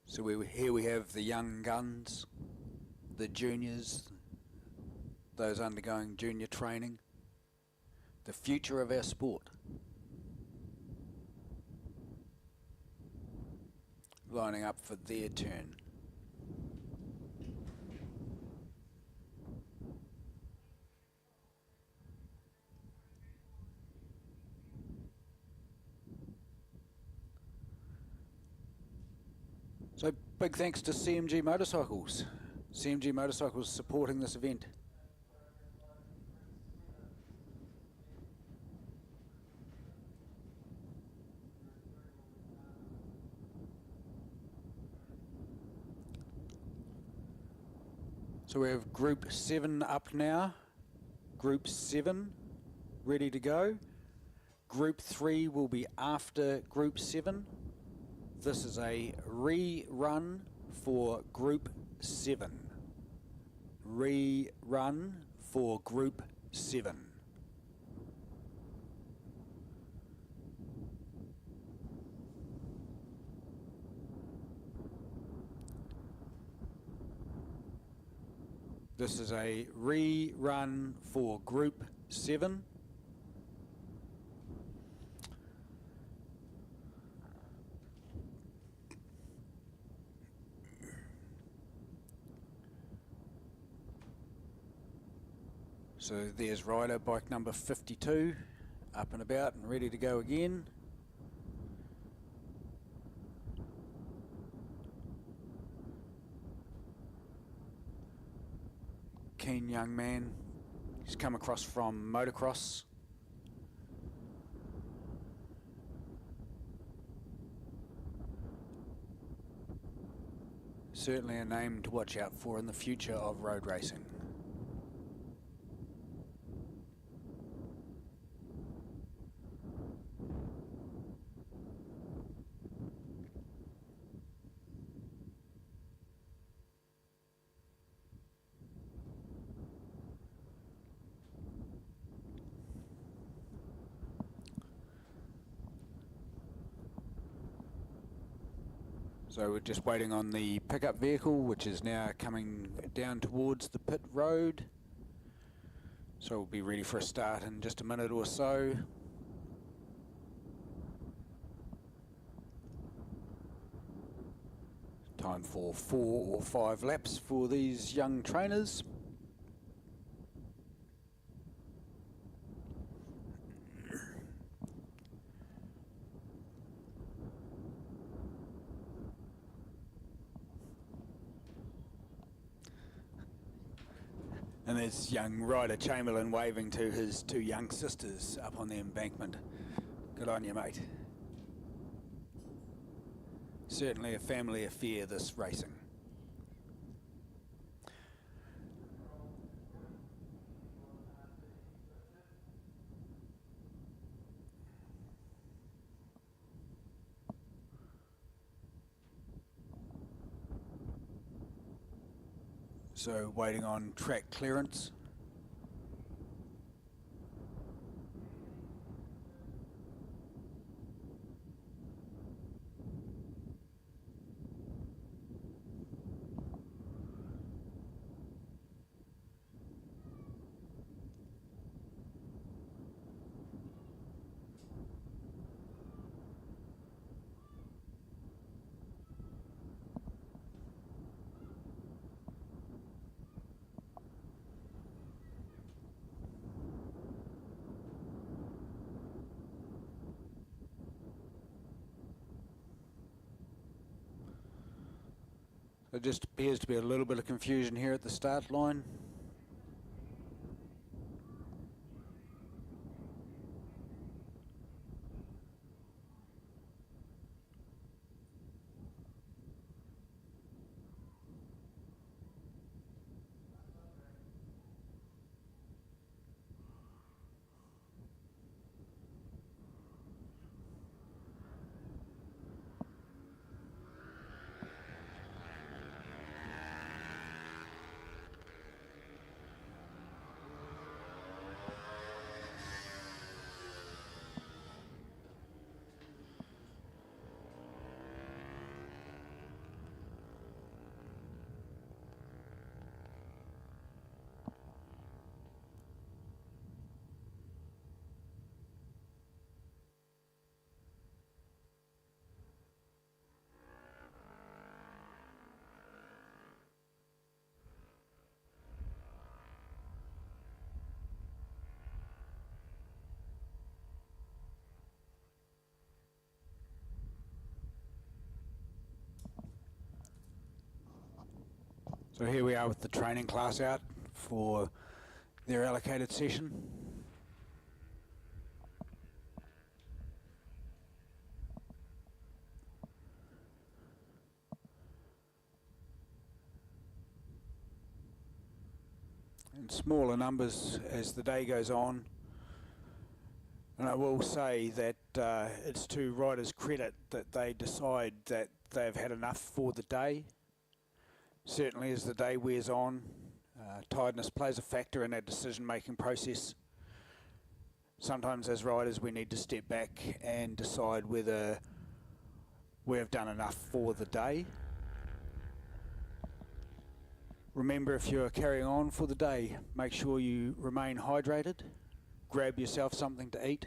So here we have the young guns, the juniors, those undergoing junior training, the future of our sport. Lining up for their turn. So big thanks to CMG Motorcycles. CMG Motorcycles supporting this event. So we have Group 7 up now. Group 7 ready to go. Group 3 will be after Group 7. This is a rerun for Group 7. Rerun for Group 7. This is a rerun for Group 7. So there's rider bike number 52 up and about and ready to go again. Keen young man. He's come across from motocross. Certainly a name to watch out for in the future of road racing. So we're just waiting on the pickup vehicle, which is now coming down towards the pit road. So we'll be ready for a start in just a minute or so. Time for 4 or 5 laps for these young trainers. And there's young Ryder Chamberlain waving to his 2 young sisters up on the embankment. Good on you, mate. Certainly a family affair, this racing. So waiting on track clearance. There just appears to be a little bit of confusion here at the start line. So here we are with the training class out for their allocated session. in smaller numbers as the day goes on. And I will say that it's to riders' credit that they decide that they've had enough for the day. Certainly as the day wears on, tiredness plays a factor in our decision-making process. Sometimes as riders we need to step back and decide whether we've done enough for the day. Remember, if you're carrying on for the day, make sure you remain hydrated. Grab yourself something to eat.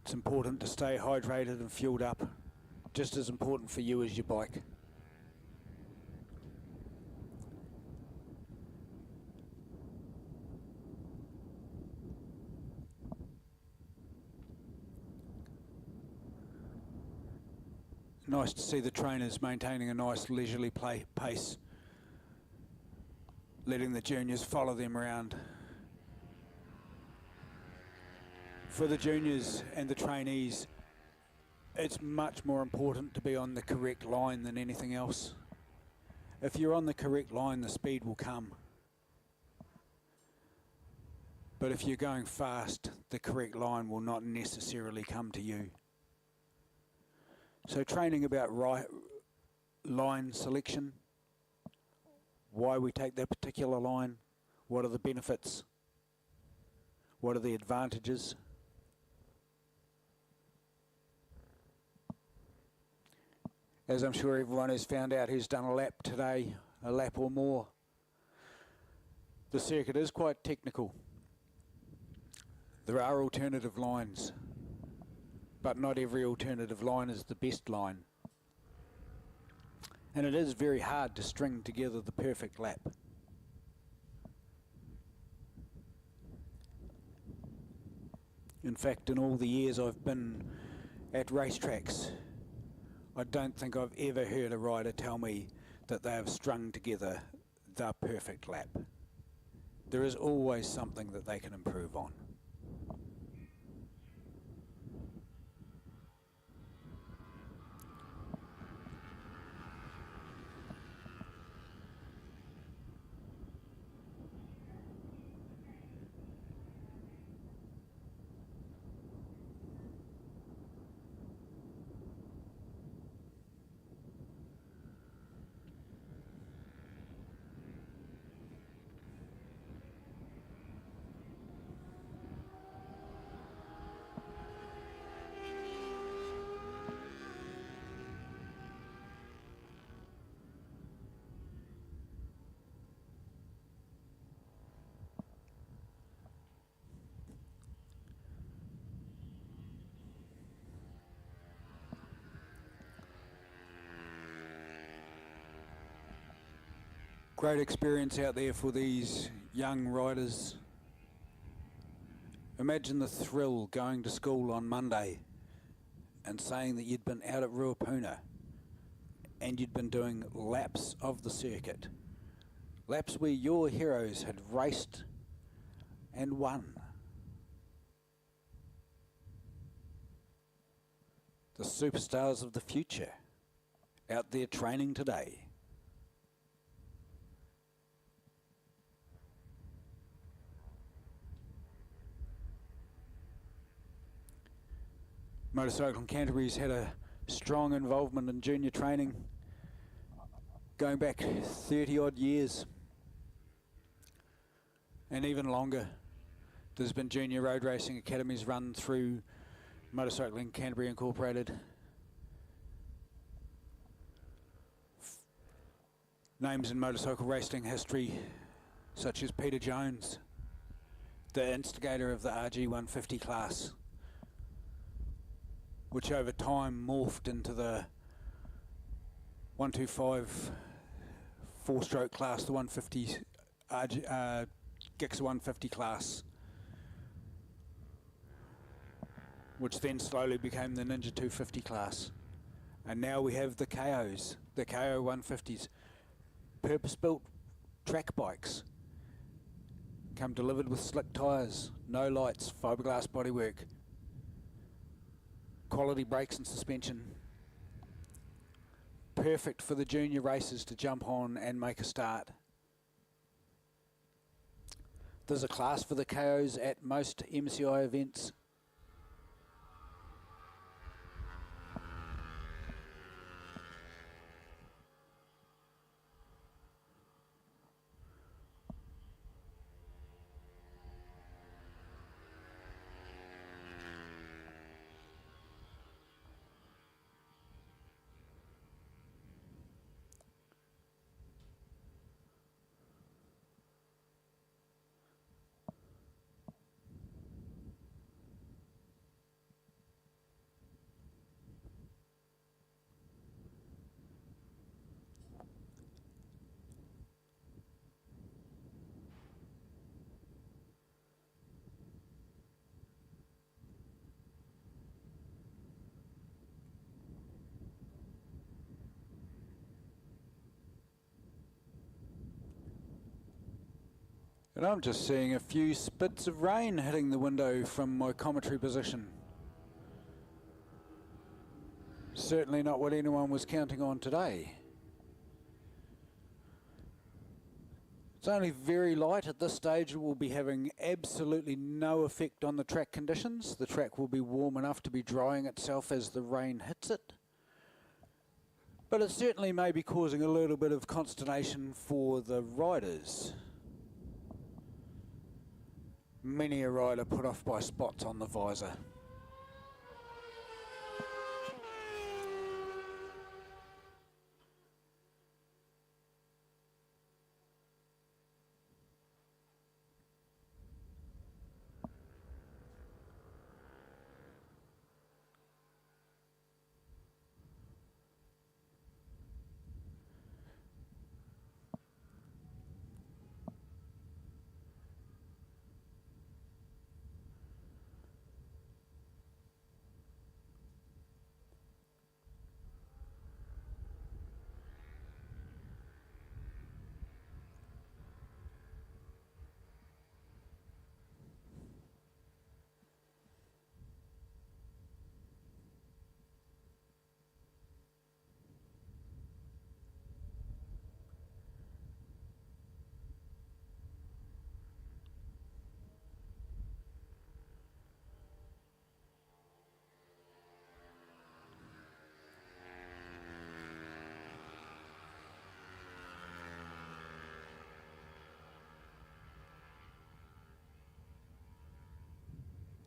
It's important to stay hydrated and fueled up. Just as important for you as your bike. Nice to see the trainers maintaining a nice leisurely pace, letting the juniors follow them around. For the juniors and the trainees, it's much more important to be on the correct line than anything else. If you're on the correct line, the speed will come. But if you're going fast, the correct line will not necessarily come to you. So training about right line selection, why we take that particular line, what are the benefits, what are the advantages. As I'm sure everyone has found out who's done a lap today, a lap or more, the circuit is quite technical. There are alternative lines, but not every alternative line is the best line. And it is very hard to string together the perfect lap. In fact, in all the years I've been at racetracks, I don't think I've ever heard a rider tell me that they have strung together the perfect lap. There is always something that they can improve on. Great experience out there for these young riders. Imagine the thrill going to school on Monday and saying that you'd been out at Ruapuna and you'd been doing laps of the circuit. Laps where your heroes had raced and won. The superstars of the future out there training today. Motorcycling Canterbury's had a strong involvement in junior training going back 30 odd years and even longer. There's been junior road racing academies run through Motorcycling Canterbury Incorporated. Names in motorcycle racing history such as Peter Jones, the instigator of the RG150 class, which over time morphed into the 125 four-stroke class, the 150 Gixxer 150 class, which then slowly became the Ninja 250 class. And now we have the KOs, the KO 150s, purpose-built track bikes, come delivered with slick tyres, no lights, fiberglass bodywork, quality brakes and suspension. perfect for the junior racers to jump on and make a start. There's a class for the KOs at most MCI events. And I'm just seeing a few spits of rain hitting the window from my commentary position. Certainly not what anyone was counting on today. It's only very light at this stage. It will be having absolutely no effect on the track conditions. The track will be warm enough to be drying itself as the rain hits it. But it certainly may be causing a little bit of consternation for the riders. Many a rider put off by spots on the visor.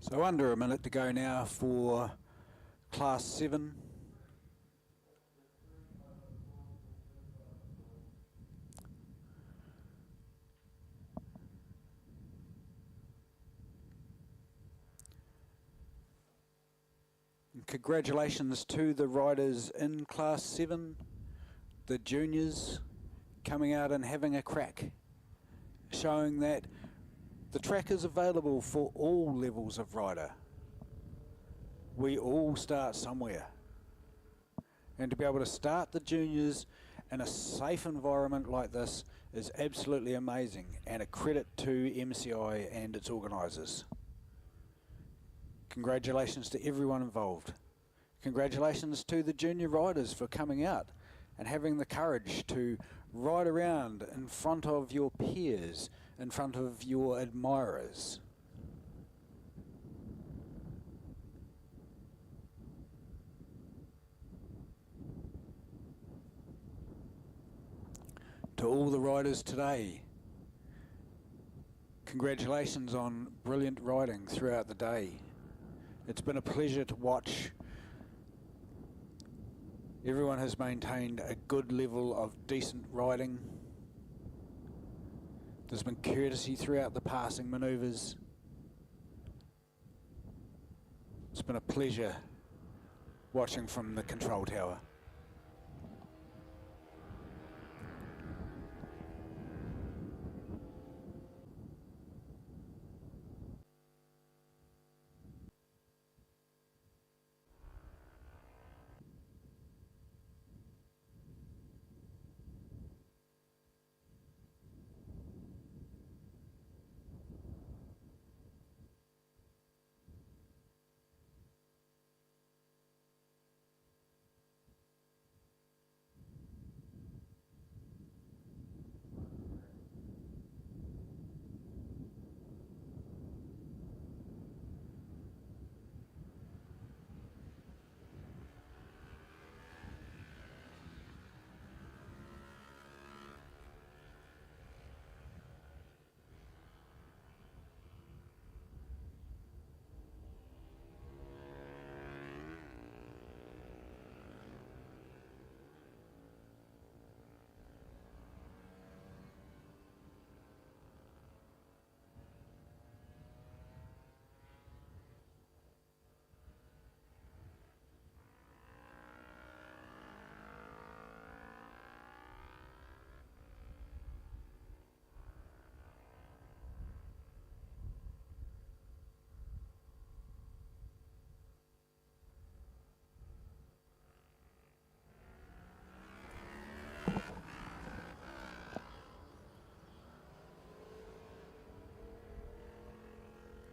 So under a minute to go now for Class 7. And congratulations to the riders in Class 7, the juniors coming out and having a crack, showing that the track is available for all levels of rider. We all start somewhere. And to be able to start the juniors in a safe environment like this is absolutely amazing, and a credit to MCI and its organisers. Congratulations to everyone involved. Congratulations to the junior riders for coming out and having the courage to ride around in front of your peers, in front of your admirers. To all the riders today, congratulations on brilliant riding throughout the day. It's been a pleasure to watch. Everyone has maintained a good level of decent riding. There's been courtesy throughout the passing manoeuvres. It's been a pleasure watching from the control tower.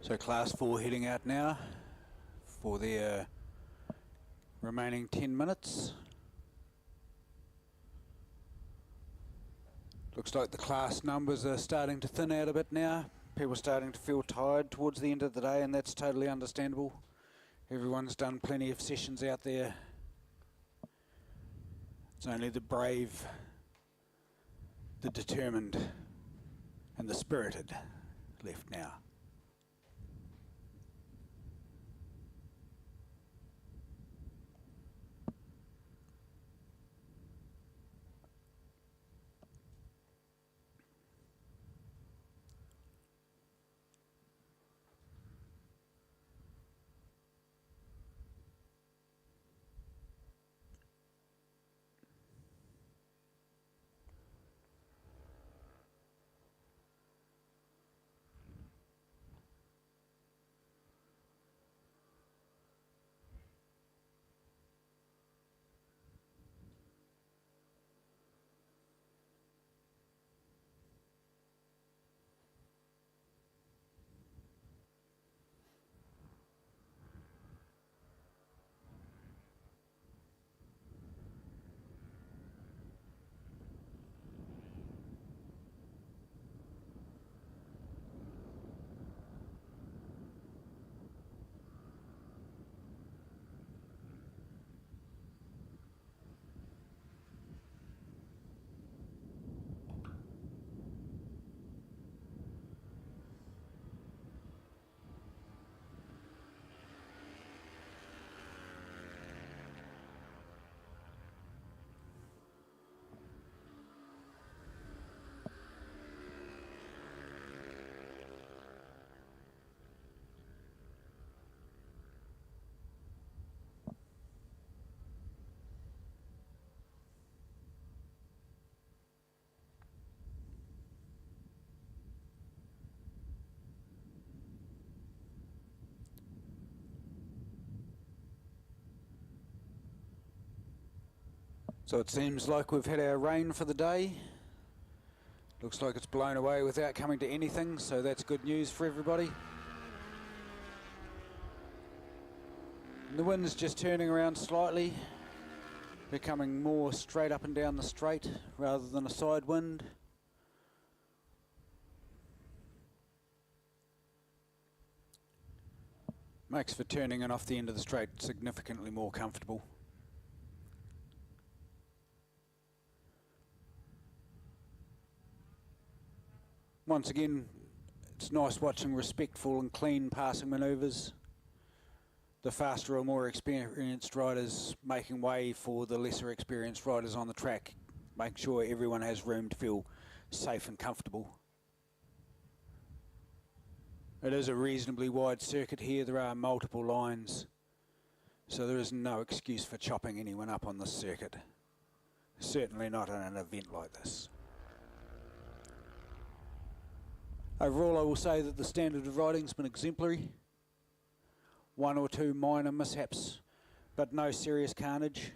So Class 4 heading out now for their remaining 10 minutes. Looks like the class numbers are starting to thin out a bit now. People are starting to feel tired towards the end of the day, and that's totally understandable. Everyone's done plenty of sessions out there. It's only the brave, the determined, and the spirited left now. So it seems like we've had our rain for the day. Looks like it's blown away without coming to anything, so that's good news for everybody. And the wind's just turning around slightly, becoming more straight up and down the straight rather than a side wind. Makes for turning in off the end of the straight significantly more comfortable. Once again, it's nice watching respectful and clean passing manoeuvres. The faster or more experienced riders making way for the lesser experienced riders on the track, making sure everyone has room to feel safe and comfortable. It is a reasonably wide circuit here. There are multiple lines, so there is no excuse for chopping anyone up on this circuit. Certainly not in an event like this. Overall, I will say that the standard of riding has been exemplary. One or two minor mishaps, but no serious carnage.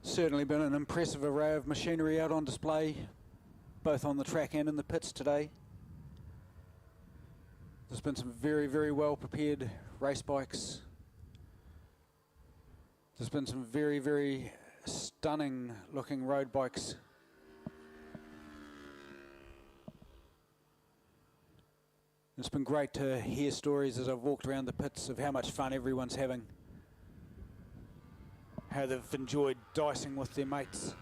Certainly been an impressive array of machinery out on display, both on the track and in the pits today. There's been some very, very well prepared race bikes. There's been some very, very stunning looking road bikes. It's been great to hear stories as I've walked around the pits of how much fun everyone's having. How they've enjoyed dicing with their mates.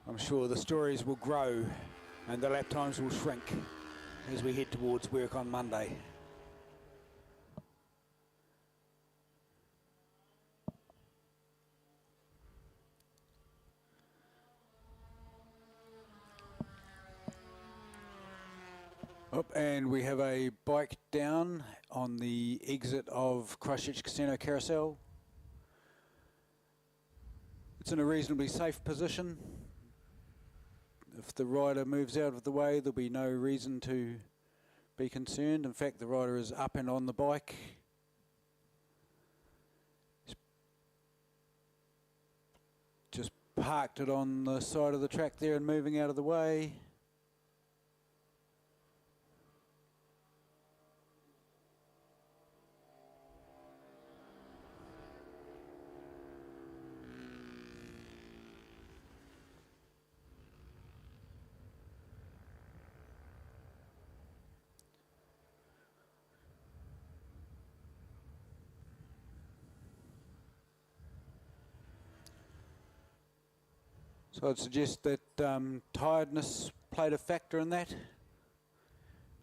I'm sure the stories will grow and the lap times will shrink. as we head towards work on Monday. Up, and we have a bike down on the exit of Christchurch Casino Carousel. It's in a reasonably safe position. If the rider moves out of the way, there'll be no reason to be concerned. In fact, the rider is up and on the bike. Just parked it on the side of the track there and moving out of the way. So I'd suggest that tiredness played a factor in that.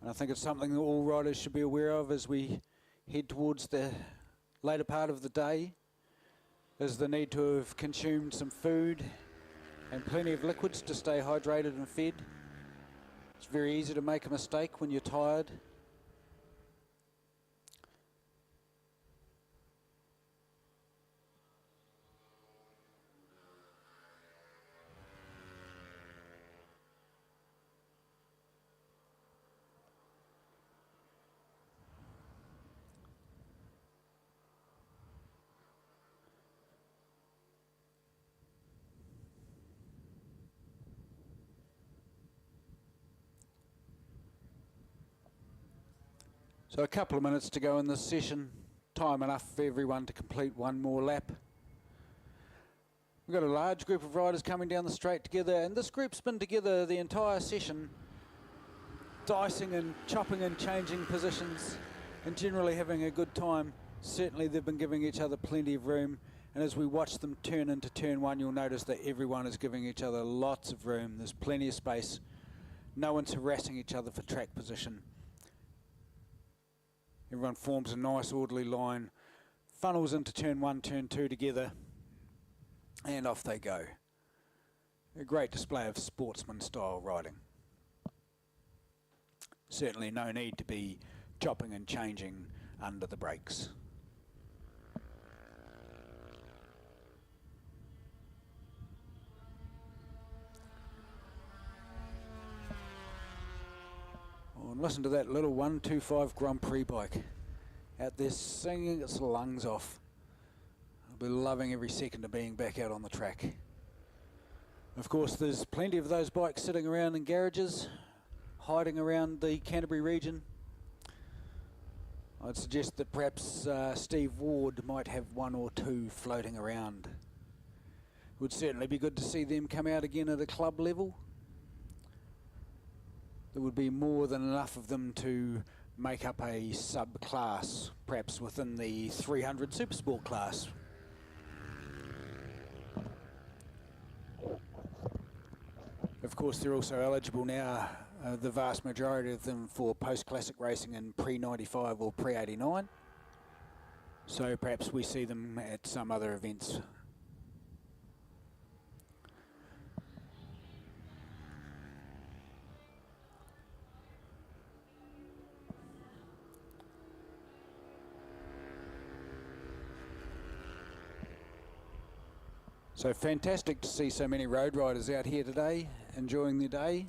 And I think it's something that all riders should be aware of as we head towards the later part of the day, is the need to have consumed some food and plenty of liquids to stay hydrated and fed. It's very easy to make a mistake when you're tired. So a couple of minutes to go in this session, time enough for everyone to complete one more lap. We've got a large group of riders coming down the straight together, and this group's been together the entire session, dicing and chopping and changing positions and generally having a good time. Certainly they've been giving each other plenty of room, and as we watch them turn into turn one, you'll notice that everyone is giving each other lots of room. There's plenty of space. No one's harassing each other for track position. Everyone forms a nice orderly line, funnels into turn one, turn two together, and off they go. A great display of sportsman style riding. Certainly no need to be chopping and changing under the brakes. Oh, and listen to that little 125 Grand Prix bike out there singing its lungs off. I'll be loving every second of being back out on the track. Of course, there's plenty of those bikes sitting around in garages, hiding around the Canterbury region. I'd suggest that perhaps Steve Ward might have one or two floating around. It would certainly be good to see them come out again at a club level. There would be more than enough of them to make up a sub-class, perhaps within the 300 Supersport class. Of course, they're also eligible now, the vast majority of them, for post-classic racing in pre-95 or pre-89. So perhaps we see them at some other events. So fantastic to see so many road riders out here today, enjoying their day,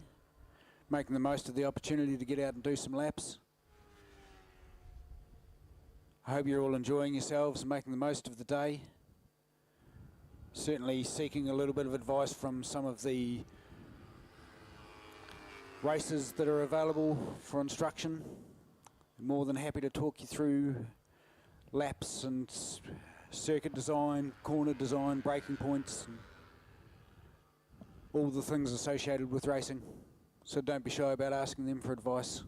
making the most of the opportunity to get out and do some laps. I hope you're all enjoying yourselves and making the most of the day. Certainly seeking a little bit of advice from some of the races that are available for instruction. I'm more than happy to talk you through laps and circuit design, corner design, braking points, and all the things associated with racing. So don't be shy about asking them for advice.